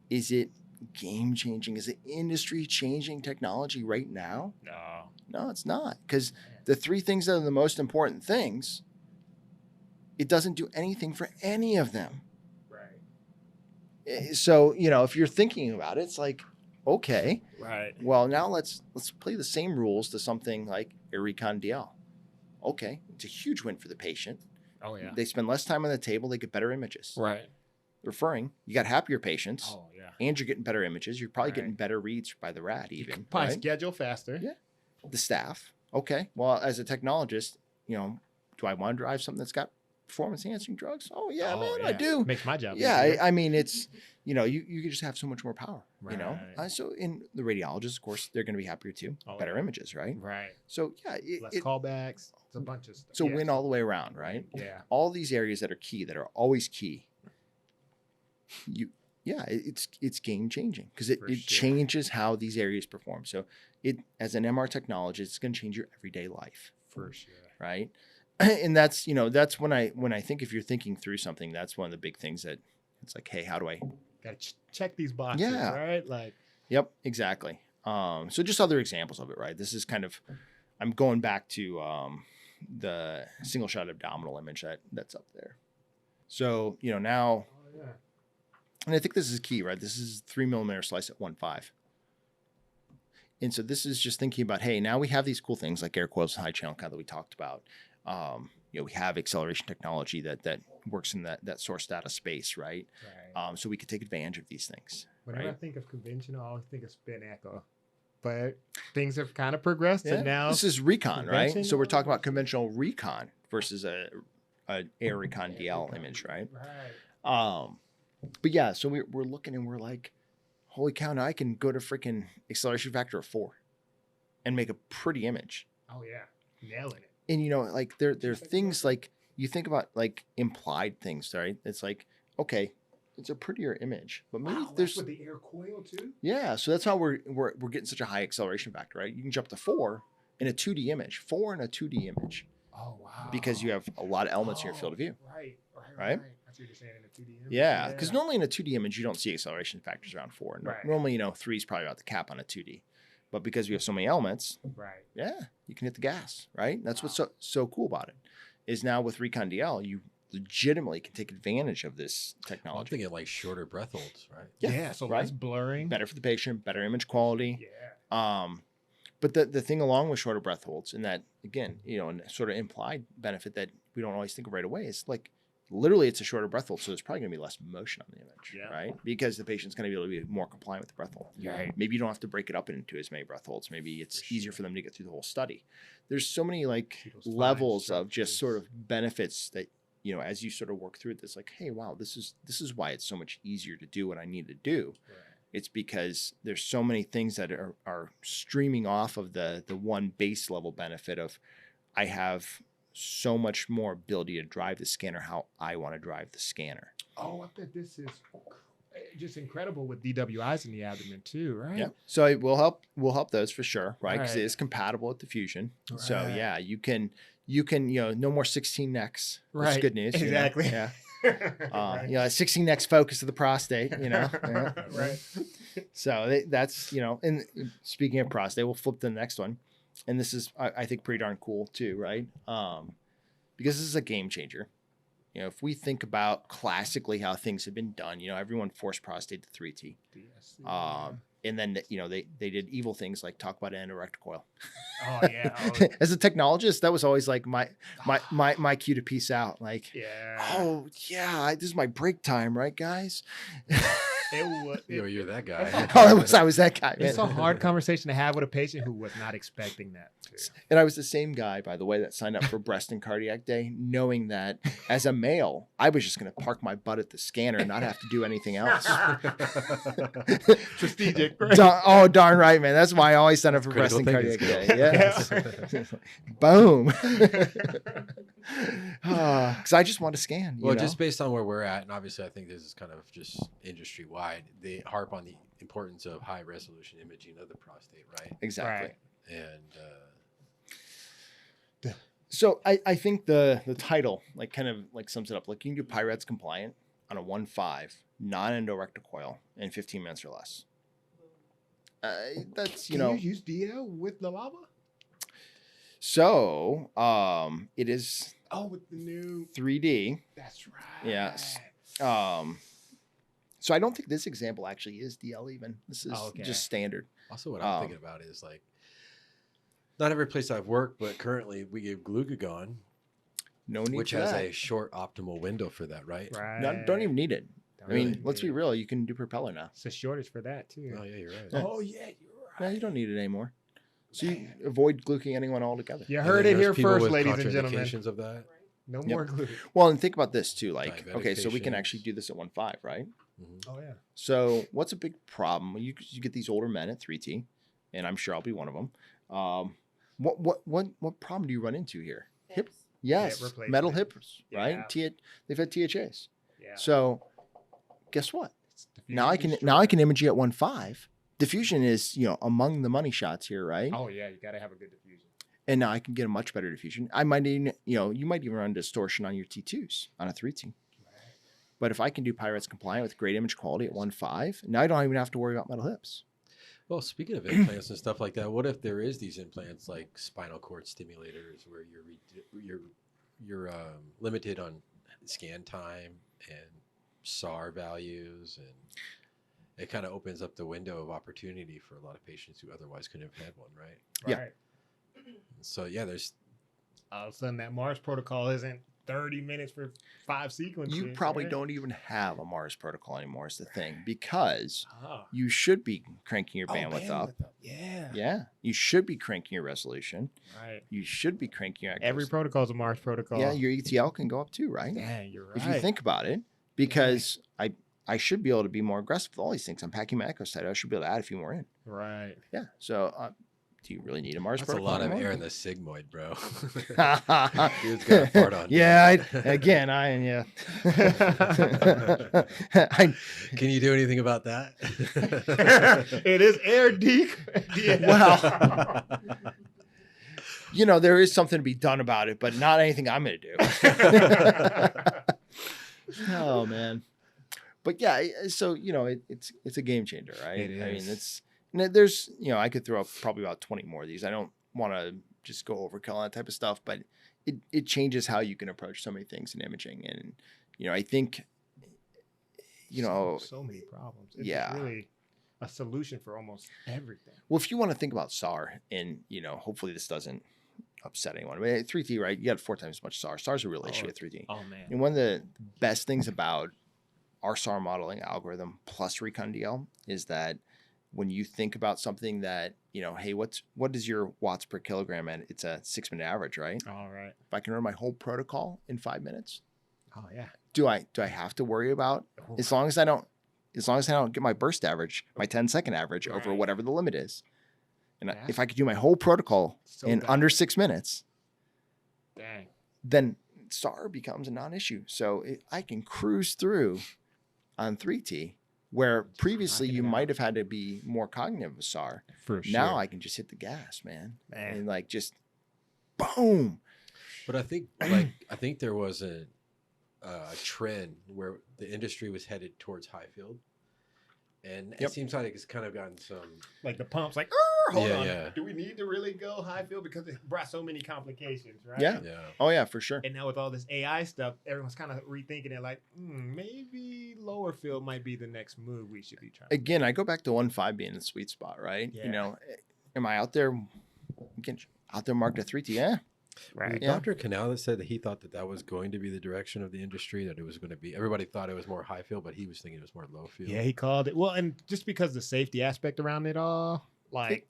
is it game changing? Is it industry changing technology right now?
No.
No, it's not. Because the 3 things that are the most important things It doesn't do anything for any of them.
Right.
So, if you're thinking about it, it's like, okay,
Right.
well, now let's play the same rules to something like AIR Recon DL. Okay, it's a huge win for the patient.
Oh yeah.
They spend less time on the table, they get better images.
Right.
Referring, you got happier patients,
Oh yeah.
and you're getting better images. You're probably
Right.
getting better reads by the rad
You
even.
can probably
Right?
schedule faster.
Yeah. The staff. Okay, well, as a technologist, do I want to drive something that's got performance-enhancing drugs? Oh yeah, man, I do.
Makes my job
Yeah,
easier.
I mean, it's you can just have so much more power.
Right.
So in the radiologists, of course, they're going to be happier too.
Oh,
Better
yeah.
images, right?
Right.
So yeah,
Less callbacks. It's a bunch of stuff.
it's a
Yeah.
win all the way around, right?
Yeah.
All these areas that are key, that are always key. It's game changing because it
For sure.
changes how these areas perform. So it, as an MR technologist, it's going to change your everyday life,
For sure.
right? And that's when I think, if you're thinking through something, that's one of the big things that it's like, hey, how do I?
Got to check these boxes,
Yeah.
right? Like,
Yep, exactly. So just other examples of it, right? This is kind of, I'm going back to the single shot abdominal image that's up there. So now,
oh yeah.
and I think this is key, right? This is 3 millimeter slice at 1.5. And so this is just thinking about, hey, now we have these cool things like AIR Coils and high channel count that we talked about. We have acceleration technology that works in that source data space, right?
Right.
So we could take advantage of these things.
Whenever
right?
I think of conventional, I always think of spin echo. But things have kind of progressed, and now
this is Recon, right? So we're
conventional-
talking about conventional Recon versus a AIR Recon DL image, right?
Right.
But yeah, so we're looking and we're like, holy cow, now I can go to freaking acceleration factor of 4 and make a pretty image.
Oh yeah. Nailing it.
And like there are things like, you think about like implied things, right? It's like, okay, it's a prettier image, but maybe
Wow,
there's
that's with the AIR coil too.
yeah. So that's how we're getting such a high acceleration factor, right? You can jump to 4 in a 2D image, 4 in a 2D image,
Oh wow.
because you have a lot of elements in your field of view.
Right.
Right?
That's what you're saying in a 2D image.
Yeah, because normally in a 2D image, you don't see acceleration factors around 4.
Right.
Normally, 3 is probably about the cap on a 2D. But because we have so many elements,
Right.
yeah, you can hit the gas, right? That's what's so cool about it, is now with Recon DL, you legitimately can take advantage of this
I'm
technology.
thinking like shorter breath holds, right?
Yeah. So
right?
less blurring.
Better for the patient, better image quality.
Yeah.
But the thing along with shorter breath holds, and that, again, and sort of implied benefit that we don't always think of right away, is like, literally it's a shorter breath hold, so there's probably going to be less motion on the image,
Yeah.
right? Because the patient's going to be able to be more compliant with the breath hold.
Right.
Maybe you don't have to break it up into as many breath holds. Maybe it's
For
easier for them to get through the whole study. There's so many like
See those fine
levels of just sort
structures.
of benefits that, as you sort of work through it, that's like, hey, wow, this is why it's so much easier to do what I need to do.
Right.
It's because there's so many things that are streaming off of the one base level benefit of, I have so much more ability to drive the scanner how I want to drive the scanner.
Oh, I bet this is just incredible with DWIs in the abdomen too, right?
Yeah. So it will help those for sure, right? Because
Right.
it is compatible with the fusion. So
Right.
yeah, you can no more 16 necks. That's
Right.
good news.
Exactly.
Yeah.
Right.
16 necks focus of the prostate. Yeah.
Right.
So that's and speaking of prostate, we'll flip to the next one, and this is I think pretty darn cool too, right? Because this is a game changer. If we think about classically how things have been done, everyone forced prostate to 3T. And then they did evil things like talk about an AIR coil.
Oh yeah. Oh,
As a technologist, that was always like my cue to peace out. Like,
yeah.
oh yeah, this is my break time, right, guys?
It was.
You're that guy.
I was that guy, man.
It's a hard conversation to have with a patient who was not expecting that. Too.
And I was the same guy, by the way, that signed up for breast and cardiac day, knowing that as a male, I was just going to park my butt at the scanner and not have to do anything else.
Strategic.
Darn right, man. That's why I always sign up for breast
Critical
and cardiac
thinking
day. Yeah. Boom. Because I just want to scan.
Well, just based on where we're at, and obviously I think this is kind of just industry wide, they harp on the importance of high resolution imaging of the prostate, right?
Exactly.
Right.
And
So I think the title kind of sums it up. Like, you can do PIRADS compliant on a 1.5 non-endorectal coil in 15 minutes or less. That's
Can you use DL with the lava?
So it is
Oh, with the new.
3D.
That's right.
Yes. So I don't think this example actually is DL even. This is just standard.
Also, what I'm thinking about is like, not every place I've worked, but currently we give glucagon,
No need
which
for
has
that.
a short optimal window for that, right?
Right.
Don't even need it.
Don't
I mean,
really
let's be
need it.
real. You can do propeller now.
It's a shortage for that too.
Oh yeah, you're right.
Yeah.
Oh yeah, you're
No,
right.
you don't need it anymore. So you avoid gluing anyone altogether.
You
And
heard
then
it
there's
here
people
first,
with
ladies and gentlemen.
contraindications of that.
No
Yep.
more glue.
Well, and think about this too. Like,
Diabetic
okay, so we can
patients.
actually do this at 1.5, right?
Mhm.
Oh yeah.
So what's a big problem? Well, you get these older men at 3T, and I'm sure I'll be one of them. What problem do you run into here? Hip. Yes,
replacement.
metal hips, right?
Yeah.
They've had THAs.
Yeah.
So guess what?
It's
Now I
diffusion
can image you at 1.5. Diffusion is among the money shots here, right?
Oh yeah, you gotta have a good diffusion.
And now I can get a much better diffusion. I might even, you might even run distortion on your T2s on a 3T. But if I can do Pyrex compliant with great image quality at 1.5, now I don't even have to worry about metal hips.
Well, speaking of implants and stuff like that, what if there is these implants like spinal cord stimulators where you're limited on scan time and SAR values, and it kind of opens up the window of opportunity for a lot of patients who otherwise couldn't have had one, right?
Yeah.
Right.
So yeah, there's
All of a sudden, that Mars protocol isn't 30 minutes for 5 sequences.
You probably
right?
don't even have a Mars protocol anymore is the thing, because
Oh.
you should be cranking your bandwidth up.
Yeah.
Yeah. You should be cranking your resolution.
Right.
You should be cranking your
Every protocol is a Mars protocol.
Yeah, your ETL can go up too, right?
Dang, you're right.
If you think about it, because I should be able to be more aggressive with all these things. I'm packing my echo site. I should be able to add a few more in.
Right.
Yeah. So do you really need a Mars
that's a
protocol?
lot of
anymore?
air in the sigmoid, bro. Dude's got a fart on.
Yeah.
Can you do anything about that?
It is air deep.
Well, there is something to be done about it, but not anything I'm going to do. Oh man. But yeah, so it's a game changer, right?
It
I mean,
is.
there's I could throw up probably about 20 more of these. I don't want to just go overkill on that type of stuff, but it changes how you can approach so many things in imaging, and I think
so many problems. It's
Yeah.
really a solution for almost everything.
well, if you want to think about SAR, and hopefully this doesn't upset anyone. I mean, 3T, right? You got 4 times as much SAR. SAR's a real issue at 3T.
Oh man.
And one of the best things about our SAR modeling algorithm plus Recon DL is that when you think about something that, hey, what is your watts per kilogram at? It's a 6-minute average, right?
All right.
If I can run my whole protocol in 5 minutes,
Oh yeah.
do I have to worry about as long as I don't get my burst average, my 10-second average over
Right.
whatever the limit is. And
Yeah.
if I could do my whole protocol
So
in
bad.
under 6 minutes,
Dang.
then SAR becomes a non-issue. So I can cruise through on 3T, where previously
knocking
you
it
might
out.
have had to be more cognitive of SAR.
For
Now I can just hit the gas, man.
Man.
And just boom.
But I think there was a trend where the industry was headed towards high field, and
Yep.
it seems like it's kind of gotten some.
Like the pumps, like, hold
Yeah,
on.
yeah.
Do we need to really go high field because it brought so many complications, right?
Yeah.
Yeah,
Oh yeah, for sure.
And now with all this AI stuff, everyone's kind of rethinking it. Like, maybe lower field might be the next move we should be trying.
Again, I go back to 1.5 being the sweet spot, right?
Yeah.
Am I out there marked at 3T? Yeah.
Right.
Yeah.
Dr. Canal that said that he thought that was going to be the direction of the industry. That it was going to be. Everybody thought it was more high field, but he was thinking it was more low field.
Yeah, he called it. Well, and just because the safety aspect around it all, like,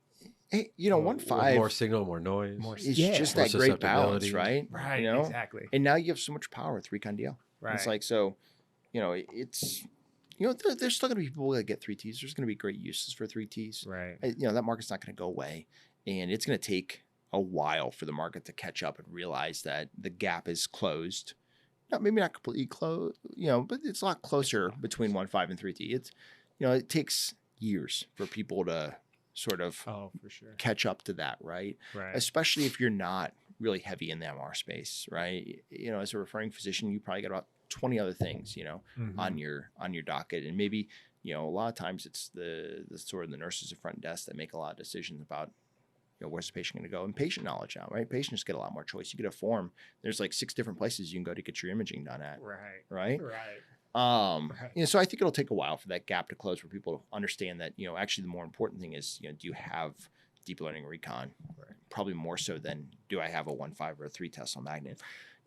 Hey,
With
1.5
more signal, more noise.
is
Yeah.
just
More
that great balance,
susceptibility.
right?
exactly.
And now you have so much power with Recon DL.
Right.
It's like, so, it's, there's still going to be people that get 3Ts. There's going to be great uses for 3Ts.
right.
That market's not going to go away. And it's going to take a while for the market to catch up and realize that the gap is closed. Maybe not completely closed, but it's a lot closer between 1.5 and 3T. It's, it takes years for people to sort of
Oh, for sure.
catch up to that, right?
Right.
Especially if you're not really heavy in the MR space, right? As a referring physician, you probably got about 20 other things,
Mhm.
on your docket, and maybe a lot of times it's the sort of the nurses at front desk that make a lot of decisions about where's the patient going to go? And patient knowledge now, right? Patients get a lot more choice. You get a form. There's like 6 different places you can go to get your imaging done at. Right. So I think it'll take a while for that gap to close, where people understand that, actually the more important thing is, do you have deep learning recon? Probably more so than do I have a 1.5 or a 3 Tesla magnet.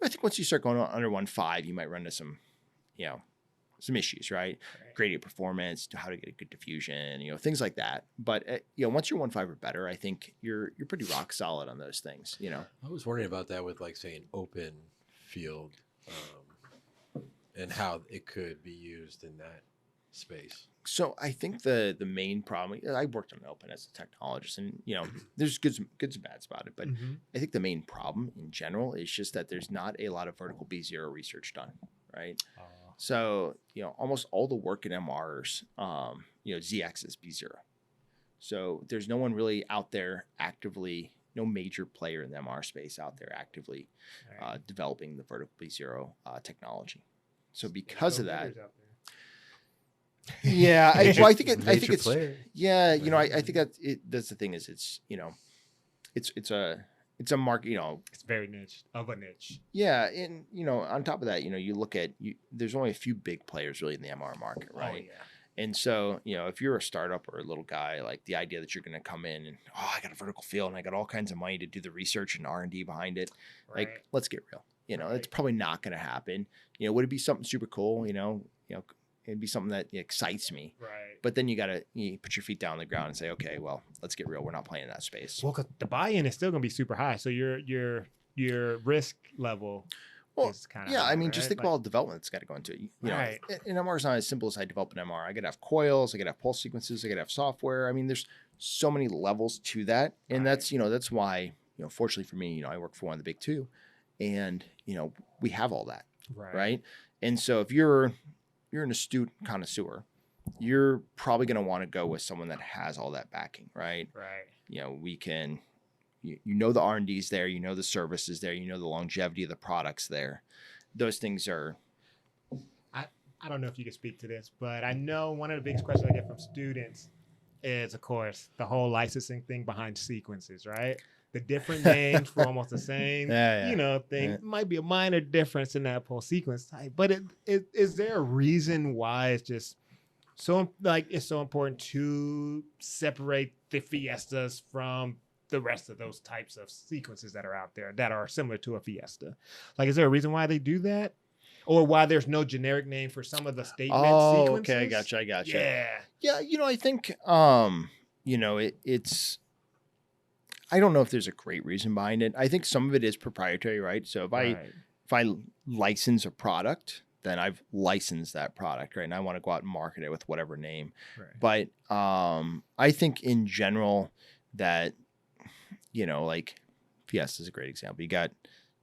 I think once you start going under 1.5, you might run into some issues, right? Gradient performance, how to get a good diffusion, things like that. But once you're 1.5 or better, I think you're pretty rock solid on those things.
I was wondering about that with, like, say, an open field, and how it could be used in that space.
So I think the main problem, I worked on open as a technologist, and there's goods and bads about it, but I think the main problem in general is just that there's not a lot of vertical B0 research done, right? So almost all the work in MRs, ZX is B0. So there's no one really out there actively, no major player in the MR space out there actively developing the vertical B0 technology. So because of that, yeah, I think it's, yeah, I think that's the thing is it's a market,
it's very niche of a niche.
Yeah. And, on top of that, you look at, there's only a few big players really in the MR market, right?
Oh, yeah.
And so, if you're a startup or a little guy, like the idea that you're going to come in and, I got a vertical field and I got all kinds of money to do the research and R&D behind it. Like, let's get real. It's probably not going to happen. Would it be something super cool? It'd be something that excites me.
Right.
But then you put your feet down on the ground and say, okay, well, let's get real. We're not playing in that space.
Well, 'cause the buy-in is still going to be super high. So your risk level is kind of high,
just think about all the development that's got to go into it. And MR is not as simple as I develop an MR. I got to have coils. I got to have pulse sequences. I got to have software. I mean, there's so many levels to that. And that's why, fortunately for me, I work for one of the big 2. And, we have all that. Right. And so if you're an astute connoisseur, you're probably going to want to go with someone that has all that backing, right? We can, the R&D's there, the service is there, the longevity of the products there. Those things are.
I don't know if you can speak to this, but I know one of the biggest questions I get from students is, of course, the whole licensing thing behind sequences, right? The different names for almost the same, thing. Might be a minor difference in that pulse sequence type, but is there a reason why it's just it's so important to separate the Fiestas from the rest of those types of sequences that are out there that are similar to a Fiesta? Like, is there a reason why they do that? Or why there's no generic name for some of the statement sequences?
Okay, I gotcha. Yeah, I think, it's. I don't know if there's a great reason behind it. I think some of it is proprietary, right? So if I license a product, then I've licensed that product, right? And I want to go out and market it with whatever name. But I think in general that, like Fiesta is a great example. You got,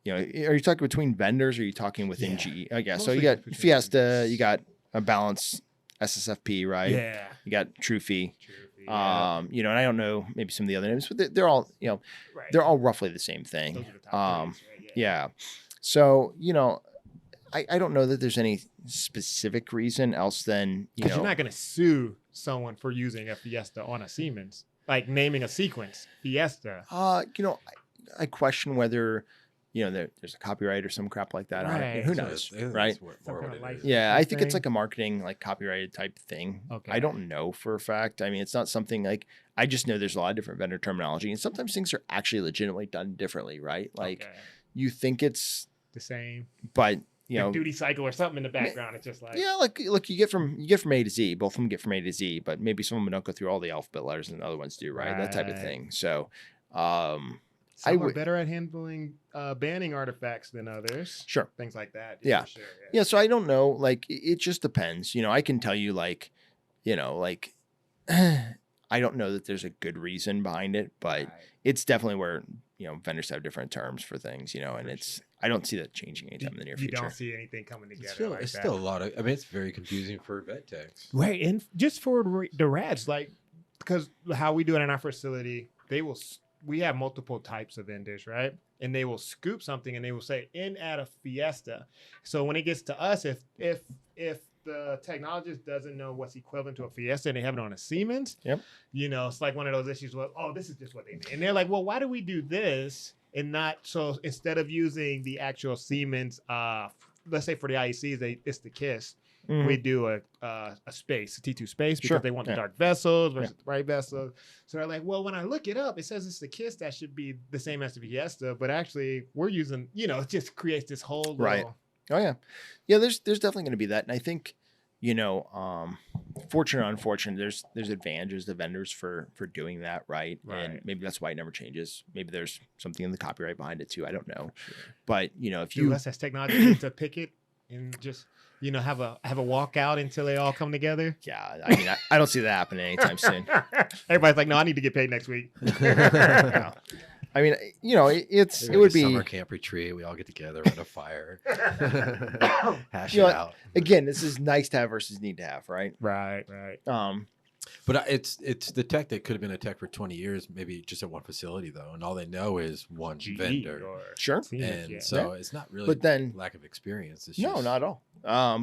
are you talking between vendors or are you talking within GE? Okay, so you got Fiesta, you got a Balance SSFP, right?
Yeah.
You got Trufy. And I don't know maybe some of the other names, but they're all, they're all roughly the same thing.
Those are the top threes, right?
Yeah. So, I don't know that there's any specific reason else than,
Because you're not going to sue someone for using a Fiesta on a Siemens, like naming a sequence Fiesta.
I question whether, there's a copyright or some crap like that on it. Who knows, right? Yeah, I think it's like a marketing, like copyrighted type thing.
Okay.
I don't know for a fact. I mean, it's not something like, I just know there's a lot of different vendor terminology, and sometimes things are actually legitimately done differently, right? Like you think it's
the same,
but
duty cycle or something in the background. It's just like,
look, you get from A to Z. Both of them get from A to Z, but maybe some of them don't go through all the alphabet letters and the other ones do, right? That type of thing. So,
some are better at handling banning artifacts than others.
Sure.
Things like that.
Yeah.
For sure,
yeah. So I don't know. Like, it just depends. I can tell you, like, I don't know that there's a good reason behind it, but it's definitely where, vendors have different terms for things, and it's, I don't see that changing anytime in the near future.
You don't see anything coming together.
It's still a lot of, it's very confusing for vet techs.
Right. And just for the rads, like, because how we do it in our facility, we have multiple types of vendors, right? And they will scoop something and they will say in at a Fiesta. So when it gets to us, if the technologist doesn't know what's equivalent to a Fiesta and they have it on a Siemens,
Yep.
you know, it's like one of those issues where, oh, this is just what they need. And they're like, well, why do we do this and not, so instead of using the actual Siemens, let's say for the IECs, it's the KISS. We do a space, a T2 space, because they want the dark vessels versus the bright vessels. So they're like, well, when I look it up, it says it's the KISS that should be the same as the Fiesta, but actually we're using, you know, it just creates this whole little...
Oh yeah. Yeah, there's definitely going to be that. And I think, you know, fortunate or unfortunate, there's advantages to vendors for doing that, right? And maybe that's why it never changes. Maybe there's something in the copyright behind it too. I don't know. Sure. But, you know, if you
us as technology need to pick it and just, you know, have a walkout until they all come together.
Yeah, I mean, I don't see that happening anytime soon.
Everybody's like, no, I need to get paid next week.
No. I mean, you know, it would be
summer camp retreat. We all get together around a fire, hash
you know,
it out.
Again, this is nice to have versus need to have, right?
Right.
But it's the tech that could have been a tech for 20 years, maybe just at one facility though, and all they know is one vendor.
Sure.
And so it's not really
but then,
lack of experience. It's
no,
just,
not at all.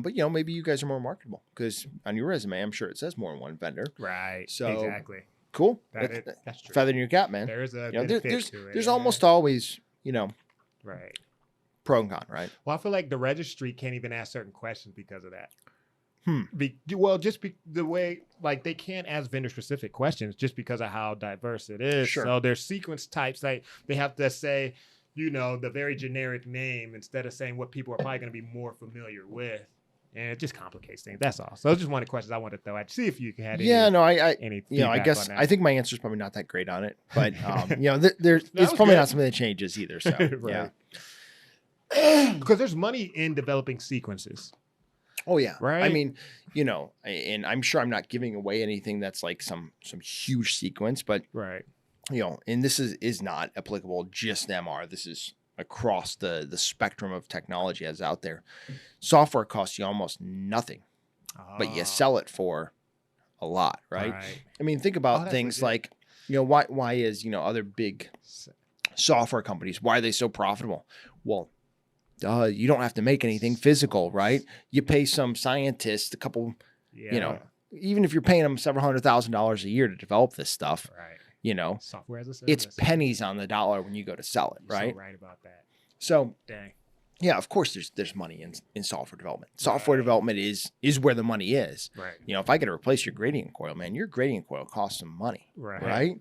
But you know, maybe you guys are more marketable because on your resume, I'm sure it says more than one vendor.
Right.
So
exactly.
Cool.
That's true.
Feather in your cap, man.
There's a
you know,
benefit to it.
There's almost always, you know, pro and con, right?
Well, I feel like the registry can't even ask certain questions because of that. The way, like, they can't ask vendor specific questions just because of how diverse it is.
Sure.
So there's sequence types, like they have to say, you know, the very generic name instead of saying what people are probably going to be more familiar with. And it just complicates things. That's all. So those just one of the questions I wanted to throw at. See if you had any.
Yeah, no,
any
you know, I guess
on that.
I think my answer is probably not that great on it, but you know, it's probably not something that changes either. So
yeah, because there's money in developing sequences.
Oh yeah,
right.
I mean, you know, and I'm sure I'm not giving away anything that's like some huge sequence, but you know, and this is not applicable just to MR. This is across the spectrum of technology as out there. Software costs you almost nothing, but you sell it for a lot, right? I mean, think about things like, you know, why is, you know, other big software companies, why are they so profitable? Well, you don't have to make anything physical, right? You pay some scientist a couple, you know, even if you're paying them several $100,000 a year to develop this stuff, you know,
software as a service.
It's pennies on the dollar when you go to sell it, right?
So right about that.
So,
dang.
Yeah, of course there's money in software development. Software development is where the money is.
Right.
You know, if I got to replace your gradient coil, man, your gradient coil costs some money. Right.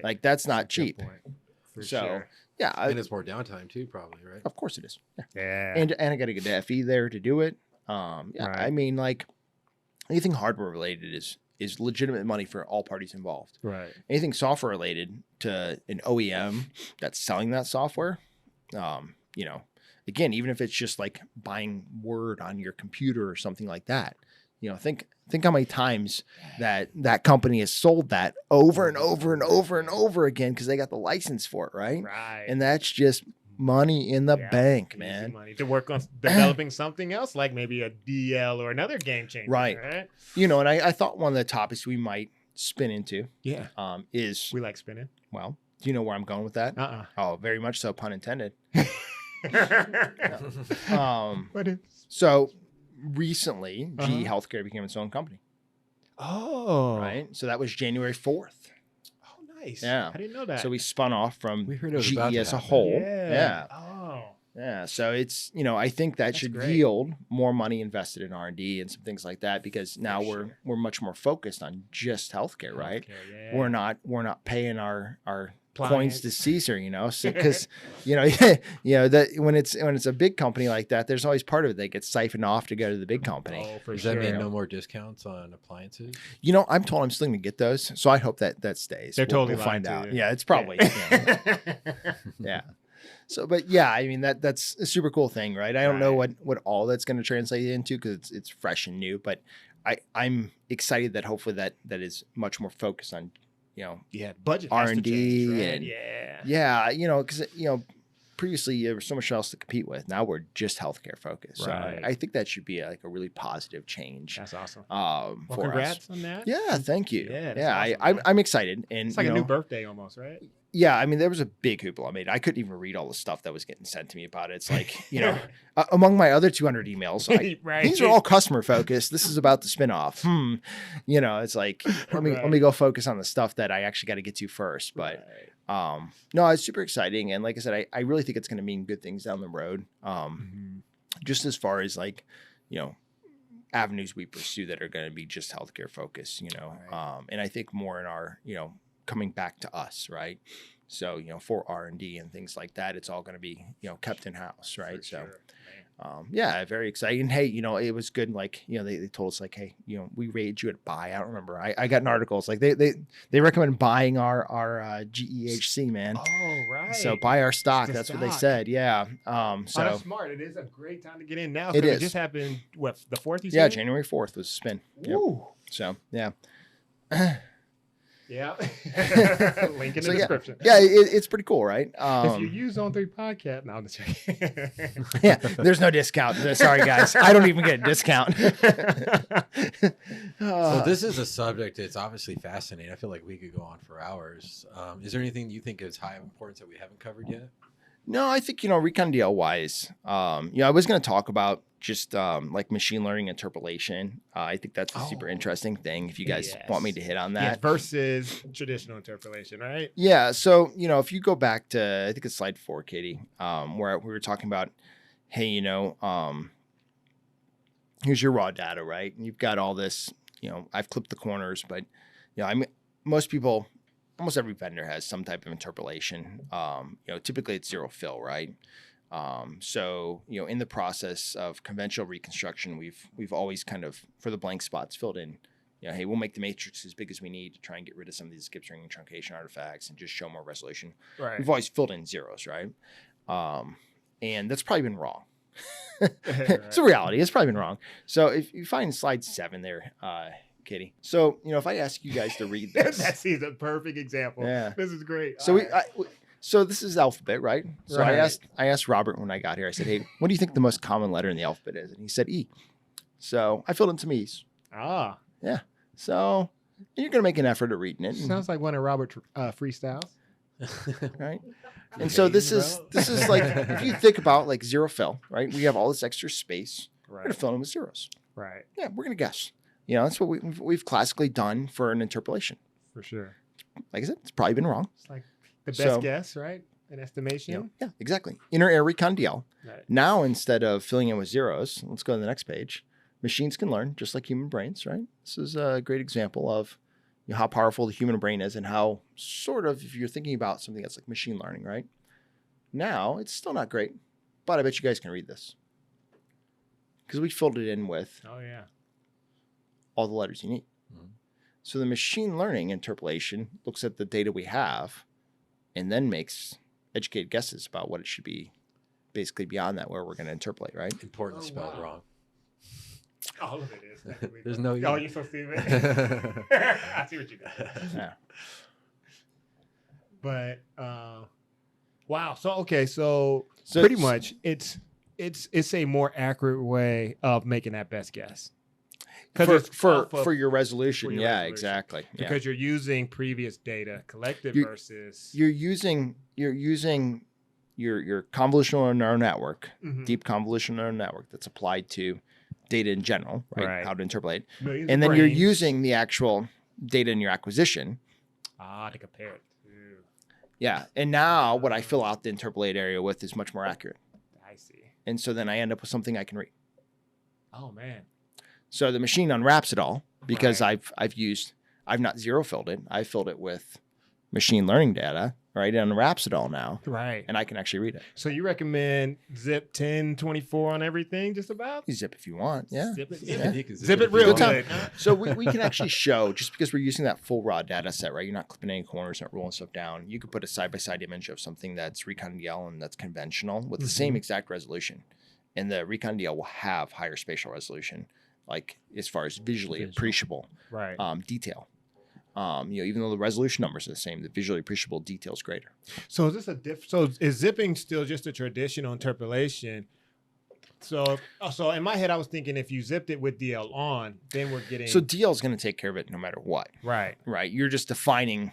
Like that's not cheap.
For
so
sure.
Yeah,
and it's more downtime too, probably, right?
Of course it is.
Yeah.
And I got to get the FE there to do it. I mean, like anything hardware related is legitimate money for all parties involved.
Right.
Anything software related to an OEM that's selling that software, you know, again, even if it's just like buying Word on your computer or something like that, you know, think how many times that company has sold that over and over and over and over again because they got the license for it, right?
Right.
And that's just money in the bank, man.
Money to work on developing something else, like maybe a DL or another game changer.
Right. You know, and I thought one of the topics we might spin into is...
We like spinning.
Well, do you know where I'm going with that? Oh, very much so, pun intended. So recently, GE Healthcare became its own company.
Oh.
Right? So that was January 4th.
Nice.
Yeah.
I didn't know that.
So we spun off from GE as a whole.
Yeah.
Yeah. So it's, you know, I think that should yield more money invested in R&D and some things like that because now we're much more focused on just healthcare, right?
Yeah.
We're not paying our coins to Caesar, you know, because you know that when it's a big company like that, there's always part of it that gets siphoned off to go to the big company.
Oh, for
Does
sure.
that mean no more discounts on appliances?
You know, I'm told I'm still going to get those, so I hope that stays.
They're totally
we'll find out.
You.
Yeah, it's probably yeah. So, but yeah, I mean that's a super cool thing, right? I don't know what all that's going to translate into because it's fresh and new, but I'm excited that hopefully that is much more focused on, you know,
budget
R&D
right?
and you know, because you know previously there was so much else to compete with. Now we're just healthcare focused. So I think that should be like a really positive change.
That's awesome.
Well,
congrats on that.
Yeah, thank you.
Yeah, awesome,
I'm excited, and
it's like a new birthday almost, right?
Yeah, I mean, there was a big hoopla made. I couldn't even read all the stuff that was getting sent to me about it. It's like, you know, among my other 200 emails,
Right.
these are all customer focused. This is about the spinoff. You know, it's like, let me go focus on the stuff that I actually got to get to first. But no, it's super exciting. And like I said, I really think it's going to mean good things down the road. Just as far as like, you know, avenues we pursue that are going to be just healthcare focused, you know, and I think more in our, you know, coming back to us, right? So, you know, for R&D and things like that, it's all going to be, you know, kept in house, right? Yeah, very exciting. Hey, you know, it was good. Like, you know, they told us like, hey, you know, we rated you at buy. I don't remember. I got an article. It's like they recommend buying our GEHC, man.
Oh, right.
So buy our stock. That's what they said. Yeah. So
that's smart. It is a great time to get in now.
It is.
It just happened. What, the 4th? You said?
Yeah, January 4th was spin. Yep. So yeah.
Yeah. Link in the
So,
description.
Yeah, it's pretty cool, right?
If you use On 3 Podcast, no, I'm just kidding.
Yeah, there's no discount. Sorry, guys. I don't even get a discount.
So this is a subject that's obviously fascinating. I feel like we could go on for hours. Is there anything you think is high importance that we haven't covered yet?
No, I think, you know, Recon DL wise, you know, I was going to talk about just like machine learning interpolation. I think that's a super interesting thing if you guys want me to hit on that.
Versus traditional interpolation, right?
Yeah. So, you know, if you go back to, I think it's slide 4, Katie, where we were talking about, hey, you know, here's your raw data, right? And you've got all this, you know, I've clipped the corners, but, you know, I mean, most people, almost every vendor has some type of interpolation. You know, typically it's zero fill, right? So, you know, in the process of conventional reconstruction, we've always kind of, for the blank spots, filled in, you know, hey, we'll make the matrix as big as we need to try and get rid of some of these Gibbs ring and truncation artifacts and just show more resolution.
Right.
We've always filled in zeros, right? And that's probably been wrong. It's a reality. It's probably been wrong. So if you find slide 7 there, Katie. So, you know, if I ask you guys to read this.
That seems a perfect example.
Yeah.
This is great.
So so this is alphabet, right? So I asked Robert when I got here, I said, hey, what do you think the most common letter in the alphabet is? And he said E. So I filled in some E's.
Ah.
Yeah. So you're going to make an effort at reading it.
Sounds like one of Robert's freestyles.
Right. And so this is like, if you think about like zero fill, right? We have all this extra space. We're going to fill in with zeros.
Right.
Yeah. We're going to guess. You know, that's what we've classically done for an interpolation.
For sure.
Like I said, it's probably been wrong.
It's like the best guess, right? An estimation.
You know, yeah, exactly. AIR Recon DL.
Right.
Now, instead of filling in with zeros, let's go to the next page. Machines can learn just like human brains, right? This is a great example of, you know, how powerful the human brain is and how sort of, if you're thinking about something that's like machine learning, right? Now, it's still not great, but I bet you guys can read this. Because we filled it in with all the letters you need. So the machine learning interpolation looks at the data we have and then makes educated guesses about what it should be basically beyond that, where we're going to interpolate, right?
Important spelled wrong.
All of it is.
There's no.
Oh, you're so stupid. I see what you did.
Yeah.
But wow. So okay. So pretty much it's a more accurate way of making that best guess.
For your resolution.
Yeah,
Exactly.
Because you're using previous data collected versus
you're using your convolutional neural network, deep convolutional neural network that's applied to data in general, right? How to interpolate. And then you're using the actual data in your acquisition.
To compare it.
Yeah. And now what I fill out the interpolate area with is much more accurate.
I see.
And so then I end up with something I can read.
Oh man.
So the machine unwraps it all because I've not zero filled it. I filled it with machine learning data, right? It unwraps it all now.
Right.
And I can actually read it.
So you recommend zip 1024 on everything just about?
You zip if you want. Yeah.
Zip it.
Yeah.
Zip it real good.
So we can actually show, just because we're using that full raw data set, right? You're not clipping any corners, not rolling stuff down. You could put a side-by-side image of something that's Recon DL and that's conventional with the same exact resolution. And the Recon DL will have higher spatial resolution, like as far as visually appreciable detail. You know, even though the resolution numbers are the same, the visually appreciable detail is greater.
So is this so is zipping still just a traditional interpolation? So in my head, I was thinking if you zipped it with DL on, then we're getting.
So DL is going to take care of it no matter what.
Right.
Right. You're just defining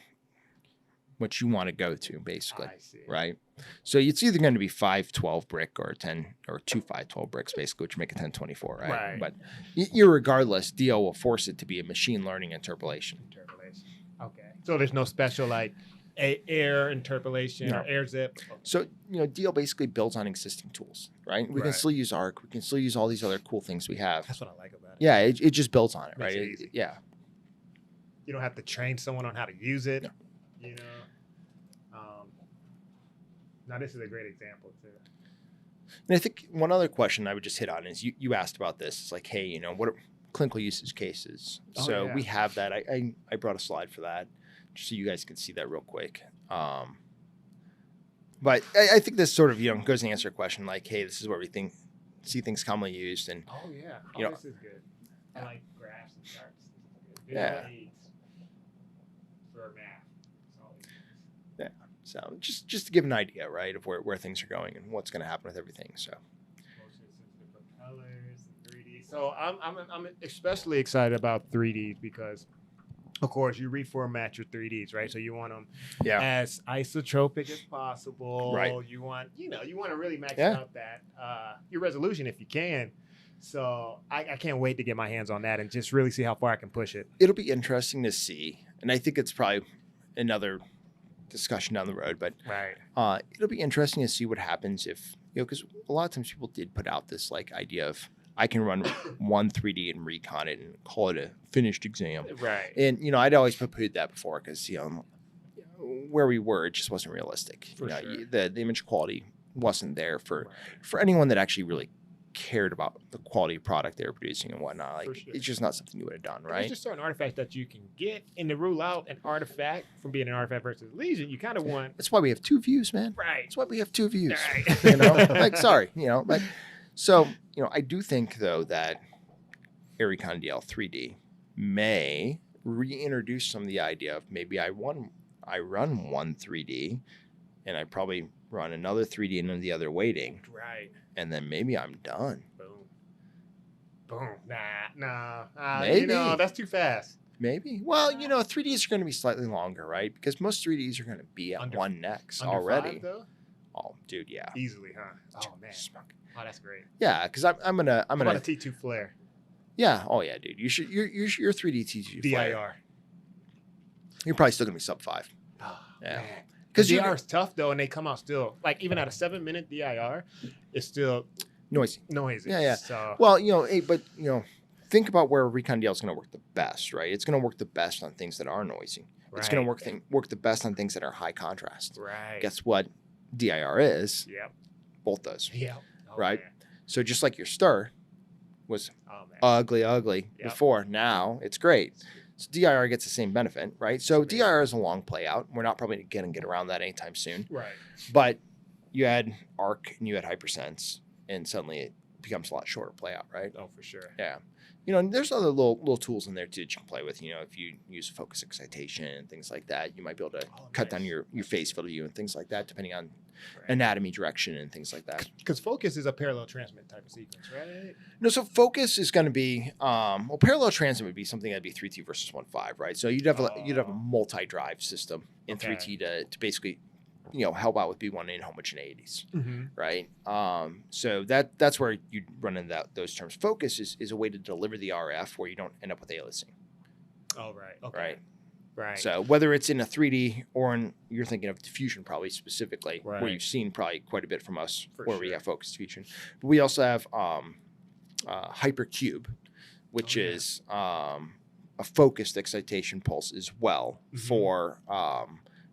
what you want to go to, basically,
I see.
right? So it's either going to be 512 brick or 10 or 2 512 bricks, basically, which make a 1024, right?
Right.
But irregardless, DL will force it to be a machine learning interpolation.
Interpolation. Okay. So there's no special like AIR interpolation
No.
or AIR zip.
So, DL basically builds on existing tools, right? We can
Right.
still use ARC. We can still use all these other cool things we have.
That's what I like about it.
Yeah, it just builds on it,
Makes
right?
it easy.
Yeah.
You don't have to train someone on how to use it.
No.
You know. Now this is a great example too.
And I think one other question I would just hit on is you asked about this. It's like, hey, what are clinical usage cases?
Oh,
So
yeah.
we have that. I brought a slide for that just so you guys can see that real quick. But I think this sort of, goes to answer a question like, hey, this is where we see things commonly used. And
Oh yeah.
You know-
This is good. I like graphs and charts.
Yeah.
Aids for math. That's all we use.
so just to give an idea, right, of where things are going and what's going to happen with everything. So
Motion sensitive propellers and 3D. So I'm especially excited about 3Ds because, of course, you reformat your 3Ds, right? So you want them
yeah,
as isotropic as possible.
Right.
You want to really max
Yeah.
out that your resolution if you can. So I can't wait to get my hands on that and just really see how far I can push it.
it'll be interesting to see. And I think it's probably another discussion down the road, but
Right.
it'll be interesting to see what happens if, because a lot of times people did put out this like idea of I can run one 3D and recon it and call it a finished exam.
Right.
And, I'd always poo-pooed that before because, where we were, it just wasn't realistic.
For sure.
The image quality wasn't there
Right.
for anyone that actually really cared about the quality of product they were producing and whatnot. Like,
For sure.
it's just not something you would have done,
There's
right?
just certain artifacts that you can get, and to rule out an artifact from being an artifact versus lesion, you kind of want
That's why we have 2 views, man.
right.
That's why we have 2 views.
Right.
Like, sorry, but so, I do think though that AIR Recon DL 3D may reintroduce some of the idea of maybe I run one 3D and I probably run another 3D and then the other weighting,
Right.
and then maybe I'm done.
Boom. Boom. Nah.
Maybe.
That's too fast.
Maybe. Well, 3Ds are going to be slightly longer, right? Because most 3Ds are going to be at
Under-
one necks
Under
already.
5, though?
Oh, dude, yeah.
Easily, huh? Oh man.
Smoke.
Oh, that's great.
Yeah, because I'm gonna
How about a T2 flare?
yeah. Oh yeah, dude. Your 3D T2 flare,
DIR.
you're probably still gonna be sub 5.
Oh,
Yeah.
man.
'Cause
Because
you're-
DIR is tough though, and they come out still like even at a 7-minute DIR, it's still
Noisy.
noisy.
Yeah.
So
Well, think about where Recon DL is going to work the best, right? It's going to work the best on things that are noisy. It's going
right.
to work the best on things that are high contrast.
Right.
Guess what? DIR is
Yep.
both those.
Yep. Oh,
Right.
man.
So just like your stir was
Oh man.
ugly
Yep.
before, now it's great. So DIR gets the same benefit, right? So
Amazing.
DIR is a long play out. We're not probably going to get around that anytime soon.
Right.
But you had ARC and you had Hypersense, and suddenly it becomes a lot shorter play out, right?
Oh, for sure.
Yeah. And there's other little tools in there too that you can play with. If you use focus excitation and things like that, you might be able to
Oh,
cut down
nice.
your phase field of view and things like that, depending on
Right.
anatomy, direction, and things like that.
Because focus is a parallel transmit type of sequence, right?
No, so focus is going to be parallel transit would be something that'd be 3T versus 1.5, right? So you'd have a
Oh.
multi-drive system in
Okay.
3T to basically help out with B1 inhomogeneities.
Mm-hmm.
Right. So that's where you run into those terms. Focus is a way to deliver the RF where you don't end up with aliasing.
Oh, right. Okay.
Right.
Right.
So whether it's in a 3D or you're thinking of diffusion probably specifically, where
Right.
you've seen probably quite a bit from us
For
where we
sure.
have focus diffusion. But we also have hypercube, which
Oh, yeah.
is a focused excitation pulse as well
Mhm.
for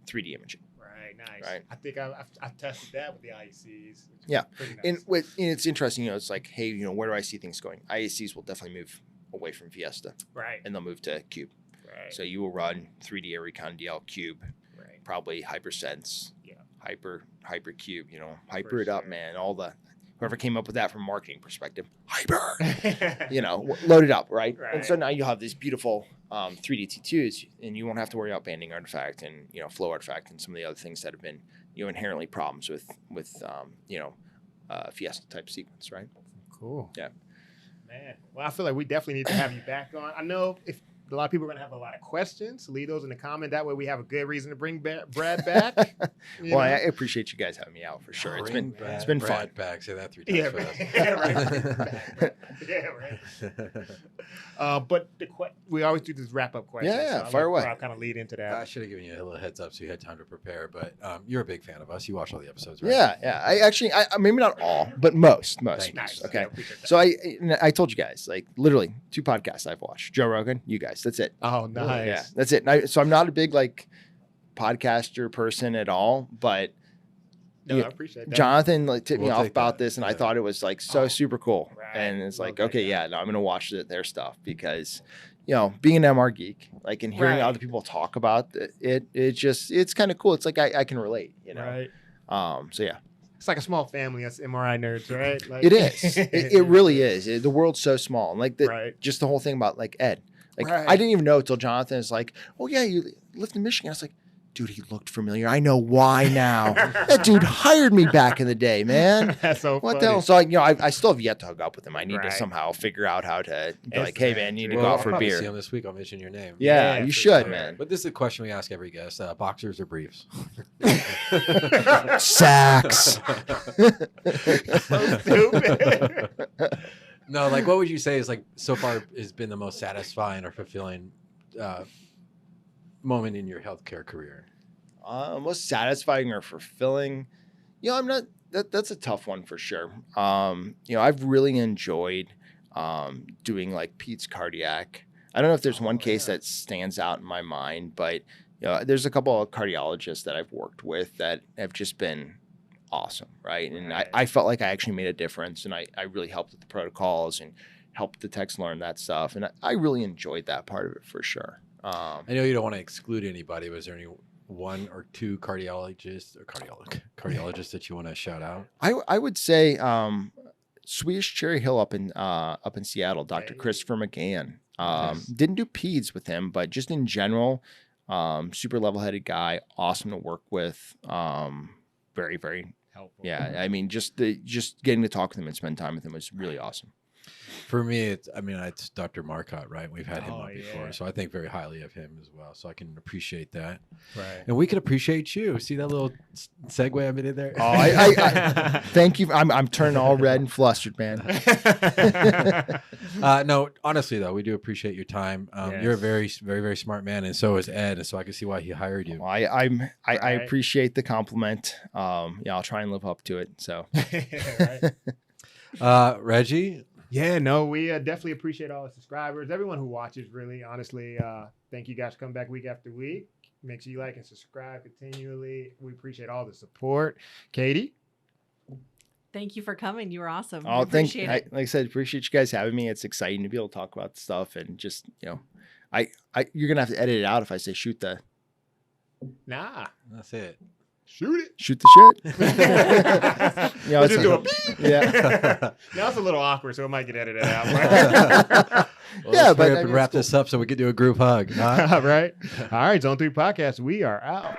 3D imaging.
Right. Nice.
Right.
I think I've tested that with the IECs. which is
Yeah.
Pretty nice.
And it's interesting, it's like, hey, where do I see things going? IACs will definitely move away from Fiesta
right.
and they'll move to Cube.
Right.
So you will run 3D AIR Recon DL Cube,
right.
probably Hypersense,
Yeah.
Hyper Cube, hyper it up,
sure.
man. Whoever came up with that from a marketing perspective, hyper,
yeah.
load it up, right? And
Right.
so now you'll have these beautiful 3D T2s and you won't have to worry about banding artifact and, flow artifact and some of the other things that have been, inherently problems with Fiesta type sequence, right?
Cool.
Yeah.
Man. Well, I feel like we definitely need to have you back on. I know if a lot of people are gonna have a lot of questions. Leave those in the comment. That way, we have a good reason to bring Brad back.
Well, I appreciate you guys having me out for sure. It's been fun.
Brad back. Say that 3 times
Yeah,
fast.
right. Yeah, right. But we always do this wrap up question.
Yeah, fire away.
I'll kind of lead into that.
I should have given you a little heads up so you had time to prepare. But you're a big fan of us. You watch all the episodes, right?
Yeah. I actually, maybe not all, but most.
Nice.
Okay. So I told you guys, like literally 2 podcasts I've watched. Joe Rogan, you guys. That's it.
Oh, nice.
Yeah, that's it. So I'm not a big like podcaster person at all, but
No, I appreciate that.
Jonathan like tipped me
We'll
off
take
about
that.
this, and I thought it was like so super cool.
Right.
And it's like,
Love
okay,
that.
yeah, no, I'm gonna watch their stuff because, being an MR geek, like, and hearing
Right.
other people talk about it's kind of cool. It's like I can relate,
Right.
So yeah,
It's like a small family. Us MRI nerds, right? Like,
it is. It really is. The world's so small, and like
Right.
just the whole thing about like Ed. Like
Right.
I didn't even know until Jonathan is like, "Oh yeah, you lived in Michigan." I was like, "Dude, he looked familiar. I know why now. That dude hired me back in the day, man."
That's so
What
funny.
the hell? So I still have yet to hook up with him. I need to
Right.
somehow figure out how to be like,
Instagram,
"Hey man, you need to
dude.
go
I'll
out for a
probably
beer."
see him this week. I'll mention your name.
Yeah,
Yeah,
you
for
should,
sure.
man.
But this is a question we ask every guest: boxers or briefs?
Sacks.
So stupid.
No, like what would you say is like so far has been the most satisfying or fulfilling moment in your healthcare career?
Most satisfying or fulfilling? I'm not. That's a tough one for sure. I've really enjoyed doing like Pete's cardiac. I don't know if there's one case that stands out in my mind, but there's a couple of cardiologists that I've worked with that have just been awesome, right? And I felt like I actually made a difference, and I really helped with the protocols and helped the techs learn that stuff, and I really enjoyed that part of it for sure.
I know you don't want to exclude anybody. Was there any 1 or 2 cardiologists that you want to shout out?
I would say Swedish Cherry Hill up in Seattle, Dr. Christopher McGann.
Nice.
Didn't do peds with him, but just in general, super level-headed guy, awesome to work with. Very, very
Helpful.
yeah. I mean, just getting to talk with him and spend time with him was really awesome.
For me, it's Dr. Marcotte, right? We've had him
Oh,
on before,
yeah.
so I think very highly of him as well. So I can appreciate that,
Right.
and we can appreciate you. See that little segue I made there?
Oh, I thank you. I'm turning all red and flustered, man.
No, honestly though, we do appreciate your time. You're a very, very, very smart man, and so is Ed, and so I can see why he hired you.
Well, I
Right.
appreciate the compliment. I'll try and live up to it. So
Right.
Reggie,
Yeah, no, we definitely appreciate all the subscribers, everyone who watches. Really, honestly, thank you guys for coming back week after week. Make sure you like and subscribe continually. We appreciate all the support. Katie,
Thank you for coming. You were awesome.
Oh,
Appreciate it.
like I said, appreciate you guys having me. It's exciting to be able to talk about stuff and just, you're gonna have to edit it out if I say shoot the
nah,
that's it.
shoot it.
shoot the shit.
We'll
it's
just do a
like-
beep.
yeah.
Now it's a little awkward, so it might get edited out.
Well,
Yeah,
let's
but
hurry up
I
and
mean,
wrap
it's
this up so we can do a group hug. Huh?
All right. All right. Zone 3 Podcast. We are out.